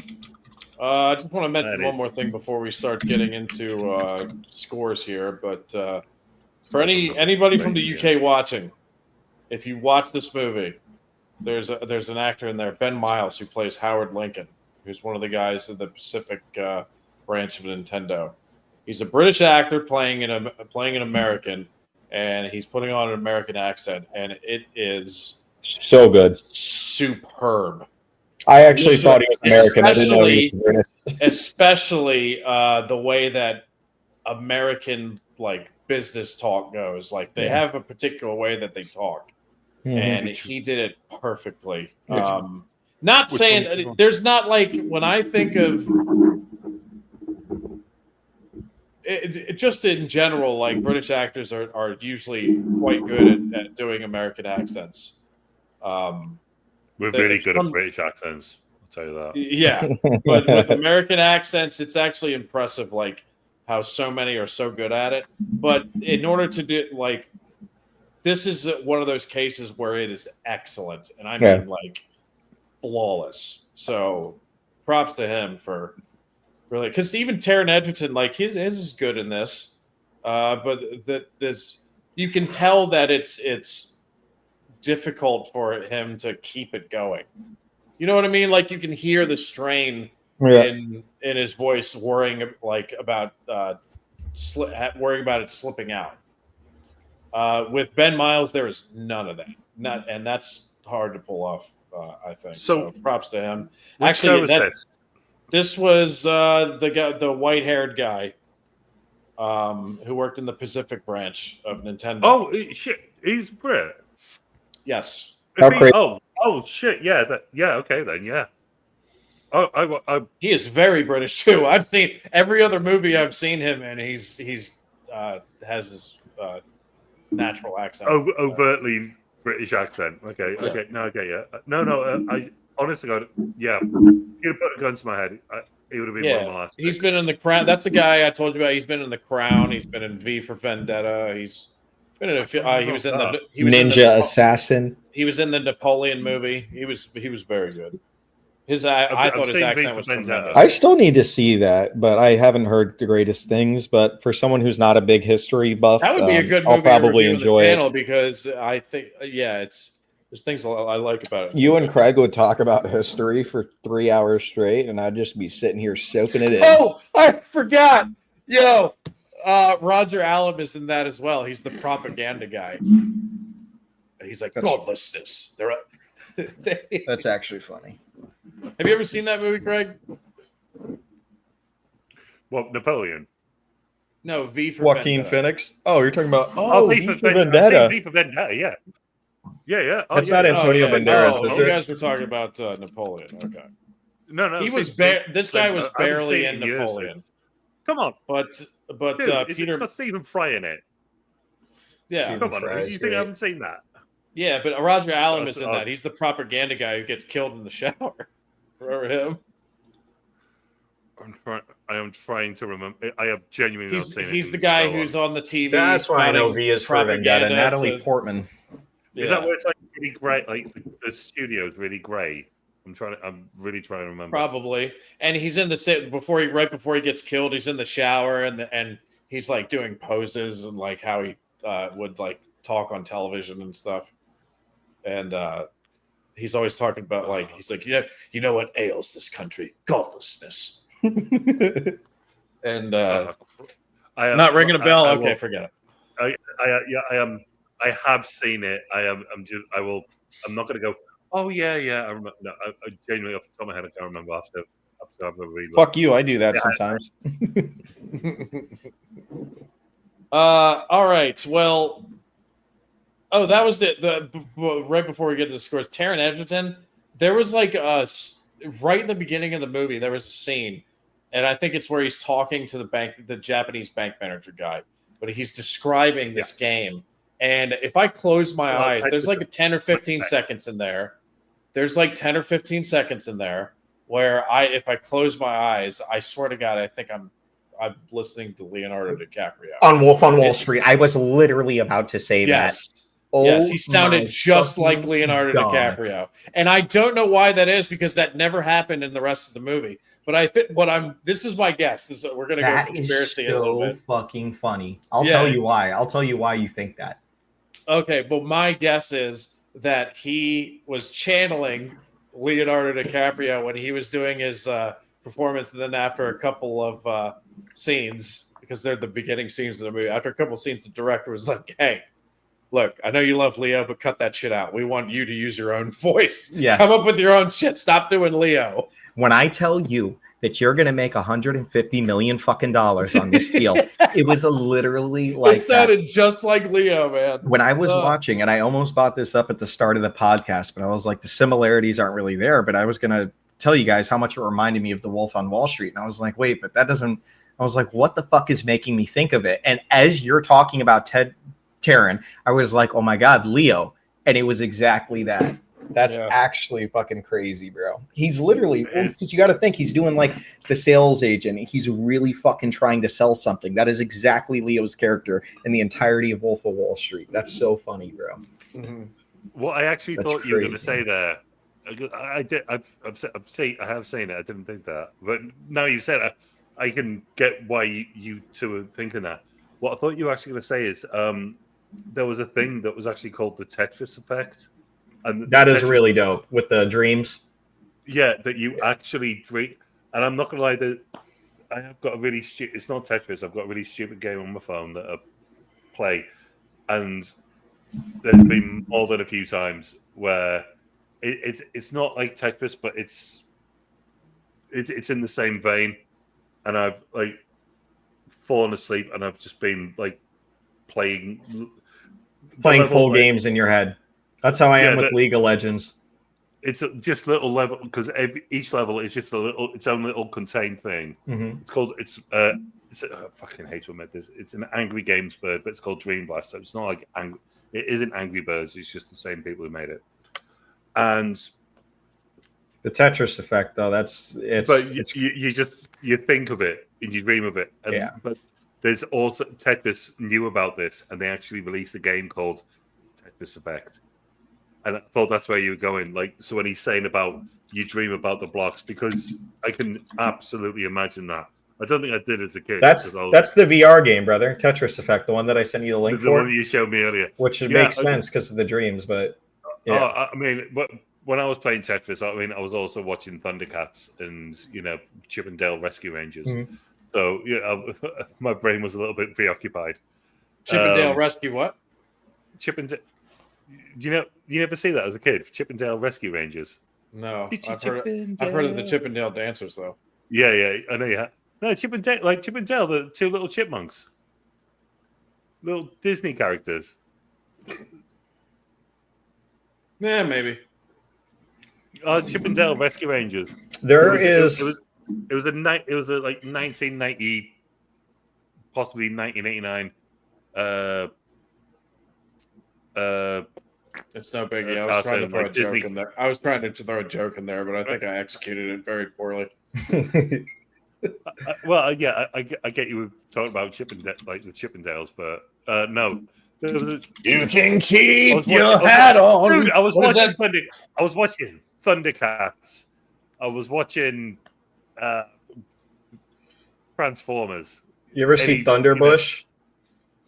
Speaker 1: I just want to mention one more thing before we start getting into scores here. But for anybody from the UK watching, if you watch this movie, there's an actor in there, Ben Miles, who plays Howard Lincoln, who's one of the guys in the Pacific branch of Nintendo. He's a British actor playing an American, and he's putting on an American accent, and it is
Speaker 2: so good,
Speaker 1: superb.
Speaker 2: I actually thought he was American. I didn't know he was British.
Speaker 1: Especially the way that American business talk goes. Like they have a particular way that they talk, and he did it perfectly. Not saying there's not when I think of it, just in general, British actors are usually quite good at doing American accents.
Speaker 3: We're really good at British accents, I'll tell you that.
Speaker 1: Yeah, but with American accents, it's actually impressive, how so many are so good at it. But in order to do, this is one of those cases where it is excellent, and I mean, flawless. So props to him for really, because even Taron Egerton, like his is good in this, but this you can tell that it's difficult for him to keep it going. You know what I mean? Like you can hear the strain in his voice, worrying about worrying about it slipping out. With Ben Miles, there is none of that. And that's hard to pull off. I think so. Props to him. Actually, this was the white-haired guy who worked in the Pacific branch of Nintendo.
Speaker 3: Oh shit, he's Brit.
Speaker 1: Yes.
Speaker 3: Oh shit, yeah, okay then, yeah. Oh,
Speaker 1: he is very British too. I've seen every other movie I've seen him in. He's has his natural accent,
Speaker 3: overtly British accent. Okay, yeah. No. I honestly, God, yeah. You'd put a gun to my head. He would have been one of my last.
Speaker 1: He's been in The Crown. That's the guy I told you about. He's been in The Crown. He's been in V for Vendetta. He's been in he was in the
Speaker 2: Ninja Assassin.
Speaker 1: He was in the Napoleon movie. He was very good. I thought his accent was tremendous.
Speaker 2: I still need to see that, but I haven't heard the greatest things. But for someone who's not a big history buff,
Speaker 1: that would be a good movie.
Speaker 2: I'll probably enjoy it
Speaker 1: because I think, there's things I like about it.
Speaker 2: You and Craig would talk about history for 3 hours straight, and I'd just be sitting here soaking it in.
Speaker 1: Oh, I forgot. Yo, Roger Allam is in that as well. He's the propaganda guy. He's like, godlessness.
Speaker 2: That's actually funny.
Speaker 1: Have you ever seen that movie, Craig?
Speaker 3: Well, Napoleon.
Speaker 1: No, V for
Speaker 2: Joaquin
Speaker 1: Vendetta.
Speaker 2: Phoenix. Oh, you're talking about V for Vendetta.
Speaker 3: V for Vendetta, yeah. Yeah.
Speaker 2: That's not Antonio Banderas, is it?
Speaker 1: You guys were talking about Napoleon. Okay.
Speaker 3: No.
Speaker 1: He was this guy was barely in Napoleon.
Speaker 3: Come on.
Speaker 1: But
Speaker 3: dude,
Speaker 1: Peter.
Speaker 3: It's got Stephen Fry in it.
Speaker 1: Yeah.
Speaker 3: Come on. You think I haven't seen that?
Speaker 1: Yeah, but Roger Allam is in that. He's the propaganda guy who gets killed in the shower. Remember him?
Speaker 3: I am trying to remember. I have genuinely not seen it.
Speaker 1: He's the guy who's on the TV.
Speaker 2: That's why I know V is for Vendetta. Natalie Portman.
Speaker 3: Is that where it's like really great? Like the studio's really great. I'm really trying to remember.
Speaker 1: Probably. And he's in the right before he gets killed. He's in the shower and he's like doing poses and like how he would like talk on television and stuff. And he's always talking about like he's like, you know what ails this country? Godlessness. And not ringing a bell. Okay, forget it.
Speaker 3: I have seen it. I'm not going to go. Oh yeah. I remember. No, I genuinely off the top of my head, I can't remember. I have to have a read.
Speaker 2: Fuck you. I do that sometimes.
Speaker 1: All right. Well. Oh, that was the right before we get to the scores. Taron Egerton. There was like right in the beginning of the movie, there was a scene, and I think it's where he's talking to the Japanese bank manager guy, but he's describing this game. And if I close my eyes, there's like 10 or 15 seconds in there. There's like 10 or 15 seconds in there where if I close my eyes, I swear to God, I think I'm listening to Leonardo DiCaprio
Speaker 5: on Wolf on Wall Street. I was literally about to say that.
Speaker 1: Yes, he sounded just like Leonardo DiCaprio, and I don't know why that is because that never happened in the rest of the movie. But I think this is my guess. We're going to go conspiracy a little bit.
Speaker 5: Fucking funny. I'll tell you why. I'll tell you why you think that.
Speaker 1: Okay, but my guess is that he was channeling Leonardo DiCaprio when he was doing his performance, and then after a couple of scenes, because they're the beginning scenes of the movie, after a couple of scenes, the director was like, "Hey, look, I know you love Leo, but cut that shit out. We want you to use your own voice.
Speaker 5: Yes.
Speaker 1: Come up with your own shit. Stop doing Leo."
Speaker 5: When I tell you that you're going to make $150 million fucking dollars on this deal, it was literally like
Speaker 1: it sounded just like Leo, man.
Speaker 5: When I was watching, and I almost brought this up at the start of the podcast, but I was like, the similarities aren't really there. But I was going to tell you guys how much it reminded me of The Wolf on Wall Street. And I was like, wait, but that doesn't. I was like, what the fuck is making me think of it? And as you're talking about Taron, I was like, oh my God, Leo. And it was exactly that.
Speaker 2: That's actually fucking crazy, bro. He's literally, because you got to think he's doing like the sales agent. He's really fucking trying to sell something. That is exactly Leo's character in the entirety of Wolf of Wall Street. That's so funny, bro.
Speaker 3: What I actually thought you were going to say there I did. I have seen it. I didn't think that, but now you said it, I can get why you two are thinking that. What I thought you were actually going to say is there was a thing that was actually called the Tetris effect, and
Speaker 2: That is really dope with the dreams.
Speaker 3: Yeah, that you actually dream. And I'm not going to lie, that I have got a really stupid. It's not Tetris. I've got a really stupid game on my phone that I play, and there's been more than a few times where it's not like Tetris, but it's in the same vein, and I've like fallen asleep, and I've just been like playing
Speaker 2: full games in your head. That's how I am with League of Legends.
Speaker 3: It's just little level because each level is just its own little contained thing.
Speaker 2: Mm-hmm.
Speaker 3: It's called I fucking hate to admit this. It's an Angry Games Bird, but it's called Dream Blast. So it's not like it isn't Angry Birds. It's just the same people who made it. And
Speaker 2: the Tetris effect, though,
Speaker 3: you think of it and you dream of it. And, but there's also Tetris knew about this, and they actually released a game called Tetris Effect. And I thought that's where you were going. Like, so when he's saying about you dream about the blocks, because I can absolutely imagine that. I don't think I did as a kid.
Speaker 2: That's the VR game, brother. Tetris Effect, the one that I sent you the link for.
Speaker 3: The one that you showed me earlier.
Speaker 2: Which makes sense because of the dreams, but
Speaker 3: I mean, but when I was playing Tetris, I mean, I was also watching Thundercats and, Chip and Dale Rescue Rangers. Mm-hmm. So, my brain was a little bit preoccupied.
Speaker 1: Chip and Dale Rescue what?
Speaker 3: Chip and Dale. You never see that as a kid? Chip and Dale Rescue Rangers.
Speaker 1: No, I've heard of the Chip and Dale dancers though.
Speaker 3: Yeah, I know you have. No, Chip and Dale, the two little chipmunks, little Disney characters.
Speaker 1: Yeah, maybe.
Speaker 3: Chip and Dale Rescue Rangers.
Speaker 2: It
Speaker 3: was a 1990, possibly 1989.
Speaker 1: It's no biggie. I was trying to throw a joke in there. I was trying to throw a joke in there, but I think I executed it very poorly.
Speaker 3: I get you were talking about the Chippendales, but no.
Speaker 2: You can keep your hat on.
Speaker 3: Dude, I was watching Thundercats. I was watching Transformers.
Speaker 2: You ever see Thunderbush?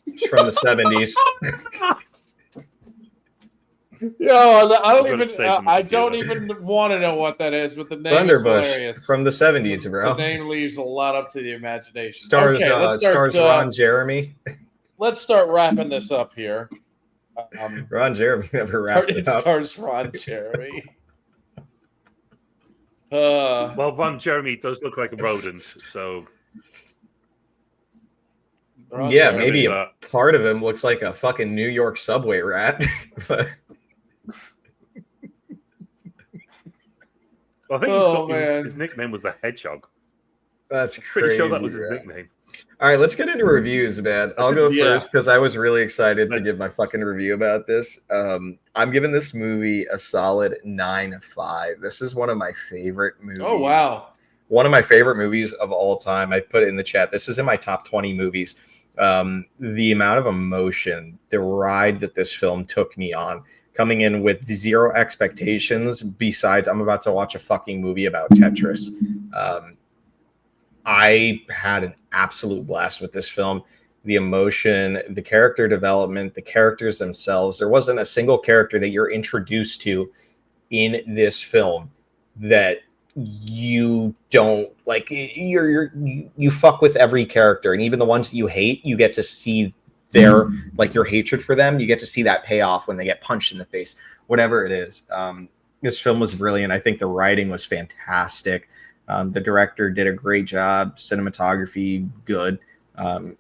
Speaker 2: It's from the 70s.
Speaker 1: Yo, I don't even want to know what that is, but the name
Speaker 2: Thunderbush
Speaker 1: is hilarious.
Speaker 2: From the 70s, bro.
Speaker 1: The name leaves a lot up to the imagination.
Speaker 2: Stars Ron Jeremy.
Speaker 1: Let's start wrapping this up here.
Speaker 2: Ron Jeremy never wrapped it up.
Speaker 1: It stars Ron Jeremy.
Speaker 3: Well, Ron Jeremy does look like a rodent, so...
Speaker 2: Maybe a part of him looks like a fucking New York subway rat. But...
Speaker 3: I think his nickname was the Hedgehog.
Speaker 2: That's
Speaker 3: pretty sure that was his nickname.
Speaker 2: All right, let's get into reviews, man. I'll go first because I was really excited to give my fucking review about this. I'm giving this movie a solid 9/5. This is one of my favorite movies.
Speaker 1: Oh, wow.
Speaker 2: One of my favorite movies of all time. I put it in the chat. This is in my top 20 movies. The amount of emotion, the ride that this film took me on, coming in with zero expectations besides I'm about to watch a fucking movie about Tetris. I had an absolute blast with this film. The emotion, the character development, the characters themselves. There wasn't a single character that you're introduced to in this film that you don't like. You fuck with every character, and even the ones that you hate, you get to see their your hatred for them. You get to see that payoff when they get punched in the face, whatever it is. This film was brilliant. I think the writing was fantastic. The director did a great job. Cinematography, good. I'm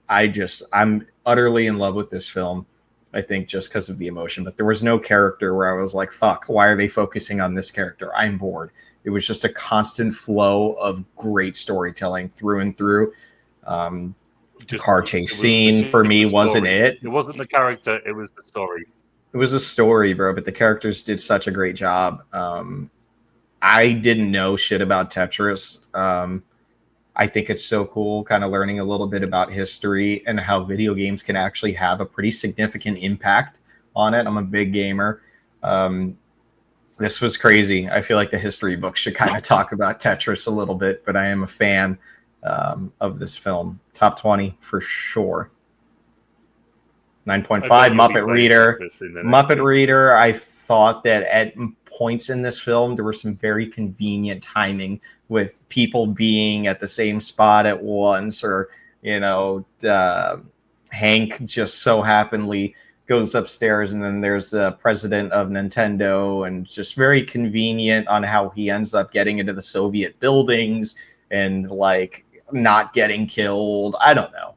Speaker 2: utterly in love with this film. I think just because of the emotion, but there was no character where I was like, fuck, why are they focusing on this character? I'm bored. It was just a constant flow of great storytelling through and through. The car chase scene for me wasn't it.
Speaker 3: It wasn't the character. It was the story.
Speaker 2: It was a story, bro, but the characters did such a great job. I didn't know shit about Tetris. I think it's so cool kind of learning a little bit about history and how video games can actually have a pretty significant impact on it. I'm a big gamer. This was crazy. I feel like the history books should kind of talk about Tetris a little bit, but I am a fan of this film. Top 20 for sure. 9.5 Muppet Reader. Muppet Reader, I thought that at points in this film, there was some very convenient timing with people being at the same spot at once, or, Hank just so happenly goes upstairs and then there's the president of Nintendo, and just very convenient on how he ends up getting into the Soviet buildings and like not getting killed. I don't know.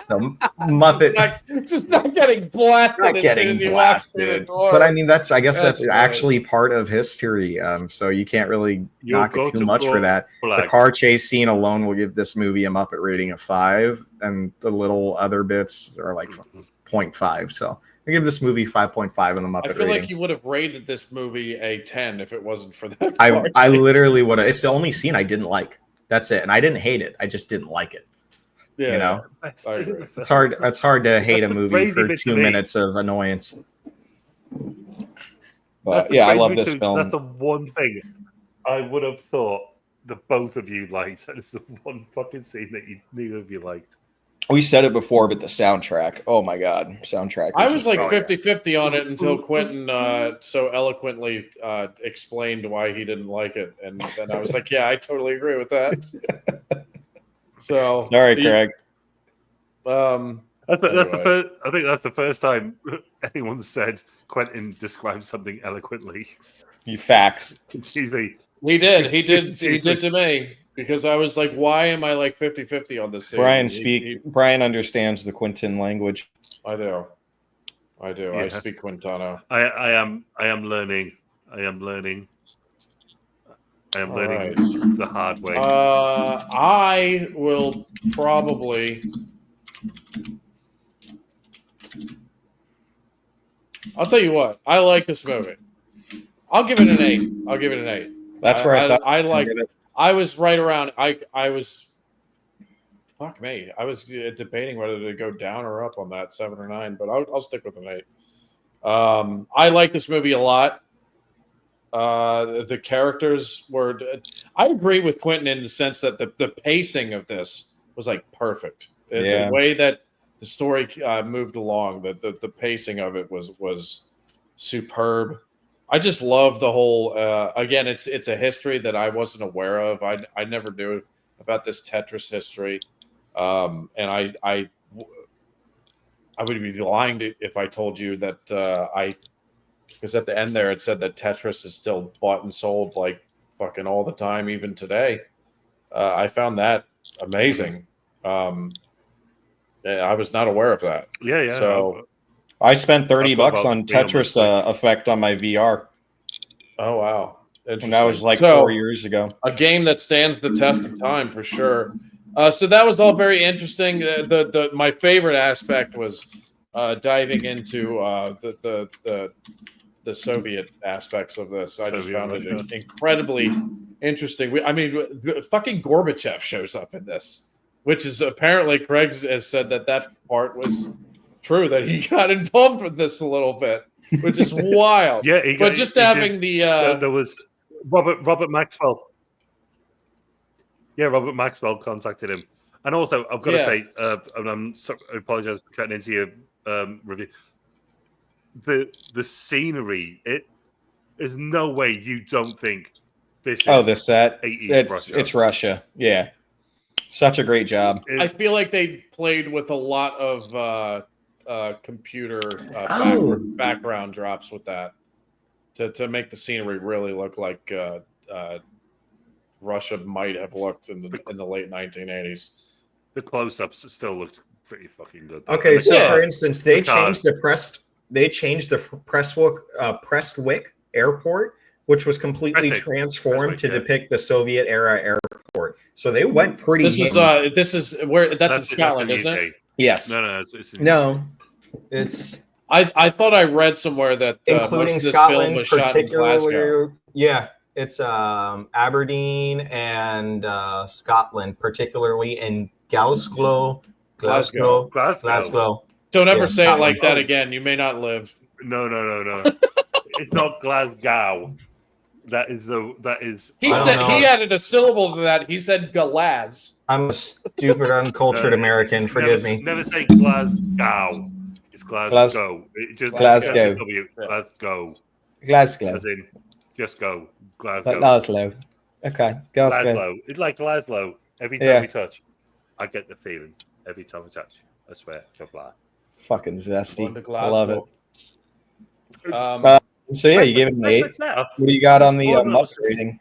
Speaker 2: So Muppet
Speaker 1: just not getting blasted.
Speaker 2: Not getting blasted. But I mean, I guess that's actually part of history. So you can't really knock it too much for that. The car chase scene alone will give this movie a Muppet rating of 5, and the little other bits are like 0.5. So I give this movie 5.5 on the Muppet rating.
Speaker 1: I feel like you would have rated this movie a 10 if it wasn't for that.
Speaker 2: I literally would have. It's the only scene I didn't like. That's it. And I didn't hate it. I just didn't like it.
Speaker 1: Yeah,
Speaker 2: I agree. It's hard to hate a movie for 2 minutes of annoyance. But yeah, I love this film.
Speaker 3: That's the one thing I would have thought that both of you liked. That is the one fucking scene that neither of you liked.
Speaker 2: We said it before, but the soundtrack. Oh my god, soundtrack.
Speaker 1: I was like 50-50 on it until Quentin so eloquently explained why he didn't like it, and then I was like, yeah, I totally agree with that. So
Speaker 2: sorry, Craig.
Speaker 3: I think that's the first time anyone said Quentin described something eloquently.
Speaker 2: You facts.
Speaker 3: Excuse me.
Speaker 1: He did to me, because I was like, why am I like 50-50 on this scene?
Speaker 2: Brian understands the Quentin language.
Speaker 1: I do.
Speaker 3: Yeah.
Speaker 1: I speak Quintano.
Speaker 3: I am learning. Right. The hard way.
Speaker 1: I will probably. I'll tell you what. I like this movie. I'll give it an 8.
Speaker 2: That's where I thought
Speaker 1: I like it. I was right around. I was. Fuck me. I was debating whether to go down or up on that 7 or 9, but I'll stick with an 8. I like this movie a lot. The characters were. I agree with Quentin in the sense that the pacing of this was like perfect. The way that the story moved along, the pacing of it was superb. I just love the whole. Again, it's a history that I wasn't aware of. I never knew about this Tetris history, and I would be lying if I told you that because at the end there it said that Tetris is still bought and sold like fucking all the time, even today. I found that amazing. I was not aware of that.
Speaker 3: Yeah.
Speaker 1: So
Speaker 2: I spent $30 on Tetris effect on my VR.
Speaker 1: Oh wow!
Speaker 2: And that was like 4 years ago.
Speaker 1: A game that stands the test of time for sure. So that was all very interesting. My favorite aspect was diving into the Soviet aspects of this. I just found it incredibly interesting. I mean, fucking Gorbachev shows up in this, which is apparently Craig has said that part was true, that he got involved with this a little bit, which is wild.
Speaker 3: Yeah,
Speaker 1: but just having
Speaker 3: there was Robert Maxwell. Yeah, Robert Maxwell contacted him, and also I've got to say, and I'm sorry, I apologize for cutting into your review. The scenery, there's no way you don't think this is
Speaker 2: the set.
Speaker 3: 80s Russia.
Speaker 2: It's Russia. Yeah. Such a great job.
Speaker 1: I feel like they played with a lot of computer background drops with that to make the scenery really look like Russia might have looked in the late 1980s.
Speaker 3: The close-ups still looked pretty fucking good.
Speaker 2: Okay, so for instance, they changed the Prestwick Airport, which was completely transformed to depict the Soviet era airport. So they went pretty.
Speaker 1: This is where that's in Scotland, isn't it?
Speaker 2: Yes.
Speaker 3: No.
Speaker 2: It's.
Speaker 1: I thought I read somewhere that
Speaker 5: including
Speaker 1: most of this
Speaker 5: Scotland,
Speaker 1: film was shot in Glasgow.
Speaker 5: Yeah, it's Aberdeen and Scotland, particularly in Glasgow.
Speaker 1: Don't ever say it like that again. You may not live.
Speaker 3: No. It's not Glasgow. That is.
Speaker 1: He said he added a syllable to that. He said Galaz.
Speaker 5: I'm a stupid, uncultured American. Forgive me.
Speaker 3: Never say Glasgow. It's Glasgow.
Speaker 2: Glasgow.
Speaker 3: Glasgow.
Speaker 2: Glasgow.
Speaker 3: As in, just go. Glasgow.
Speaker 2: Glasgow. Okay.
Speaker 3: Glasgow. It's like Glasgow. Every time we touch, I get the feeling. Every time we touch, I swear. Blah.
Speaker 2: Fucking zesty.
Speaker 1: I
Speaker 2: love it. So yeah, you gave it an 8. What do you got on the Muppet rating?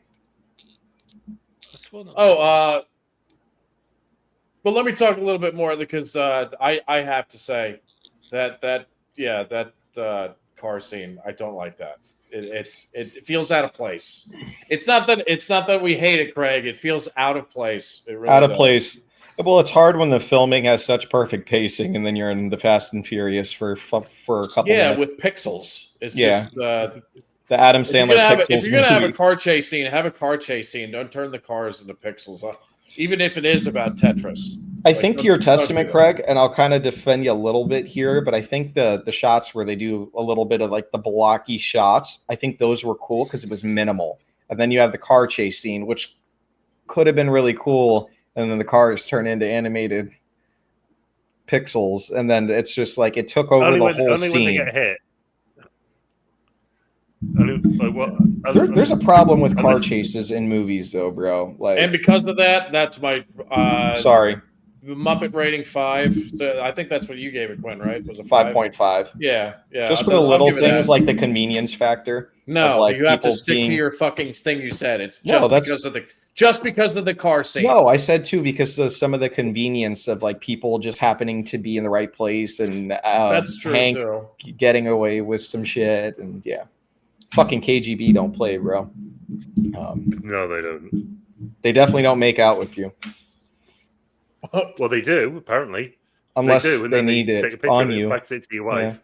Speaker 1: Well, let me talk a little bit more because I have to say that car scene, I don't like that. It feels out of place. It's not that we hate it, Craig. It feels out of place. It really
Speaker 2: out of
Speaker 1: does.
Speaker 2: place. Well, it's hard when the filming has such perfect pacing, and then you're in the Fast and Furious for a couple. minutes.
Speaker 1: With pixels. It's just
Speaker 2: the Adam Sandler pixels.
Speaker 1: If you're gonna have a car chase scene, have a car chase scene. Don't turn the cars into pixels. Even if it is about Tetris.
Speaker 2: I think to your testament, Craig, and I'll kind of defend you a little bit here, but I think the shots where they do a little bit of like the blocky shots, I think those were cool because it was minimal. And then you have the car chase scene, which could have been really cool, and then the cars turn into animated pixels, and then it's just like it took over the whole scene.
Speaker 3: When they get hit.
Speaker 2: There's a problem with car chases in movies, though, bro. Like,
Speaker 1: and because of that, that's my
Speaker 2: sorry.
Speaker 1: Muppet rating 5. So I think that's what you gave it, Quinn, right? Was it
Speaker 2: 5.5?
Speaker 1: Yeah.
Speaker 2: Just for the little things like the convenience factor.
Speaker 1: No,
Speaker 2: like
Speaker 1: you have to stick to your fucking thing you said. It's just because of the car scene.
Speaker 2: No, I said too because of some of the convenience of like people just happening to be in the right place and
Speaker 1: that's true
Speaker 2: Hank
Speaker 1: too.
Speaker 2: Getting away with some shit and fucking KGB don't play, bro.
Speaker 3: No, they don't.
Speaker 2: They definitely don't make out with you.
Speaker 3: Well, they do apparently.
Speaker 2: Unless they need it on you.
Speaker 3: Fax it to your wife.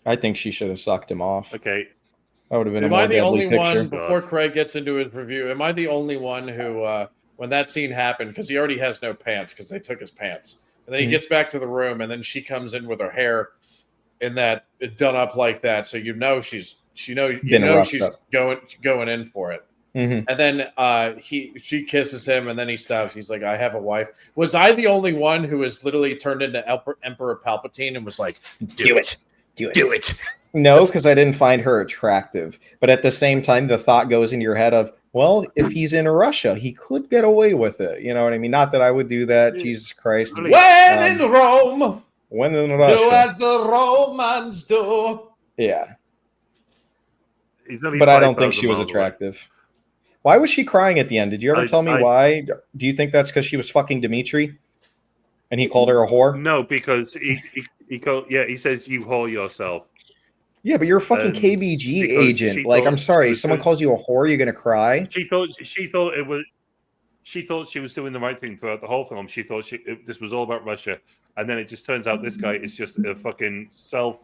Speaker 2: I think she should have sucked him off.
Speaker 3: Okay.
Speaker 2: That would have been
Speaker 1: Am
Speaker 2: a more
Speaker 1: I the
Speaker 2: deadly
Speaker 1: only
Speaker 2: picture.
Speaker 1: one, before Craig gets into his review, am I the only one who, when that scene happened, because he already has no pants because they took his pants, and then he gets back to the room, and then she comes in with her hair in that done up like that, so she's going in for it.
Speaker 2: Mm-hmm.
Speaker 1: And then she kisses him, and then he stops. He's like, "I have a wife." Was I the only one who was literally turned into Emperor Palpatine and was like, "Do it.
Speaker 2: No, because I didn't find her attractive. But at the same time, the thought goes into your head of, well, if he's in Russia, he could get away with it. You know what I mean? Not that I would do that. Jesus Christ.
Speaker 1: When in Rome,
Speaker 2: when in Russia,
Speaker 1: do as the Romans do.
Speaker 2: Yeah. But I don't think she was attractive. Why was she crying at the end? Did you ever tell me why? Do you think that's because she was fucking Dimitri? And he called her a whore?
Speaker 3: No, because he says you whore yourself.
Speaker 2: Yeah, but you're a fucking KBG agent. Like, I'm sorry, someone calls you a whore, you're gonna cry.
Speaker 3: She thought she was doing the right thing throughout the whole film. She thought this was all about Russia, and then it just turns out this guy is just a fucking self.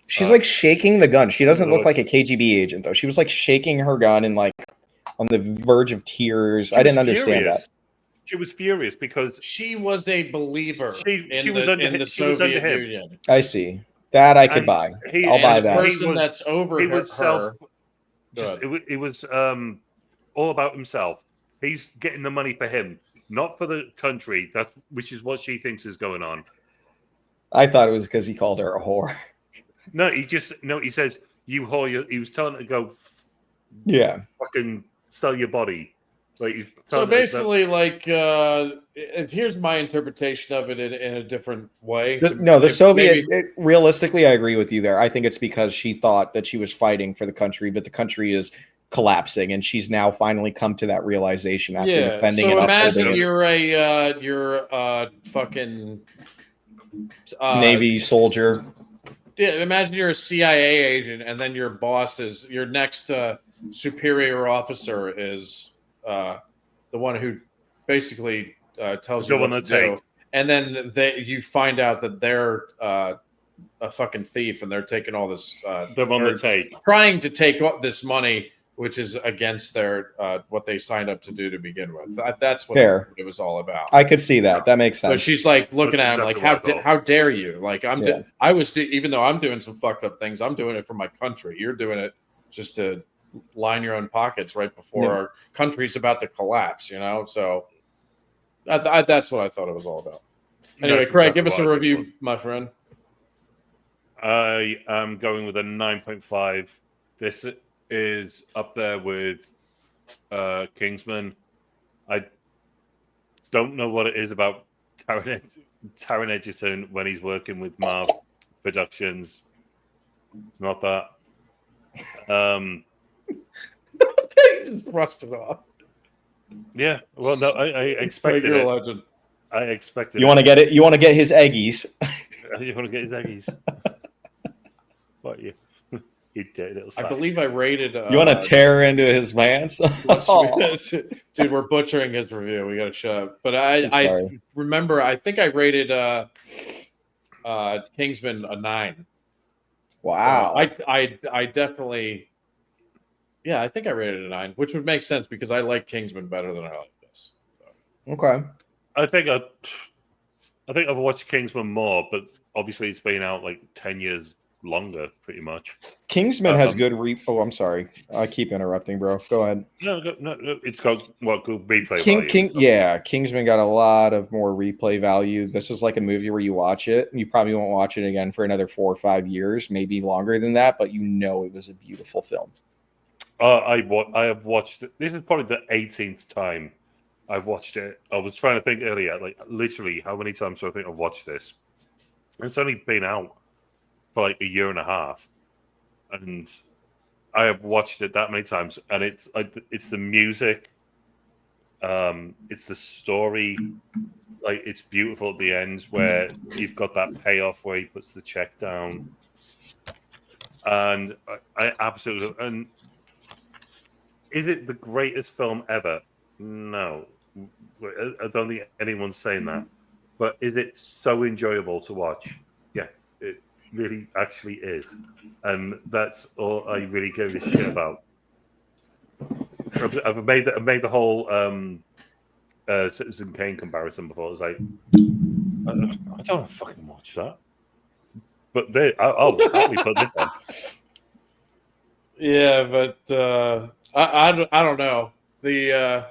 Speaker 2: She's like shaking the gun. She doesn't look like a KGB agent though. She was like shaking her gun and like on the verge of tears. I didn't understand that.
Speaker 3: She was furious because
Speaker 1: she was a believer in the Soviet Union.
Speaker 2: I see. That I could buy. I'll buy that.
Speaker 1: The person that's over her.
Speaker 3: It was all about himself. He's getting the money for him, not for the country. Which is what she thinks is going on.
Speaker 2: I thought it was because he called her a whore.
Speaker 3: No, he says you whore. He was telling her to go.
Speaker 2: Yeah.
Speaker 3: Fucking sell your body. Like
Speaker 1: so basically, here's my interpretation of it in a different way.
Speaker 2: The Soviet. Realistically, I agree with you there. I think it's because she thought that she was fighting for the country, but the country is collapsing, and she's now finally come to that realization after defending. So
Speaker 1: imagine you're a fucking
Speaker 2: Navy soldier.
Speaker 1: Yeah, imagine you're a CIA agent, and then your boss is your next superior officer is. The one who basically tells you what to do, and then you find out that they're a fucking thief and they're taking all this.
Speaker 3: They're on the take,
Speaker 1: trying to take this money which is against their what they signed up to do to begin with. That's what
Speaker 2: Fair.
Speaker 1: it was all about.
Speaker 2: I could see that. That makes
Speaker 1: So
Speaker 2: sense.
Speaker 1: she's like looking
Speaker 6: That's
Speaker 1: at him like,
Speaker 6: exactly what I
Speaker 1: how dare you? Like
Speaker 2: Yeah.
Speaker 1: even though I'm doing some fucked up things, I'm doing it for my country. You're doing it just to line your own pockets right before our country's about to collapse, you know? So that's what I thought it was all about. Anyway,
Speaker 6: That's
Speaker 1: Craig,
Speaker 6: exactly
Speaker 1: give us
Speaker 6: what
Speaker 1: a
Speaker 6: I think it
Speaker 1: review,
Speaker 6: was.
Speaker 1: my friend.
Speaker 6: I am going with a 9.5. This is up there with Kingsman. I don't know what it is about Taron Egerton when he's working with Marv Productions. It's not that.
Speaker 1: He just brushed it off.
Speaker 6: Yeah. Well, no, I
Speaker 1: Craig,
Speaker 6: expected
Speaker 1: you're a
Speaker 6: it.
Speaker 1: legend.
Speaker 6: I expected
Speaker 2: You want to get it? You want to get his eggies?
Speaker 6: You want to get his eggies? What you? You dirty little
Speaker 1: I
Speaker 6: sack.
Speaker 1: believe I rated.
Speaker 2: You want to tear into his pants?
Speaker 1: Dude, we're butchering his review. We got to shut up. But
Speaker 2: I'm
Speaker 1: I
Speaker 2: sorry.
Speaker 1: remember. I think I rated Kingsman a 9.
Speaker 2: Wow.
Speaker 1: So I definitely. Yeah, I think I rated it a 9, which would make sense because I like Kingsman better than I like this. So.
Speaker 2: Okay.
Speaker 6: I think I've watched Kingsman more, but obviously it's been out like 10 years longer, pretty much.
Speaker 2: Kingsman has good Oh, I'm sorry. I keep interrupting, bro. Go ahead.
Speaker 6: No, it's got good replay value.
Speaker 2: Yeah, Kingsman got a lot of more replay value. This is like a movie where you watch it, and you probably won't watch it again for another 4 or 5 years, maybe longer than that, but you know it was a beautiful film.
Speaker 6: I have watched it. This is probably the 18th time I've watched it. I was trying to think earlier, like literally how many times do I think I've watched this? And it's only been out for like a year and a half, and I have watched it that many times. And it's the music, it's the story. Like it's beautiful at the end where you've got that payoff where he puts the check down, and I absolutely. And is it the greatest film ever? No. I don't think anyone's saying that. But is it so enjoyable to watch? Yeah, it really actually is. And that's all I really give a shit about. I've made the whole Citizen Kane comparison before. It's like, I don't want to fucking watch that. But I'll happily put this on.
Speaker 1: Yeah, but I don't know. The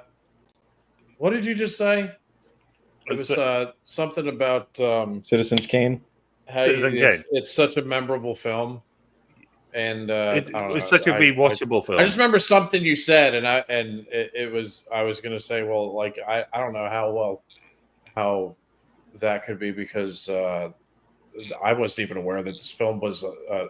Speaker 1: what did you just say? It was something about
Speaker 2: Citizens Kane.
Speaker 1: It's such a memorable film, and
Speaker 6: it's such a rewatchable film.
Speaker 1: I just remember something you said, and it was I was gonna say, well, like I don't know how that could be because I wasn't even aware that this film was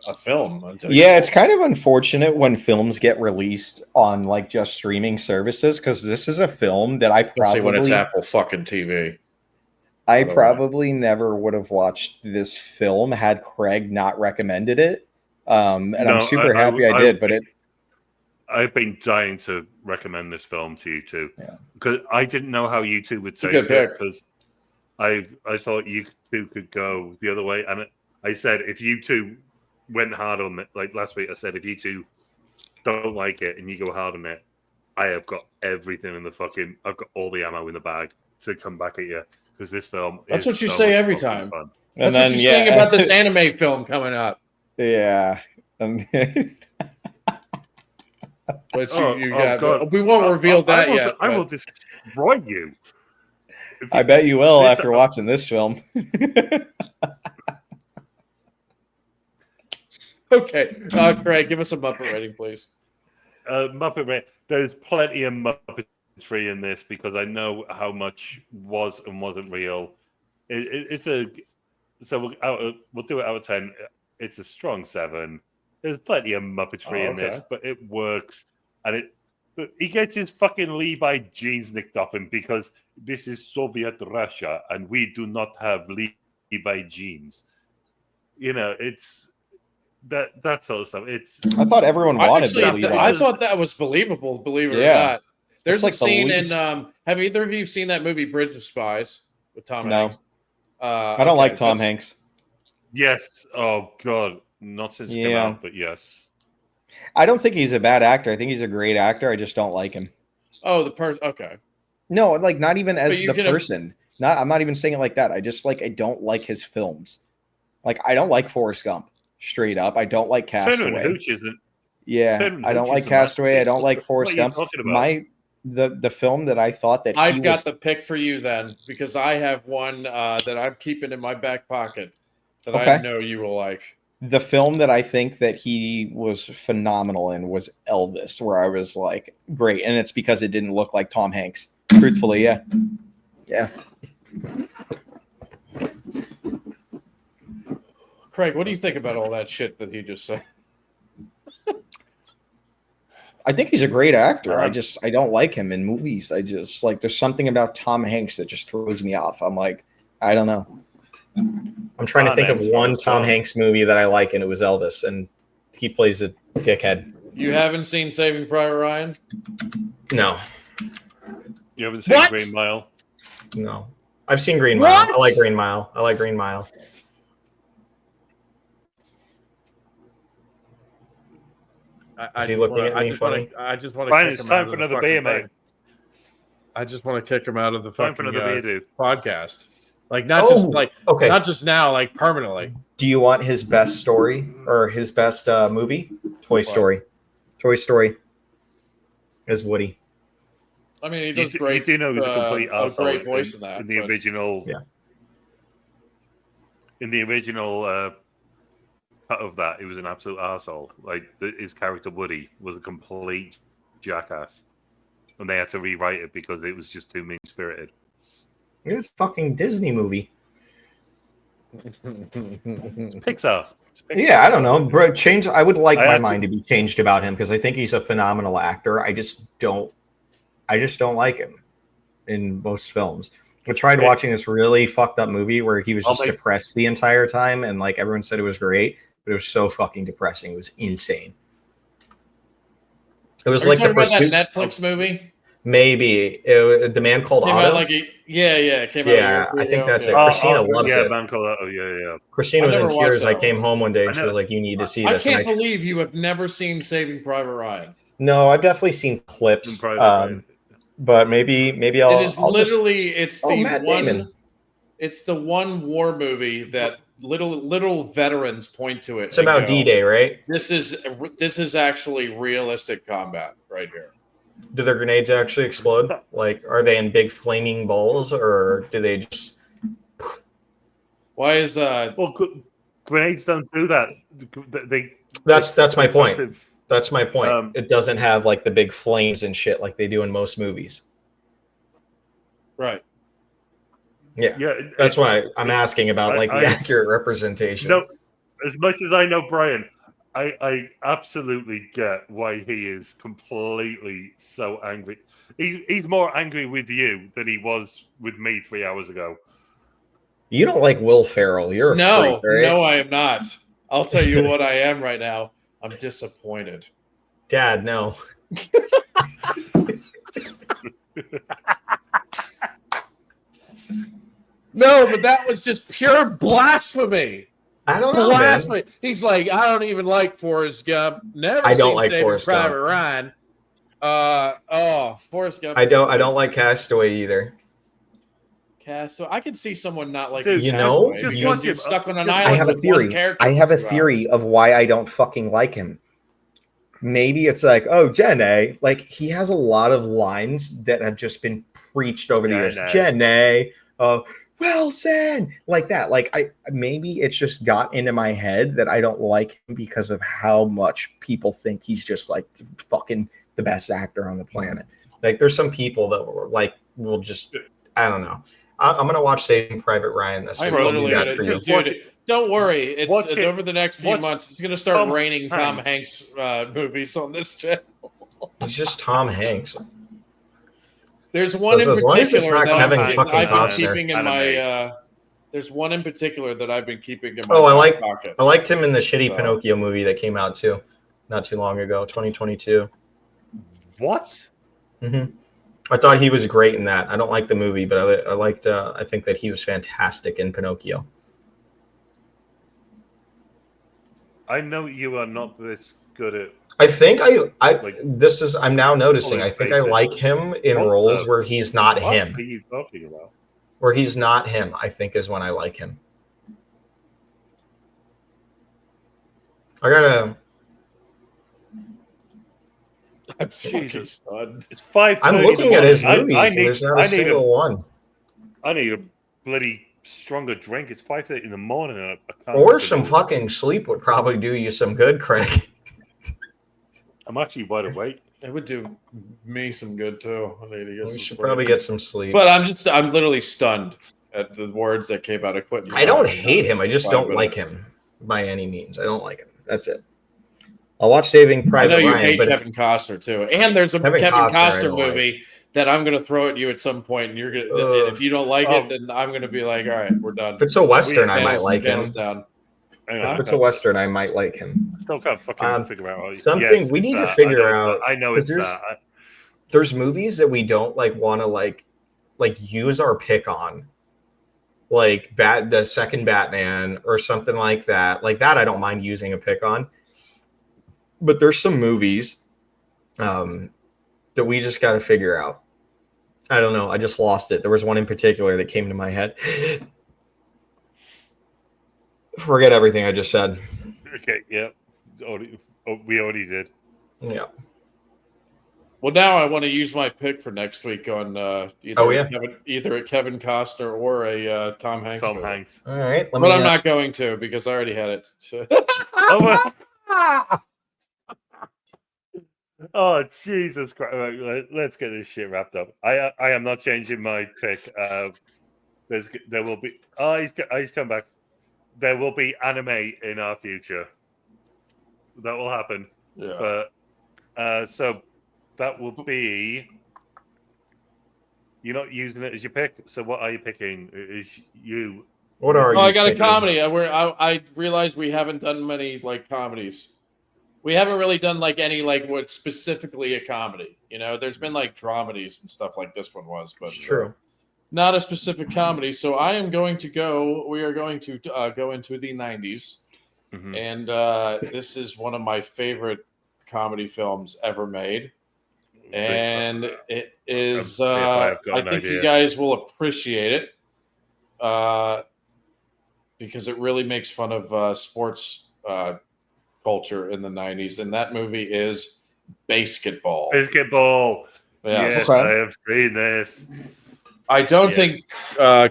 Speaker 1: a film.
Speaker 2: It's kind of unfortunate when films get released on like just streaming services because this is a film that I probably
Speaker 1: when it's Apple fucking TV.
Speaker 2: I probably never would have watched this film had Craig not recommended it. And I'm super happy I did, but
Speaker 6: I've been dying to recommend this film to you too. Because I didn't know how you two would take it because I thought you two could go the other way. And I said if you two went hard on it, like last week I said if you two don't like it and you go hard on it, I have got everything in I've got all the ammo in the bag to come back at you. Because this film
Speaker 1: That's what you say every time.
Speaker 6: Fun.
Speaker 1: That's what you're saying about this anime film coming up.
Speaker 2: Yeah.
Speaker 1: But we won't reveal that yet.
Speaker 6: I will destroy you.
Speaker 2: I bet you will after watching this film.
Speaker 1: Okay. Craig, give us a Muppet rating, please.
Speaker 6: Muppet rating. There's plenty of Muppetry in this because I know how much was and wasn't real. So we'll do it out of 10. It's a strong 7. There's plenty of Muppetry in this, but it works. And he gets his fucking Levi jeans nicked off him because this is Soviet Russia and we do not have Levi jeans. You know, it's that sort of stuff.
Speaker 2: I thought everyone wanted the Levi's.
Speaker 1: I thought that was believable, believe it or not. There's a scene in have either of you seen that movie Bridge of Spies with Tom Hanks?
Speaker 2: I don't like Tom Hanks.
Speaker 6: Yes. Oh God. Not since it came out, but yes.
Speaker 2: I don't think he's a bad actor. I think he's a great actor. I just don't like him.
Speaker 1: Oh, the person. Okay.
Speaker 2: No, like not even as
Speaker 1: you
Speaker 2: the
Speaker 1: can-
Speaker 2: person. I'm not even saying it like that. I just I don't like his films. Like I don't like Forrest Gump. Straight up, I don't like Castaway.
Speaker 6: Hooch isn't.
Speaker 2: Yeah, I don't like Castaway. I don't like Forrest Gump.
Speaker 6: My
Speaker 2: the film that I thought that
Speaker 1: I've got the pick for you then, because I have one that I'm keeping in my back pocket that I know you will like.
Speaker 2: The film that I think that he was phenomenal in was Elvis, where I was like, great, and it's because it didn't look like Tom Hanks. Truthfully, yeah.
Speaker 1: Craig, what do you think about all that shit that he just said?
Speaker 2: I think he's a great actor. I don't like him in movies. I just there's something about Tom Hanks that just throws me off. I'm like, I don't know.
Speaker 5: I'm trying to think of one Tom Hanks movie that I like, and it was Elvis, and he plays a dickhead.
Speaker 1: You haven't seen Saving Private Ryan?
Speaker 5: No.
Speaker 6: You haven't seen Green Mile?
Speaker 5: No. I've seen Green Mile. I like Green Mile. Is he looking at me funny?
Speaker 1: I just want to.
Speaker 6: Fine, it's time for another beer, mate.
Speaker 1: I just want to kick him out of the
Speaker 6: Time for another beer, dude.
Speaker 1: podcast. Like not just not just now, like permanently.
Speaker 2: Do you want his best story or his best movie? Toy Story. Toy Story is Woody.
Speaker 1: I mean, he does great.
Speaker 6: You do know he's a complete arsehole
Speaker 1: great voice in that.
Speaker 6: In the original, in the original cut of that, he was an absolute arsehole. Like his character Woody was a complete jackass, and they had to rewrite it because it was just too mean-spirited.
Speaker 5: It's a fucking Disney movie.
Speaker 6: It's Pixar.
Speaker 5: Yeah, I don't know, bro. I would like my mind to be changed about him because I think he's a phenomenal actor. I just don't like him in most films. I tried watching this really fucked up movie where he was just depressed the entire time, and like everyone said it was great, but it was so fucking depressing. It was insane. It was like the
Speaker 1: Pursuit. That Netflix movie.
Speaker 5: Maybe The Man Called Otto.
Speaker 1: It came out.
Speaker 5: Yeah, I think that's it. Christina loves it.
Speaker 6: Man Called Otto. Yeah.
Speaker 5: Christina was in tears. I came home one day and she was like, "You need to see this."
Speaker 1: I can't believe you have never seen Saving Private Ryan.
Speaker 5: No, I've definitely seen clips. But maybe I'll.
Speaker 1: It is literally it's the
Speaker 5: Matt
Speaker 1: one.
Speaker 5: Damon.
Speaker 1: It's the one war movie that little veterans point to it.
Speaker 5: It's about D-Day, right?
Speaker 1: This is actually realistic combat right here.
Speaker 5: Do their grenades actually explode? Like, are they in big flaming balls, or do they just?
Speaker 1: Why is
Speaker 6: Well, grenades don't do that.
Speaker 5: That's my point. That's my point. It doesn't have like the big flames and shit like they do in most movies.
Speaker 1: Right.
Speaker 5: Yeah. That's why I'm asking about the accurate representation.
Speaker 6: No, as much as I know Brian, I absolutely get why he is completely so angry. He's more angry with you than he was with me 3 hours ago.
Speaker 5: You don't like Will Ferrell. You're a freak, right?
Speaker 1: No, I am not. I'll tell you what I am right now. I'm disappointed.
Speaker 5: Dad, no.
Speaker 1: No, but that was just pure blasphemy.
Speaker 5: I don't know,
Speaker 1: blasphemy.
Speaker 5: Man.
Speaker 1: He's like, I don't even like Forrest Gump. Never
Speaker 5: I don't
Speaker 1: seen
Speaker 5: like
Speaker 1: Saving
Speaker 5: Forrest
Speaker 1: Private
Speaker 5: Gump.
Speaker 1: Ryan. Forrest Gump.
Speaker 5: I don't like Castaway either.
Speaker 1: So I can see someone not like
Speaker 5: you know,
Speaker 1: you're stuck on an island.
Speaker 2: I have a theory. I have a theory of why I don't fucking like him. Maybe it's like, oh, Jen A. Like he has a lot of lines that have just been preached over the years. Jen A. Wilson, like that. Like maybe it's just got into my head that I don't like him because of how much people think he's just like fucking the best actor on the planet. Like there's some people that will just, I don't know. I'm gonna watch Saving Private Ryan this week.
Speaker 1: Don't worry. It's over the next few months. It's gonna start raining Tom Hanks movies on this channel.
Speaker 5: It's just Tom Hanks.
Speaker 1: There's one in particular that
Speaker 5: I've
Speaker 1: been keeping in my. There's one in particular that I've been keeping in my pocket.
Speaker 5: I liked him in the shitty Pinocchio movie that came out too, not too long ago, 2022.
Speaker 6: What?
Speaker 5: Mm-hmm. I thought he was great in that. I don't like the movie, but I liked. I think that he was fantastic in Pinocchio.
Speaker 6: I know you are not this good at.
Speaker 5: I think
Speaker 6: Like,
Speaker 5: I'm now noticing. I think I
Speaker 6: faces.
Speaker 5: like him in
Speaker 6: What
Speaker 5: roles
Speaker 6: the
Speaker 5: where he's not
Speaker 6: What
Speaker 5: him.
Speaker 6: are you talking about?
Speaker 5: Where he's not him, I think is when I like him. I gotta.
Speaker 1: I'm fucking
Speaker 6: Jesus.
Speaker 1: stunned.
Speaker 6: It's 5:30.
Speaker 5: I'm looking at his movies, and there's not a
Speaker 6: I need
Speaker 5: single one.
Speaker 6: I need a bloody stronger drink. It's 5:30 in the morning. And I can't
Speaker 5: Or
Speaker 6: fucking
Speaker 5: some
Speaker 6: do it.
Speaker 5: fucking sleep would probably do you some good, Craig.
Speaker 6: I'm actually wide awake.
Speaker 1: It would do me some good too. I need to get
Speaker 5: We
Speaker 1: some
Speaker 5: should
Speaker 1: sleep.
Speaker 5: probably get some sleep.
Speaker 1: But I'm literally stunned at the words that came out of Quentin.
Speaker 5: I don't hate him. I just
Speaker 1: 5
Speaker 5: don't like
Speaker 1: minutes.
Speaker 5: him by any means. I don't like him. That's it. I'll watch Saving
Speaker 1: I
Speaker 5: Private
Speaker 1: know you
Speaker 5: Ryan,
Speaker 1: hate
Speaker 5: but
Speaker 1: Kevin Costner too, and there's a
Speaker 5: Kevin
Speaker 1: Kevin
Speaker 5: Costner I
Speaker 1: Costner
Speaker 5: don't like.
Speaker 1: movie that I'm going to throw at you at some point, and you're gonna. And if you don't like it, then I'm going to be like, all right, we're done.
Speaker 5: if it's a Western, I might
Speaker 1: Channels-
Speaker 5: like
Speaker 1: channels
Speaker 5: him.
Speaker 1: down.
Speaker 6: Hang
Speaker 5: If
Speaker 6: on,
Speaker 5: it's a Western, I might like him.
Speaker 6: I still can't fucking figure out.
Speaker 5: Something
Speaker 6: Yes,
Speaker 5: we
Speaker 6: it's
Speaker 5: need to
Speaker 6: that.
Speaker 5: figure
Speaker 6: I know
Speaker 5: out,
Speaker 6: It's that. I know
Speaker 5: 'cause
Speaker 6: it's
Speaker 5: there's-
Speaker 6: that.
Speaker 5: There's movies that we don't want to use our pick on, like the second Batman or something like that. Like that, I don't mind using a pick on. But there's some movies that we just got to figure out. I don't know. I just lost it. There was one in particular that came to my head. Forget everything I just said.
Speaker 6: Okay, yeah. We already did.
Speaker 5: Yeah.
Speaker 1: Well, now I want to use my pick for next week on either a Kevin Costner or a Tom Hanks.
Speaker 6: Tom
Speaker 1: movie.
Speaker 6: Hanks.
Speaker 5: All right.
Speaker 1: But I'm not going to because I already had it. So.
Speaker 6: Oh, Jesus Christ. Right, let's get this shit wrapped up. I am not changing my pick. There will be... Oh, he's come back. There will be anime in our future. That will happen.
Speaker 1: Yeah.
Speaker 6: But, so that will be... You're not using it as your pick, so what are you picking? Is you...
Speaker 5: What are you?
Speaker 1: I got
Speaker 5: picking?
Speaker 1: a comedy. I realized we haven't done many comedies. We haven't really done any what specifically a comedy. You know, there's been dramedies and stuff like this one was, but
Speaker 5: It's true.
Speaker 1: not a specific comedy. So I am going to go. We are going to go into the 90s, and this is one of my favorite comedy films ever made, and it is. I think you guys will appreciate it, because it really makes fun of sports. Culture in the 90s, and that movie is Basketball.
Speaker 6: Basketball. Yes,
Speaker 2: Okay.
Speaker 6: I have seen this.
Speaker 1: I don't think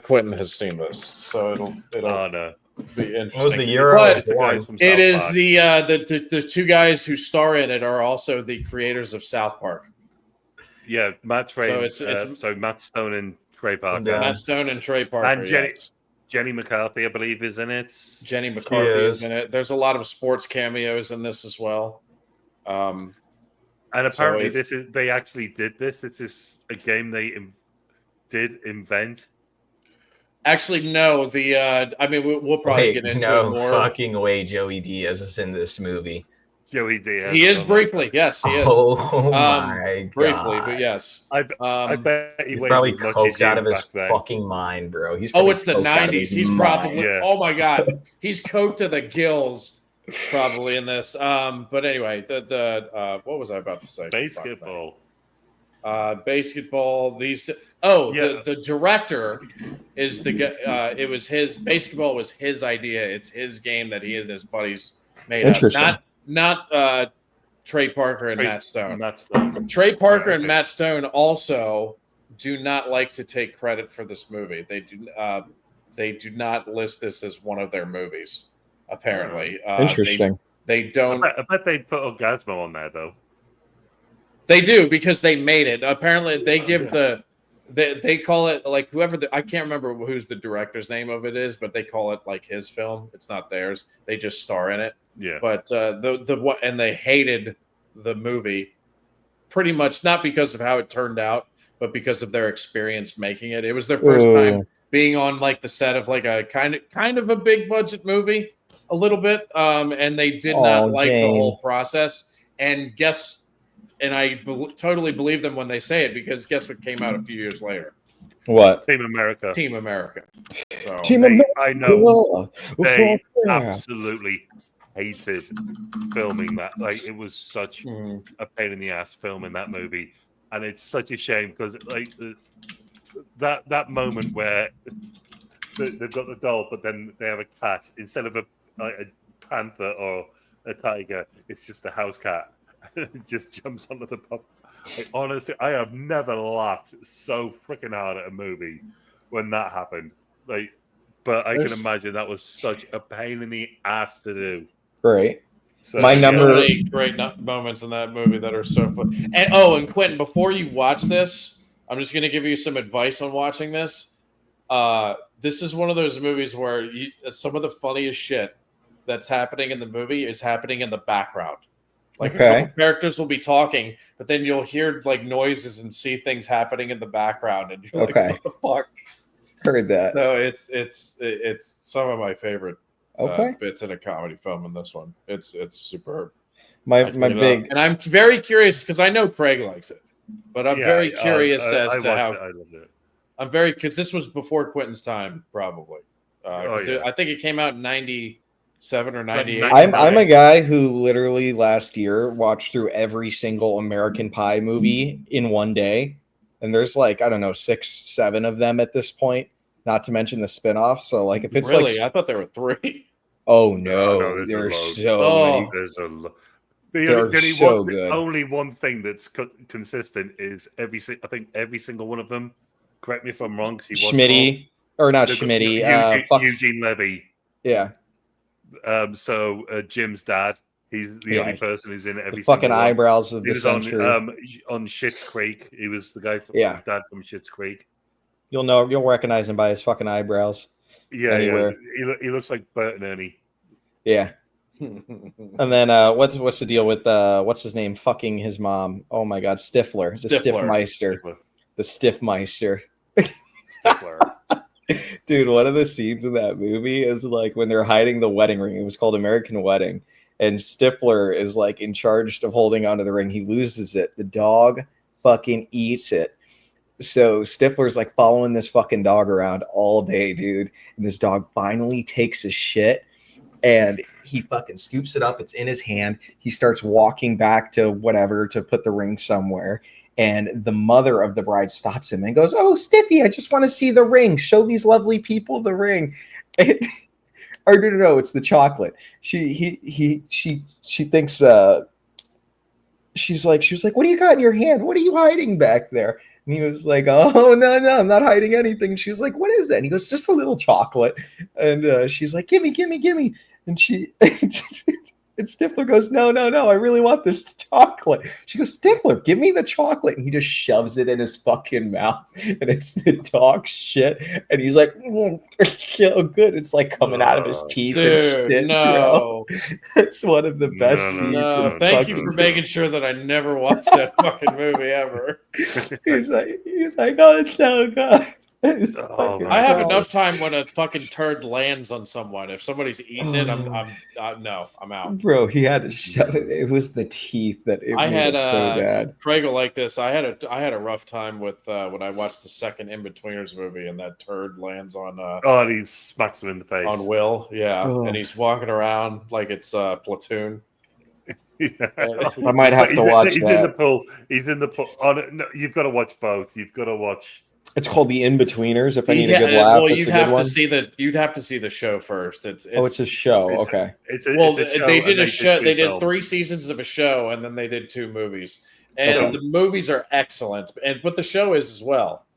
Speaker 1: Quentin has seen this, so it'll
Speaker 6: Oh, no.
Speaker 1: be interesting.
Speaker 5: What was the year
Speaker 1: But
Speaker 5: I was born?
Speaker 6: From
Speaker 1: it
Speaker 6: South
Speaker 1: is
Speaker 6: Park.
Speaker 1: the two guys who star in it are also the creators of South Park.
Speaker 6: Yeah, Matt Trey.
Speaker 1: So
Speaker 6: Matt Stone and Trey Parker.
Speaker 5: Yeah.
Speaker 1: Matt Stone and Trey Parker.
Speaker 6: And Jenny-
Speaker 1: yes.
Speaker 6: Jenny McCarthy, I believe, is in it.
Speaker 1: Jenny McCarthy
Speaker 5: is.
Speaker 1: is in it. There's a lot of sports cameos in this as well.
Speaker 6: And apparently,
Speaker 1: So
Speaker 6: they actually did this. This is a game they did invent.
Speaker 1: Actually, no. I mean, we'll probably get into it more.
Speaker 5: Fucking way Joey Diaz is in this movie.
Speaker 6: Joey Diaz.
Speaker 1: He is briefly. Yes, he is.
Speaker 5: Oh my god.
Speaker 1: Briefly, but yes.
Speaker 6: I bet he
Speaker 5: He's
Speaker 6: weighs
Speaker 5: probably
Speaker 6: as much
Speaker 5: coked
Speaker 6: as you
Speaker 5: out of his
Speaker 6: back then.
Speaker 5: fucking mind, bro. He's
Speaker 1: Oh,
Speaker 5: probably
Speaker 1: it's the
Speaker 5: coked out of
Speaker 1: 90s.
Speaker 5: his
Speaker 1: He's
Speaker 5: mind.
Speaker 1: probably.
Speaker 6: Yeah.
Speaker 1: Oh my god, he's coked to the gills, probably in this. But anyway, the what was I about to say?
Speaker 6: Basketball.
Speaker 1: Basketball.
Speaker 6: Yeah.
Speaker 1: The director is the guy. It was his basketball was his idea. It's his game that he and his buddies made up.
Speaker 2: Interesting.
Speaker 1: Not Trey Parker and Matt Stone.
Speaker 6: Matt Stone.
Speaker 1: Trey Parker
Speaker 6: Right,
Speaker 1: and
Speaker 6: okay.
Speaker 1: Matt Stone also do not like to take credit for this movie. They do not list this as one of their movies. Apparently,
Speaker 2: Interesting.
Speaker 1: They don't.
Speaker 6: I bet they put Orgasmo on there though.
Speaker 1: They do because they made it. Apparently, they give they call it whoever I can't remember who's the director's name of it is, but they call it his film. It's not theirs. They just star in it.
Speaker 6: Yeah.
Speaker 1: But and they hated the movie pretty much not because of how it turned out, but because of their experience making it. It was their first time being on the set of a kind of a big budget movie, a little bit, and they did not like the whole process. And I totally believe them when they say it, because guess what came out a few years later?
Speaker 2: What?
Speaker 6: Team America.
Speaker 1: Team America. So,
Speaker 2: Team America.
Speaker 6: I know.
Speaker 2: Fuck
Speaker 6: They
Speaker 2: yeah.
Speaker 6: absolutely hated filming that. Like, it was such
Speaker 1: Mhm.
Speaker 6: a pain in the ass filming that movie, and it's such a shame because like that moment where they've got the doll, but then they have a cat instead of a panther or a tiger. It's just a house cat. It just jumps onto the pop. Like, honestly, I have never laughed so freaking hard at a movie when that happened. Like, but I can
Speaker 1: There's-
Speaker 6: imagine that was such a pain in the ass to do.
Speaker 2: Right.
Speaker 6: So,
Speaker 2: My
Speaker 1: so
Speaker 2: number-
Speaker 1: many great moments in that movie that are so fun. And Quentin, before you watch this, I'm just going to give you some advice on watching this. This is one of those movies where some of the funniest shit that's happening in the movie is happening in the background. Like, a couple characters will be talking, but then you'll hear like noises and see things happening in the background, and you're like, "What the fuck?"
Speaker 2: Heard that.
Speaker 1: So it's some of my favorite
Speaker 2: Okay.
Speaker 1: bits in a comedy film. In this one, it's superb.
Speaker 2: My big,
Speaker 1: and I'm very curious because I know Craig likes it, but I'm very curious
Speaker 6: I
Speaker 1: as to
Speaker 6: watched
Speaker 1: how.
Speaker 6: it. I loved it.
Speaker 1: I'm very because this was before Quentin's time, probably.
Speaker 6: Yeah.
Speaker 1: I think it came out in '97 or '98.
Speaker 2: I'm a guy who literally last year watched through every single American Pie movie in one day. And there's like, I don't know, 6, 7 of them at this point, not to mention the spin-offs. So like if it's
Speaker 1: really,
Speaker 2: like,
Speaker 1: I thought there were 3.
Speaker 2: oh no,
Speaker 6: there's
Speaker 2: there's
Speaker 6: a
Speaker 2: so many.
Speaker 6: There's a lot.
Speaker 2: They're so good.
Speaker 6: Only one thing that's consistent is I think every single one of them. Correct me if I'm wrong.
Speaker 2: Schmitty, or not Schmitty.
Speaker 6: Eugene Levy.
Speaker 2: Yeah.
Speaker 6: So Jim's dad. He's the only person who's in every
Speaker 2: the fucking
Speaker 6: single
Speaker 2: eyebrows of
Speaker 6: he
Speaker 2: the
Speaker 6: was
Speaker 2: century.
Speaker 6: On Schitt's Creek. He was the guy from dad from Schitt's Creek.
Speaker 2: You'll recognize him by his fucking eyebrows.
Speaker 6: Yeah,
Speaker 2: anywhere.
Speaker 6: Yeah. He looks like Bert and Ernie.
Speaker 2: Yeah. And then what's the deal with what's his name fucking his mom? Oh my god, Stifler, the Stiffmeister. The Stiffmeister.
Speaker 6: Stifler.
Speaker 2: Dude, one of the scenes in that movie is like when they're hiding the wedding ring. It was called American Wedding. And Stifler is like in charge of holding onto the ring. He loses it. The dog fucking eats it. So Stifler's like following this fucking dog around all day, dude. And this dog finally takes a shit. And he fucking scoops it up. It's in his hand. He starts walking back to whatever to put the ring somewhere. And the mother of the bride stops him and goes, "Oh, Stiffy, I just want to see the ring. Show these lovely people the ring." Or no, it's the chocolate. She thinks she was like, "What do you got in your hand? What are you hiding back there?" And he was like, "Oh, no, I'm not hiding anything." She was like, "What is that?" And he goes, "Just a little chocolate." And she's like, gimme. And and Stifler goes, no, I really want this chocolate. She goes, "Stifler, give me the chocolate." And he just shoves it in his fucking mouth. And it's the dog shit. And he's like, "It's so good." It's like coming out of his teeth.
Speaker 1: Dude,
Speaker 2: and shit,
Speaker 1: no.
Speaker 2: It's one of the best scenes.
Speaker 1: No, thank you for making sure that I never watched that fucking movie ever.
Speaker 2: He's like, "Oh, it's so good."
Speaker 1: I have enough time when a fucking turd lands on someone. If somebody's eating it, I'm out.
Speaker 2: Bro, he had to shove it. It was the teeth that made it so bad.
Speaker 1: Craig will like this. I had a rough time with when I watched the second In-Betweeners movie and that turd lands on
Speaker 6: and he smacks him in the face.
Speaker 1: On Will, yeah. And he's walking around like it's Platoon.
Speaker 6: Yeah.
Speaker 2: I might have to watch
Speaker 6: he's
Speaker 2: that.
Speaker 6: In the pool. He's in the pool. No, you've got to watch both. You've got to watch.
Speaker 2: It's called The In-Betweeners. If I need a good laugh,
Speaker 1: well,
Speaker 2: you'd have
Speaker 1: to see the show first. It's
Speaker 2: a show. Okay.
Speaker 6: It's a show,
Speaker 1: they did a show. They did
Speaker 6: films.
Speaker 1: 3 seasons of a show, and then they did 2 movies. And the movies are excellent, and what the show is as well.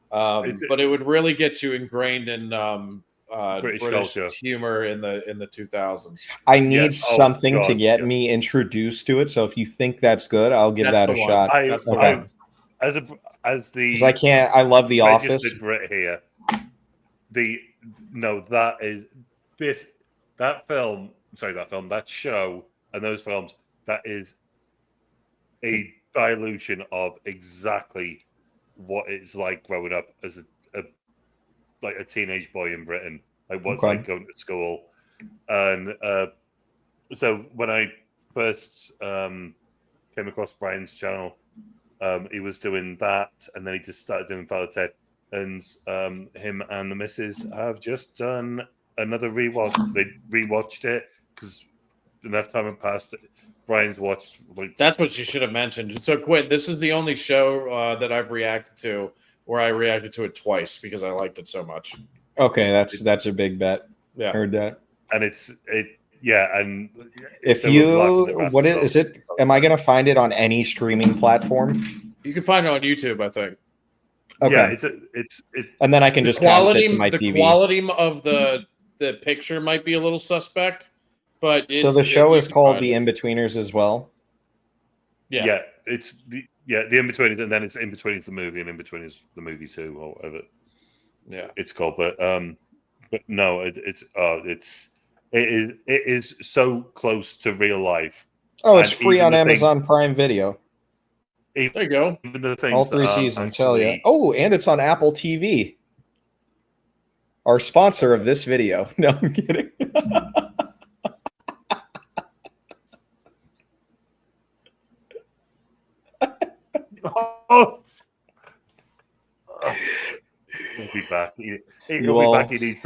Speaker 1: But it would really get you ingrained in British culture, humor in the 2000s.
Speaker 2: I need something to get me introduced to it. So if you think that's good, I'll give that a shot. Because I can't. I love The Office.
Speaker 6: Brit here. That show, and those films. That is a dilution of exactly what it's like growing up as a teenage boy in Britain. Like what's like going to school, and so when I first came across Brian's channel. He was doing that, and then he just started doing Father Ted. And him and the missus have just done another rewatch. They rewatched it because enough time had passed. Brian's watched. Like,
Speaker 1: that's what you should have mentioned. So, Quinn, this is the only show that I've reacted to where I reacted to it twice because I liked it so much.
Speaker 2: Okay, that's a big bet.
Speaker 1: Yeah,
Speaker 2: heard that.
Speaker 6: And and
Speaker 2: if you what is it? Am I gonna find it on any streaming platform?
Speaker 1: You can find it on YouTube, I think.
Speaker 2: Okay,
Speaker 6: yeah, it's
Speaker 2: and then I can just
Speaker 1: quality.
Speaker 2: cast it to my
Speaker 1: the
Speaker 2: TV.
Speaker 1: quality of the picture might be a little suspect, but
Speaker 2: So the show is called The In-Betweeners as well.
Speaker 6: Yeah, it's the In-Between, and then it's In Between is the movie, and In Between is the movie too, or whatever.
Speaker 1: Yeah,
Speaker 6: it's called, but no, it is so close to real life.
Speaker 2: Oh, it's free on Amazon Prime Video.
Speaker 1: There you go.
Speaker 6: Even the things
Speaker 2: all 3 seasons. Hell yeah!
Speaker 6: actually,
Speaker 2: Oh, and it's on Apple TV. Our sponsor of this video. No, I'm kidding.
Speaker 6: oh. He'll be back. He'll be back. He needs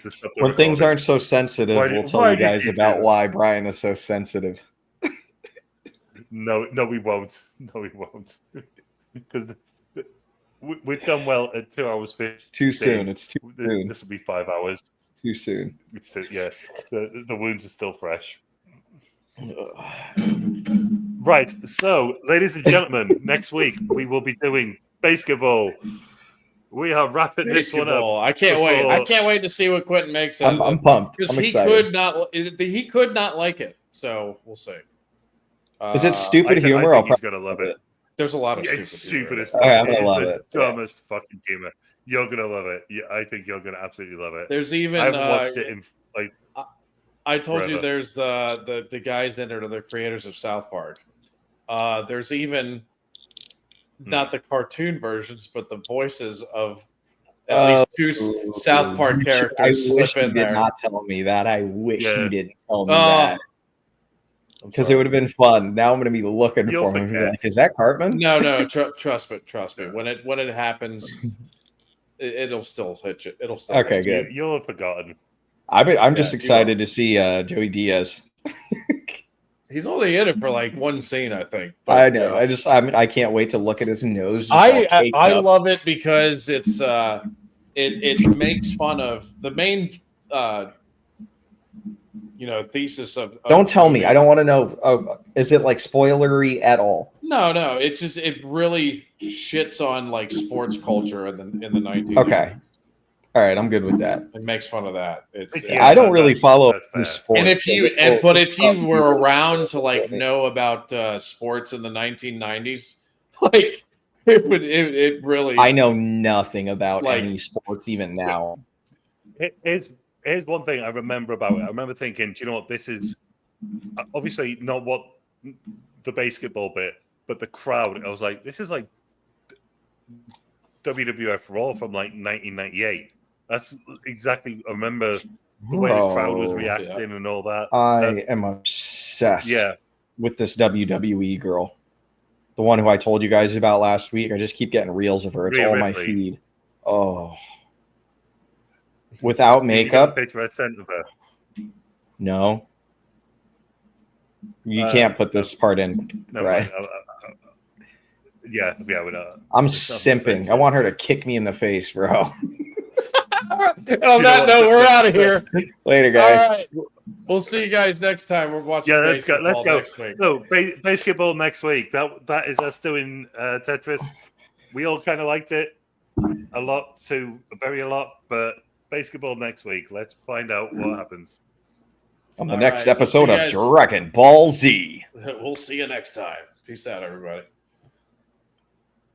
Speaker 6: to stop.
Speaker 2: When things aren't so sensitive, we'll tell you guys about why Brian is so sensitive.
Speaker 6: No, we won't. No, we won't. Because we've done well at 2 hours 50.
Speaker 2: It's too soon. It's too soon.
Speaker 6: This will be 5 hours.
Speaker 2: It's too soon.
Speaker 6: It's the wounds are still fresh. Right. So, ladies and gentlemen, next week we will be doing basketball. We are wrapping this one up.
Speaker 1: I can't wait. I can't wait to see what Quentin makes.
Speaker 2: I'm pumped.
Speaker 1: Because
Speaker 2: I'm excited.
Speaker 1: He could not like it. So we'll see.
Speaker 2: Is it stupid humor?
Speaker 6: I think he's gonna love it.
Speaker 1: There's a lot of
Speaker 6: stupid.
Speaker 2: It's I'm gonna love it.
Speaker 6: Dumbest fucking humor. You're gonna love it. Yeah, I think you're gonna absolutely love it.
Speaker 1: There's even
Speaker 6: I haven't watched it in like.
Speaker 1: I told
Speaker 6: forever.
Speaker 1: you there's the guys in it are the creators of South Park. There's even not the cartoon versions, but the voices of at least 2 South Park characters.
Speaker 2: I wish you
Speaker 1: in
Speaker 2: did
Speaker 1: there.
Speaker 2: not tell me that. I wish you didn't tell me
Speaker 1: Oh.
Speaker 2: that. Because it would have been fun. Now I'm going to be looking for him. Like, is that Cartman?
Speaker 1: No. Trust me. When it happens, it'll still hit you. It'll still.
Speaker 2: Okay,
Speaker 1: hit you.
Speaker 2: good.
Speaker 6: You'll have forgotten.
Speaker 2: I'm just excited to see Joey Diaz.
Speaker 1: He's only in it for like one scene, I think.
Speaker 2: But, I know. I can't wait to look at his nose.
Speaker 1: I love it because it's it makes fun of the main thesis of
Speaker 2: don't tell me. I don't want to know. Is it like spoilery at all?
Speaker 1: No. It really shits on like sports culture in the 1980s.
Speaker 2: Okay. All right, I'm good with that.
Speaker 1: It makes fun of that.
Speaker 2: I don't really follow sports.
Speaker 1: And if you were around to like know about sports in the 1990s, like it really.
Speaker 2: I know nothing about any sports even now.
Speaker 6: Here's one thing I remember about it. I remember thinking, do you know what? This is obviously not what the basketball bit, but the crowd. I was like, this is like WWF Raw from like 1998. That's exactly. I remember the way the crowd was reacting and all that.
Speaker 2: I am obsessed. With this WWE girl, the one who I told you guys about last week. I just keep getting reels of her. It's all my feed. Oh. Without makeup?
Speaker 6: Picture I sent of her.
Speaker 2: No. You can't put this part in,
Speaker 6: no,
Speaker 2: right?
Speaker 6: Yeah, we're not.
Speaker 2: I'm simping. I want her to kick me in the face, bro.
Speaker 1: On that note, we're out of here.
Speaker 2: Later, guys.
Speaker 1: All right. We'll see you guys next time. We're watching.
Speaker 6: Let's go.
Speaker 1: Next week.
Speaker 6: So basketball next week. That is us doing Tetris. We all kind of liked it a lot, but basketball next week. Let's find out what happens
Speaker 2: On the next episode of Dragon Ball Z.
Speaker 1: We'll see you next time. Peace out, everybody.